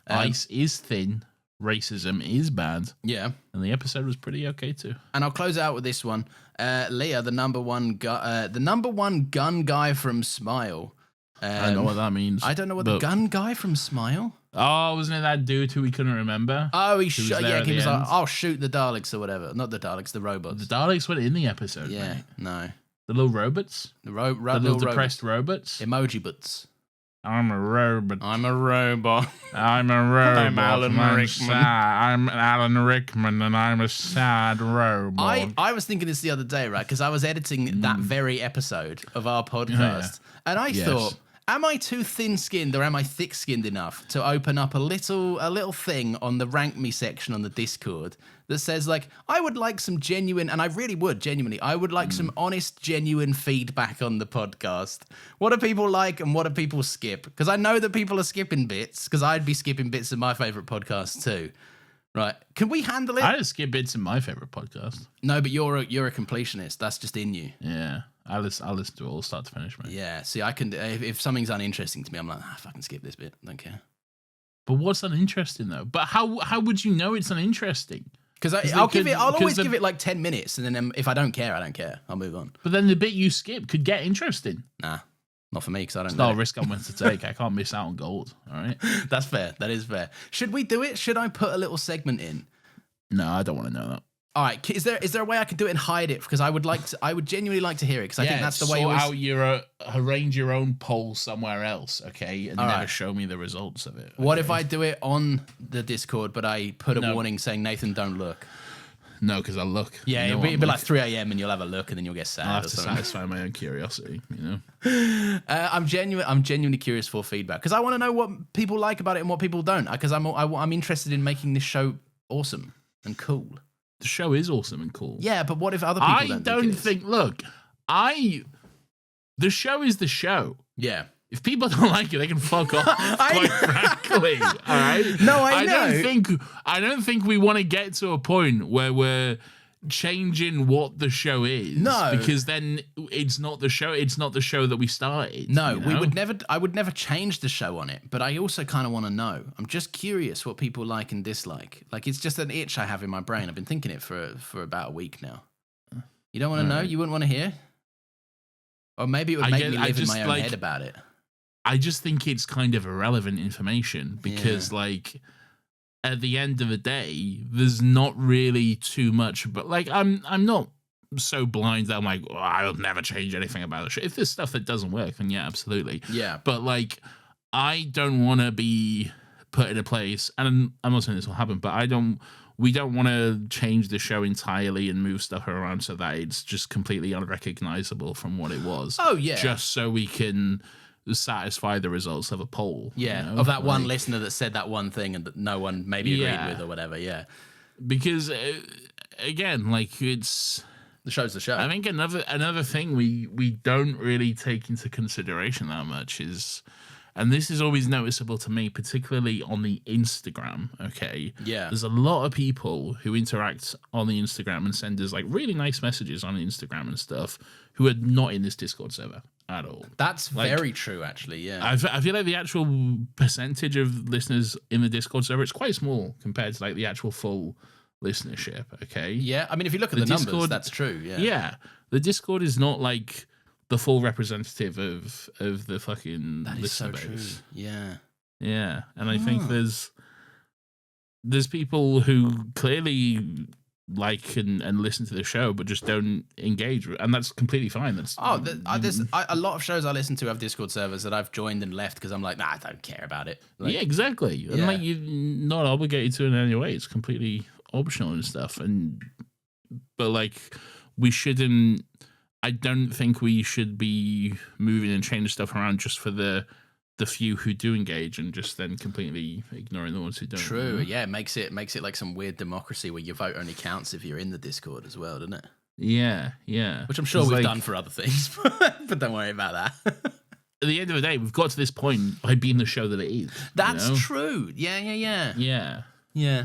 Ice is thin, racism is bad, Yeah. and the episode was pretty okay too. And I'll close out with this one. Leah, the number one gun guy from Smile. I don't know what that means. I don't know what the but- gun guy from Smile. Oh, wasn't it that dude who we couldn't remember? Oh, was there at he the was like, end? I'll shoot the Daleks or whatever. Not the Daleks, the robots. The Daleks were in the episode. Yeah, mate. no. The little robots? The The little little depressed robots? Emoji butts. I'm a robot. I'm a robot. I'm a robot. I'm Alan Rickman. I'm Alan Rickman, and I'm a sad robot. I was thinking this the other day, right? Because I was editing that very episode of our podcast, and I Yes. thought, am I too thin-skinned or am I thick-skinned enough to open up a little thing on the Rank Me section on the Discord that says, like, I would like some genuine, and I really would, genuinely, I would like some honest, genuine feedback on the podcast. What do people like and what do people skip? Because I know that people are skipping bits, because I'd be skipping bits of my favourite podcasts too. Right. Can we handle it? I just skip bits in my favorite podcast. No, but you're a completionist. That's just in you. Yeah. I'll listen to it all start to finish, mate. Yeah. See, I can. If something's uninteresting to me, I'm like, fucking skip this bit. Don't care. But what's uninteresting though? But how would you know it's uninteresting? Because I'll always give it like 10 minutes, and then if I don't care, I don't care. I'll move on. But then the bit you skip could get interesting. Nah, not for me because I don't. It's know. not a risk I'm willing to take. I can't miss out on gold. All right. That's fair. That is fair. Should we do it? Should I put a little segment in? No, I don't want to know that. All right. Is there a way I could do it and hide it? Because I would genuinely like to hear it. Because I think that's the way. Sort out your arrange your own poll somewhere else, okay, and All never right. show me the results of it. What okay? if I do it on the Discord, but I put a No. warning saying, Nathan, don't look? No, because I'll look. Yeah, You know it'll be what, like 3 a.m. and you'll have a look, and then you'll get sad. I'll have or to something. satisfy my own curiosity. You know. I'm genuinely curious for feedback because I want to know what people like about it and what people don't. Because I'm interested in making this show awesome and cool. The show is awesome and cool. Yeah, but what if other people I don't don't think? think. The show is the show. Yeah. If people don't like it, they can fuck off. Quite frankly, all right. No, I know. I don't think we want to get to a point where we're changing what the show is. No. Because then it's not the show. It's not the show that we started. No, you we know? would never. I would never change the show on it. But I also kind of want to know. I'm just curious what people like and dislike. Like it's just an itch I have in my brain. I've been thinking it for about a week now. You don't want to know? You wouldn't want to hear? Or maybe it would make me live in my own head about it. I just think it's kind of irrelevant information because, like, at the end of the day, there's not really too much. But like, I'm not so blind that I'm like, oh, I'll never change anything about the show. If there's stuff that doesn't work, then yeah, absolutely. Yeah. But like, I don't want to be put in a place, and I'm not saying this will happen, but we don't want to change the show entirely and move stuff around so that it's just completely unrecognizable from what it was. Oh yeah. Just so we can satisfy the results of a poll. Yeah, you know? of that one Like, listener that said that one thing and that no one maybe agreed Yeah. with or whatever. Yeah, because again, like it's. the show's the show. I think another thing we don't really take into consideration that much is, and this is always noticeable to me, particularly on the Instagram. Okay, Yeah. there's a lot of people who interact on the Instagram and send us like really nice messages on Instagram and stuff who are not in this Discord server at all. That's Like, very true, actually. Yeah. I feel like the actual percentage of listeners in the Discord server is quite small compared to like the actual full listenership. Okay. Yeah, I mean, if you look at The the numbers, Discord- that's true. Yeah. Yeah, the Discord is not like the full representative of the fucking That is so listener true. base. Yeah. Yeah, and I think there's people who clearly like and listen to the show, but just don't engage, and that's completely fine. That's There's a lot of shows I listen to have Discord servers that I've joined and left because I'm like, nah, I don't care about it. Like, yeah, exactly. And Yeah. like you're not obligated to in any way. It's completely optional and stuff. But like we shouldn't. I don't think we should be moving and changing stuff around just for the few who do engage and just then completely ignoring the ones who don't. True. Yeah, it makes it like some weird democracy where your vote only counts if you're in the Discord as well, doesn't it? Yeah, yeah. Which I'm sure It's we've like, done for other things, but don't worry about that. At the end of the day, we've got to this point by being the show that it is. That's you know? true. Yeah. Yeah.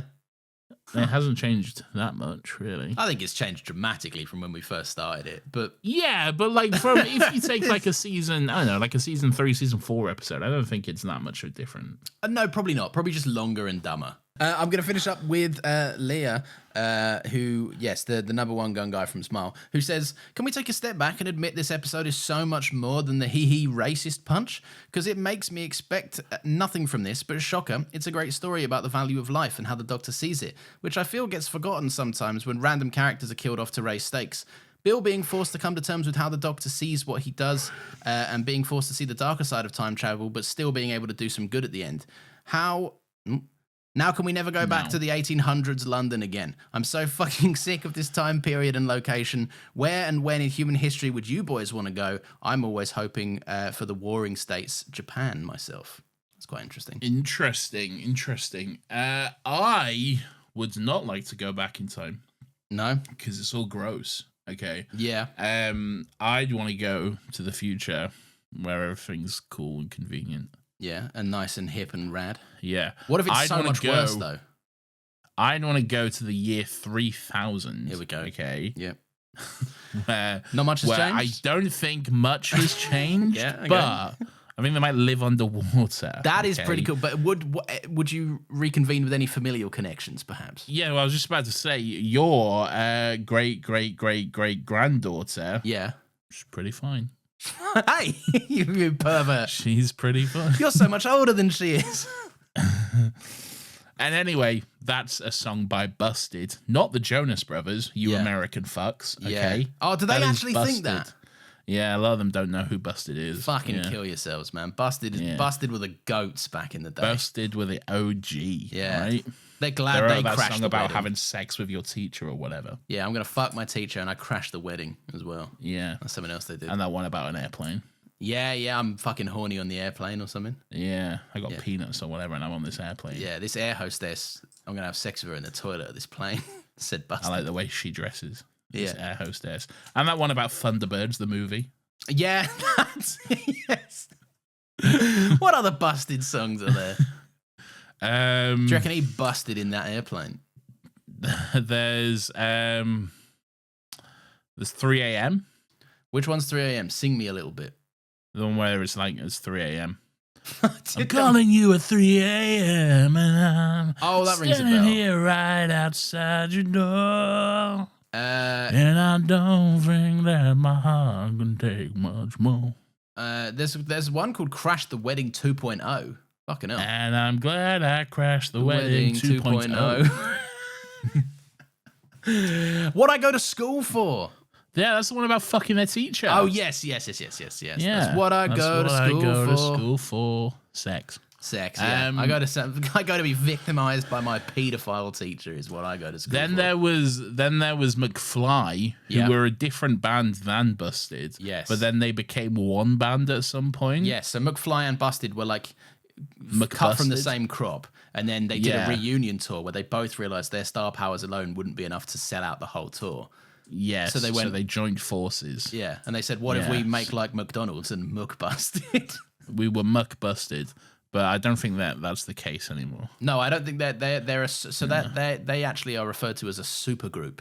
It hasn't changed that much, really. I think it's changed dramatically from when we first started it, but Yeah, but like from if you take like a season, I don't know, like a season 3, season 4 episode, I don't think it's that much different. no, probably not. Probably just longer and dumber. I'm going to finish up with Leah, who, yes, the number one gun guy from Smile, who says, can we take a step back and admit this episode is so much more than the hee-hee racist punch? Because it makes me expect nothing from this, but shocker, it's a great story about the value of life and how the Doctor sees it, which I feel gets forgotten sometimes when random characters are killed off to raise stakes. Bill being forced to come to terms with how the Doctor sees what he does and being forced to see the darker side of time travel, but still being able to do some good at the end. Now can we never go back to the 1800s London again? I'm so fucking sick of this time period and location. Where and when in human history would you boys want to go? I'm always hoping for the warring states, Japan, myself. That's quite interesting. Interesting. I would not like to go back in time No? because it's all gross. Okay. Yeah. I'd want to go to the future where everything's cool and convenient. Yeah, and nice and hip and rad. Yeah. What if it's I'd so wanna much go- worse, though? I'd want to go to the year 3000. Here we go. Okay. Yep. Where Not much has where I changed? don't think much has changed. Yeah, okay. But I think they might live underwater. That is okay? pretty cool. But would you reconvene with any familial connections, perhaps? Yeah, well, I was just about to say your great granddaughter. Yeah. She's pretty fine. Hey, you pervert. She's pretty fine. You're so much older than she is. And anyway, that's a song by Busted, not the Jonas Brothers. You Yeah. American fucks. Okay. Yeah. Oh, do they That is actually think that? Busted. Yeah, a lot of them don't know who Busted is. Fucking yeah. kill yourselves, man. Busted were the goats back in the day. Busted with the OG. Yeah. Right? They're They glad wrote they that crashed song the about wedding. having sex with your teacher or whatever. Yeah, I'm gonna fuck my teacher and I crashed the wedding as well. Yeah. That's something else they did. And that one about an airplane. Yeah, I'm fucking horny on the airplane or something. Yeah. I got Yeah. peanuts or whatever and I'm on this airplane. Yeah, this air hostess, I'm gonna have sex with her in the toilet of this plane. Said Busted. I like the way she dresses. This Yeah. air hostess. And that one about Thunderbirds, the movie. Yeah, that's yes. What other busted songs are there? Do you reckon he busted in that airplane? There's 3 a.m. Which one's 3 a.m.? Sing me a little bit. The one where it's like it's 3 a.m. I'm I'm calling you at 3 a.m. and I'm Oh, that rings a standing bell. here right outside your door. Uh, And I don't think that my heart can take much more. there's one called Crash the Wedding 2.0. Fucking hell. And I'm glad I crashed the wedding 2.0. 2.0. What I go to school for? Yeah, that's the one about fucking their teacher. Oh, yes. Yeah. That's what I That's go what to I school go for. to school for. Sex. Sex. Yeah. I go to be victimized by my paedophile teacher. Is what I go to school. Then there was McFly, who were a different band than Busted. Yes. But then they became one band at some point. Yes. So McFly and Busted were like cut from the same crop, and then they did a reunion tour where they both realized their star powers alone wouldn't be enough to sell out the whole tour. Yes. So they joined forces. Yeah. And they said, "What if we make like McDonald's and Muck Busted?" We were Muck Busted. But I don't think that's the case anymore. No, I don't think that they actually are referred to as a supergroup.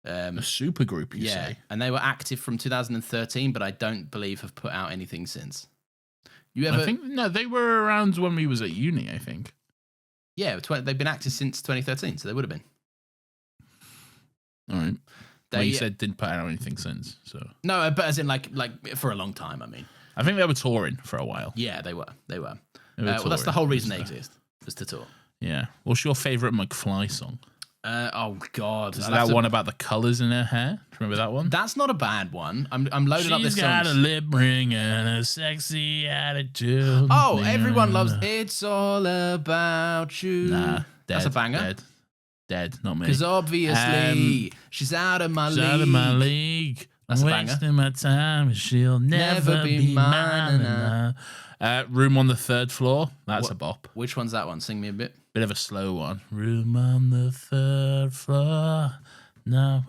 A supergroup, you say? And they were active from 2013, but I don't believe have put out anything since. They were around when we was at uni, I think. Yeah, they've been active since 2013, so they would have been. All right. You said didn't put out anything since, so no, but as in like for a long time. I mean, I think they were touring for a while. Yeah, they were. Well, that's the whole reason they exist, was to tour. Yeah. What's your favorite McFly song? Oh God, is that one about the colors in her hair? Remember that one? That's not a bad one. I'm loading up this song. She's got a lip ring and a sexy attitude. Oh, everyone loves "It's All About You." Nah, dead, that's a banger. Dead, not me. Because obviously she's out of my league. Out of my league. That's I'm a banger. Wasting my time. She'll never be mine. Room on the Third Floor. That's a bop. Which one's that one? Sing me a bit. Bit of a slow one. Room on the third floor. Yeah,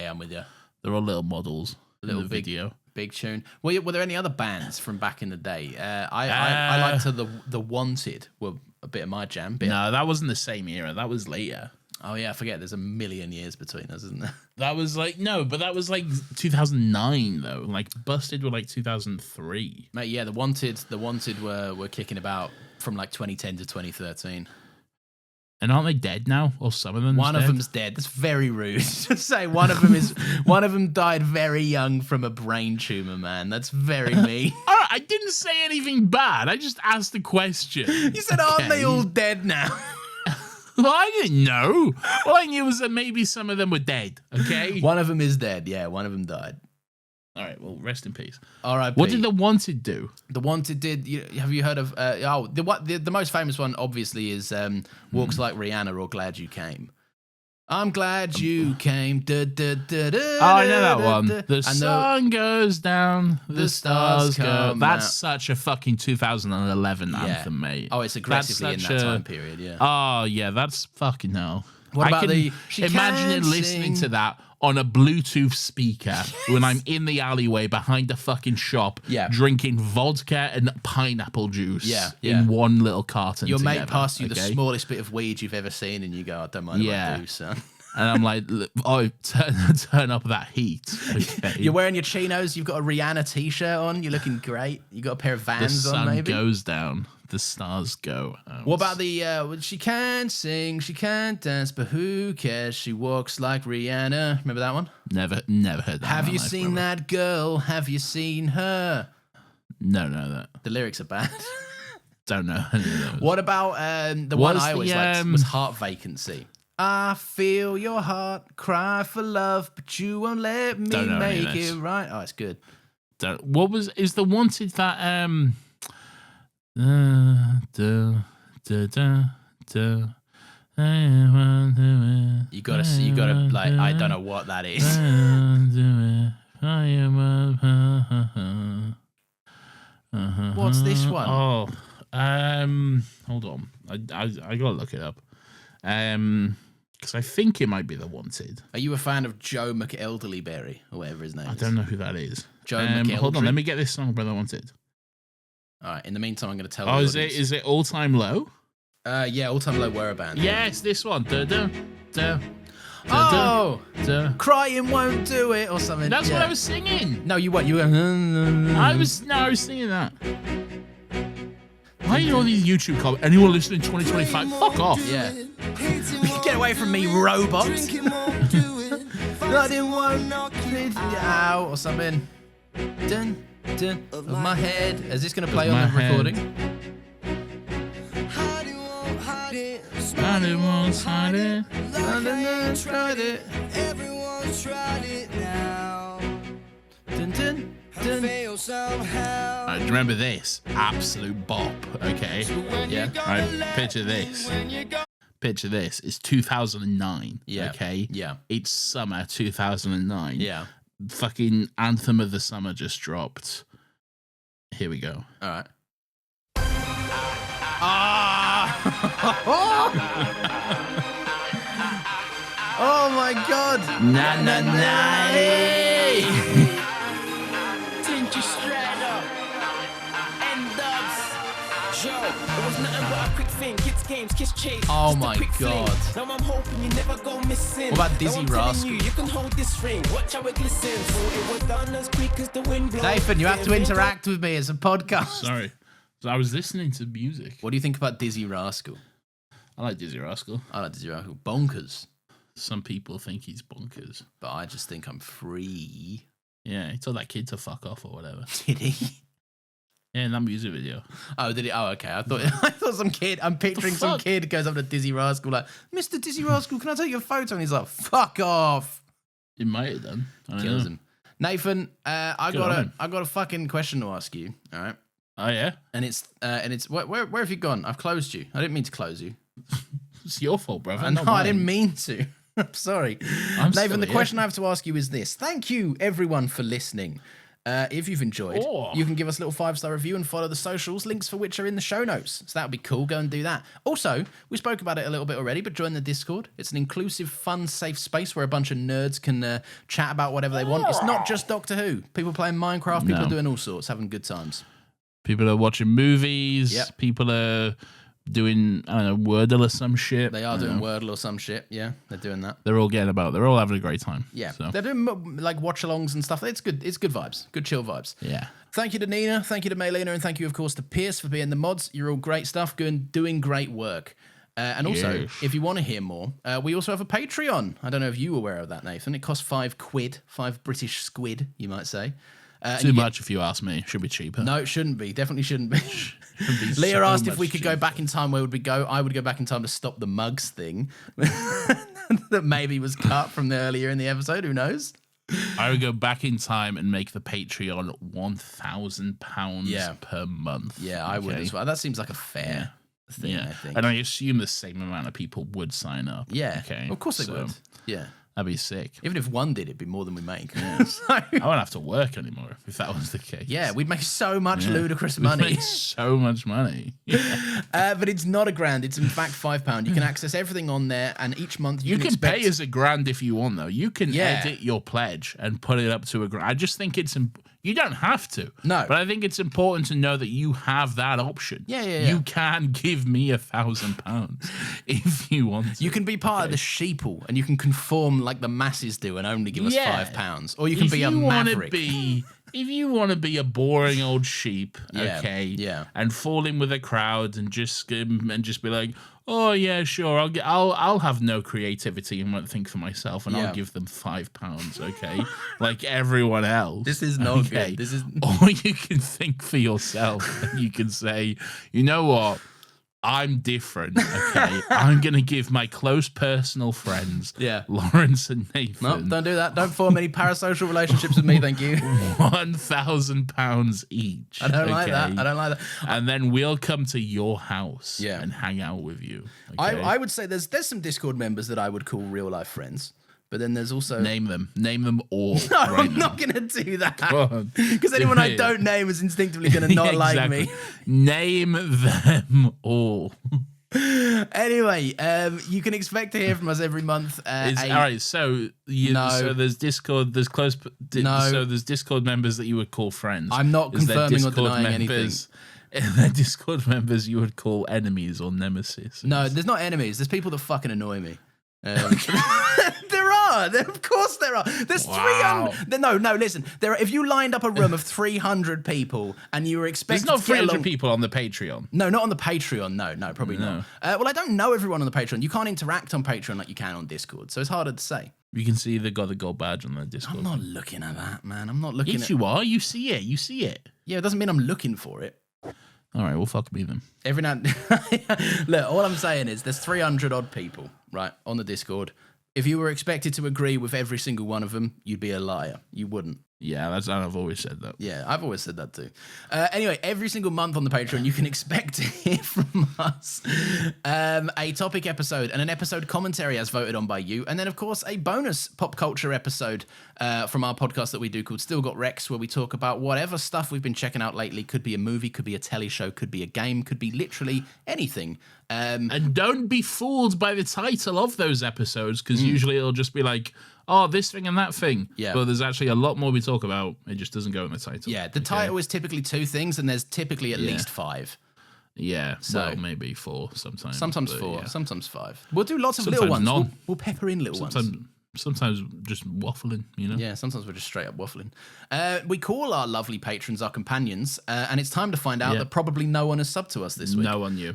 I'm with you. They're all little models. Little video. Big tune. Were there any other bands from back in the day? I liked the Wanted. Were a bit of my jam. No, that wasn't the same era. That was later. Oh yeah, I forget. There's a million years between us, isn't there? That was like 2009 though. Like Busted were like 2003. Mate, yeah, the Wanted were kicking about from like 2010 to 2013. And aren't they dead now? Or some of them? One of them's dead. That's very rude to say. One of them died very young from a brain tumor. Man, that's very mean. All right, I didn't say anything bad. I just asked a question. You said, "Aren't they all dead now?" Well, I didn't know. All I knew was that maybe some of them were dead. Okay. One of them is dead. Yeah, one of them died. All right. Well, rest in peace. All right. What did the Wanted do? The Wanted did. Have you heard of? The most famous one obviously is "Walks Like Rihanna" or "Glad You Came." I'm glad you came. I know that one. The sun goes down, the stars come. That's such a fucking 2011 anthem, mate. Oh, it's aggressively in that time period, yeah. Oh, yeah, that's fucking hell. What about imagine listening to that on a Bluetooth speaker when I'm in the alleyway behind a fucking shop drinking vodka and pineapple juice in one little carton. Your mate passed you the smallest bit of weed you've ever seen and you go, "I don't mind if I do, son." And I'm like, "Oh, turn up that heat." Okay. You're wearing your chinos, you've got a Rihanna t-shirt on, you're looking great. You got a pair of Vans on, maybe. The sun goes down, the stars go out. What about the she can't sing, she can't dance, but who cares? She walks like Rihanna. Remember that one? Never heard that. Have you seen that girl? Have you seen her? No, that. The lyrics are bad. Don't know any of those. What about the one I always liked was Heart Vacancy. I feel your heart cry for love, but you won't let me make it right. Oh, it's good. Is the Wanted that you gotta like, I don't know what that is. What's this one? Oh, hold on. I gotta look it up. Because I think it might be the Wanted. Are you a fan of Joe McElderlyberry or whatever his name is? I don't know who that is. Joe McElderly. Hold on, let me get this song by the Wanted. All right. In the meantime, I'm going to tell. Oh, is it All Time Low? Yeah, All Time Low were a band. Yes, this one. Crying won't do it or something. That's what I was singing. No, you weren't. You were. I was singing that. Why are you all these YouTube comments? Anyone listening in 2025? Fuck off. Yeah. Get away from me, robot. I didn't want it out or something. Dun, dun, of my head. Is this going to play on the recording? I won't hide it. Everyone's tried it. Everyone's tried it now. Dun, dun, dun, All right, do you remember this? Absolute bop, okay? Yeah. All right, picture this. Picture this. It's 2009, Yeah. okay? Yeah. It's summer 2009. Yeah. Fucking Anthem of the Summer just dropped. Here we go. All right. Ah! Oh my God! Na na na. Tingy straight up. End dubs. Joe, it was nothing but a quick thing. Kids games, kiss chase. Oh just a my quick fling. God. Now I'm hoping you never go missing. What about Now Dizzy I'm telling Rascal? You can hold this ring. Watch how it glistens. So it was done as quick as the wind blows. Nathan, you have to interact with me as a podcast. Sorry. So I was listening to music. What do you think about Dizzy Rascal? I like Dizzy Rascal. I like Dizzy Rascal. Bonkers. Some people think he's bonkers. But I just think I'm free. Yeah, he told that kid to fuck off or whatever. Did he? Yeah, in that music video. Oh, did he? Oh, okay. I thought some kid. I'm picturing some fuck? kid goes up to Dizzy Rascal like, Mr. Dizzy Rascal, can I take your photo? And he's like, fuck off. It might have done. I don't Kills know. him. Nathan, I Good on him. got a fucking question to ask you. All right. Oh yeah, And it's where have you gone? I've closed you. I didn't mean to close you. it's your fault, brother. No, I didn't mean to. I'm sorry. I'm still Nathan, the here. question I have to ask you is this. Thank you, everyone, for listening. If you've enjoyed, Oh. you can give us a little 5-star review and follow the socials, links for which are in the show notes. So that would be cool. Go and do that. Also, we spoke about it a little bit already, but join the Discord. It's an inclusive, fun, safe space where a bunch of nerds can chat about whatever they want. It's not just Doctor Who. People playing Minecraft, people No. doing all sorts, having good times. People are watching movies. Yep. People are doing, I don't know, Wordle or some shit. They are doing Wordle or some shit. Yeah, they're doing that. They're all getting about. They're all having a great time. Yeah, So, they're doing like watch-alongs and stuff. It's good. It's good vibes. Good chill vibes. yeah. Thank you to Nina. Thank you to Maylena. And thank you, of course, to Pierce for being the mods. You're all great stuff. Doing great work. And also, Yes. if you want to hear more, we also have a Patreon. I don't know if you were aware of that, Nathan. It costs £5, 5 British squid, you might say. And Too you get- much if you ask me. Should be cheaper. No, it shouldn't be. Definitely shouldn't be. Should be Leah so asked if much we could go cheaper. back in time. Where would we go? I would go back in time to stop the mugs thing that maybe was cut from the earlier in the episode. Who knows? I would go back in time and make the Patreon £1,000 Yeah. per month. Yeah, I would Okay? as well. That seems like a fair thing, Yeah, I think. and I assume the same amount of people would sign up. Yeah, Okay. of course they So, would. Yeah. That'd be sick. Even if one did, it'd be more than we make. So, I wouldn't have to work anymore if that was the case. yeah, we'd make so much Yeah. ludicrous We'd money. make so much money. But it's not £1,000. It's in fact £5. You can access everything on there, and each month You can expect... pay us £1,000 if you want, though. You can Yeah. edit your pledge and put it up to £1,000. I just think it's you don't have to. No. But I think it's important to know that you have that option. Yeah, yeah, yeah. You can give me £1,000 if you want to. You can be part of the sheeple, and you can conform like the masses do, and only give us Yeah. £5. Or you can If be a you wanna maverick. If you want to be a boring old sheep, Yeah, okay, yeah. and fall in with a crowd and just be like, oh yeah, sure, I'll have no creativity and won't think for myself, and Yeah. I'll give them £5, okay, like everyone else. This is not okay? good. This is... Or you can think for yourself, and you can say, you know what? I'm different, okay? I'm going to give my close personal friends, Yeah. Lawrence and Nathan, No, don't do that. Don't form any parasocial relationships with me, thank you. £1,000 each. I don't like that. okay? I don't like that. And then we'll come to your house Yeah. and hang out with you. I, okay? I would say there's some Discord members that I would call real life friends, but then there's also Name them all. No, right I'm now. not gonna do that Go on. because anyone I Do it. don't name is instinctively gonna not like Exactly. me. Name them all. Anyway, you can expect to hear from us every month. All right, so No. so there's Discord, there's No. so there's Discord members that you would call friends. I'm not Is there confirming or Discord denying anything. members- Are there Discord members you would call enemies or nemesis? No, there's not enemies. There's people that fucking annoy me. There are. Of course there are. There's Wow. 300. No, listen. There are, if you lined up a room of 300 people and you were There's expecting not to get 300 along... people on the Patreon. No, not on the Patreon. No, probably No. not. Well, I don't know everyone on the Patreon. You can't interact on Patreon like you can on Discord, so it's harder to say. You can see they got the gold badge on the Discord. I'm not looking at that, man. I'm not looking Yes, at... you are. You see it. You see it. Yeah, it doesn't mean I'm looking for it. All right, well, fuck me then. Every now and... Look, all I'm saying is there's 300 odd people, right, on the Discord. If you were expected to agree with every single one of them, you'd be a liar. You wouldn't. Yeah, I've always said that. Yeah, I've always said that too. Anyway, every single month on the Patreon, you can expect to hear from us a topic episode and an episode commentary as voted on by you. And then, of course, a bonus pop culture episode from our podcast that we do called Still Got Rex, where we talk about whatever stuff we've been checking out lately. Could be a movie, could be a telly show, could be a game, could be literally anything. And don't be fooled by the title of those episodes, because usually it'll just be like, oh, this thing and that thing. Yeah. But there's actually a lot more we talk about. It just doesn't go in the title. Yeah, the title is typically 2 things, and there's typically at least 5. Yeah, So- well, maybe 4 sometimes. Sometimes but 4, yeah. sometimes 5. We'll do lots of Sometimes little ones. none. We'll pepper in little ones. Sometimes just waffling, you know? Yeah, sometimes we're just straight up waffling. We call our lovely patrons our companions, and it's time to find out that probably no one has subbed to us this week. No one knew.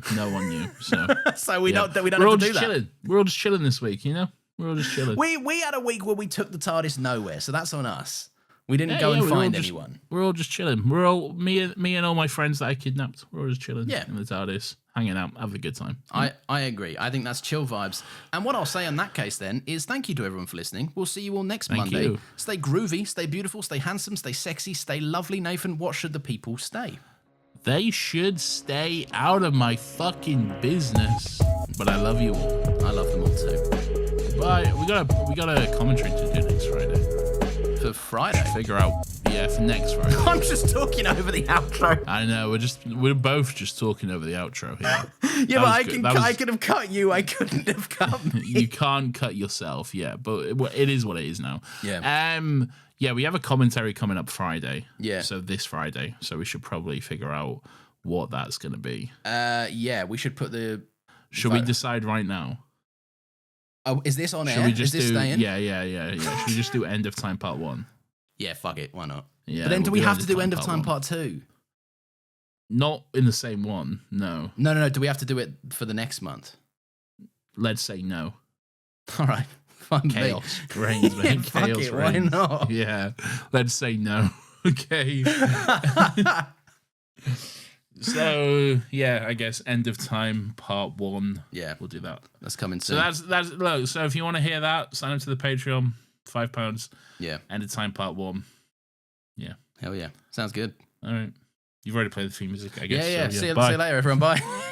So, So we don't We're have all to do just that. chilling. We're all just chilling this week, you know? We're all just chilling. We had a week where we took the TARDIS nowhere, so that's on us. We didn't Yeah, go and we're all find just- anyone. We're all just chilling. We're all me and all my friends that I kidnapped. We're all just chilling Yeah. in the TARDIS, hanging out, having a good time. I agree. I think that's chill vibes. And what I'll say in that case then is thank you to everyone for listening. We'll see you all next Thank Monday. you. Stay groovy, stay beautiful, stay handsome, stay sexy, stay lovely. Nathan, what should the people stay? They should stay out of my fucking business. But I love you all. I love them all too. Bye. We got a commentary to do next Friday. For Friday. Figure out, for next Friday. I'm just talking over the outro. I know we're both just talking over the outro here. Yeah, That but was good. I could have cut you. I couldn't have cut me. You can't cut yourself, but it is what it is now. Yeah. Yeah, we have a commentary coming up Friday. Yeah. So this Friday. So we should probably figure out what that's going to be. Yeah, we should put the. Should we decide right now? Oh, is this on Should air? we just is this do? staying? Yeah. Should we just do end of time part 1? Yeah, fuck it. Why not? Yeah. But then do we'll we have to do end of time 1. part 2? Not in the same one. No. No. Do we have to do it for the next month? Let's say no. All right. Fine. Chaos reigns, man. Yeah, fuck Chaos it, why reigns. not? Yeah. Let's say no. Okay. So yeah, I guess end of time part 1. Yeah, We'll do that. that's coming So soon. that's look. So if you want to hear that, sign up to the Patreon. £5. Yeah. End of time part 1. Hell yeah. Sounds good. All right. You've already played the theme music, I Yeah, guess. yeah. So, See you bye. later, everyone. Bye.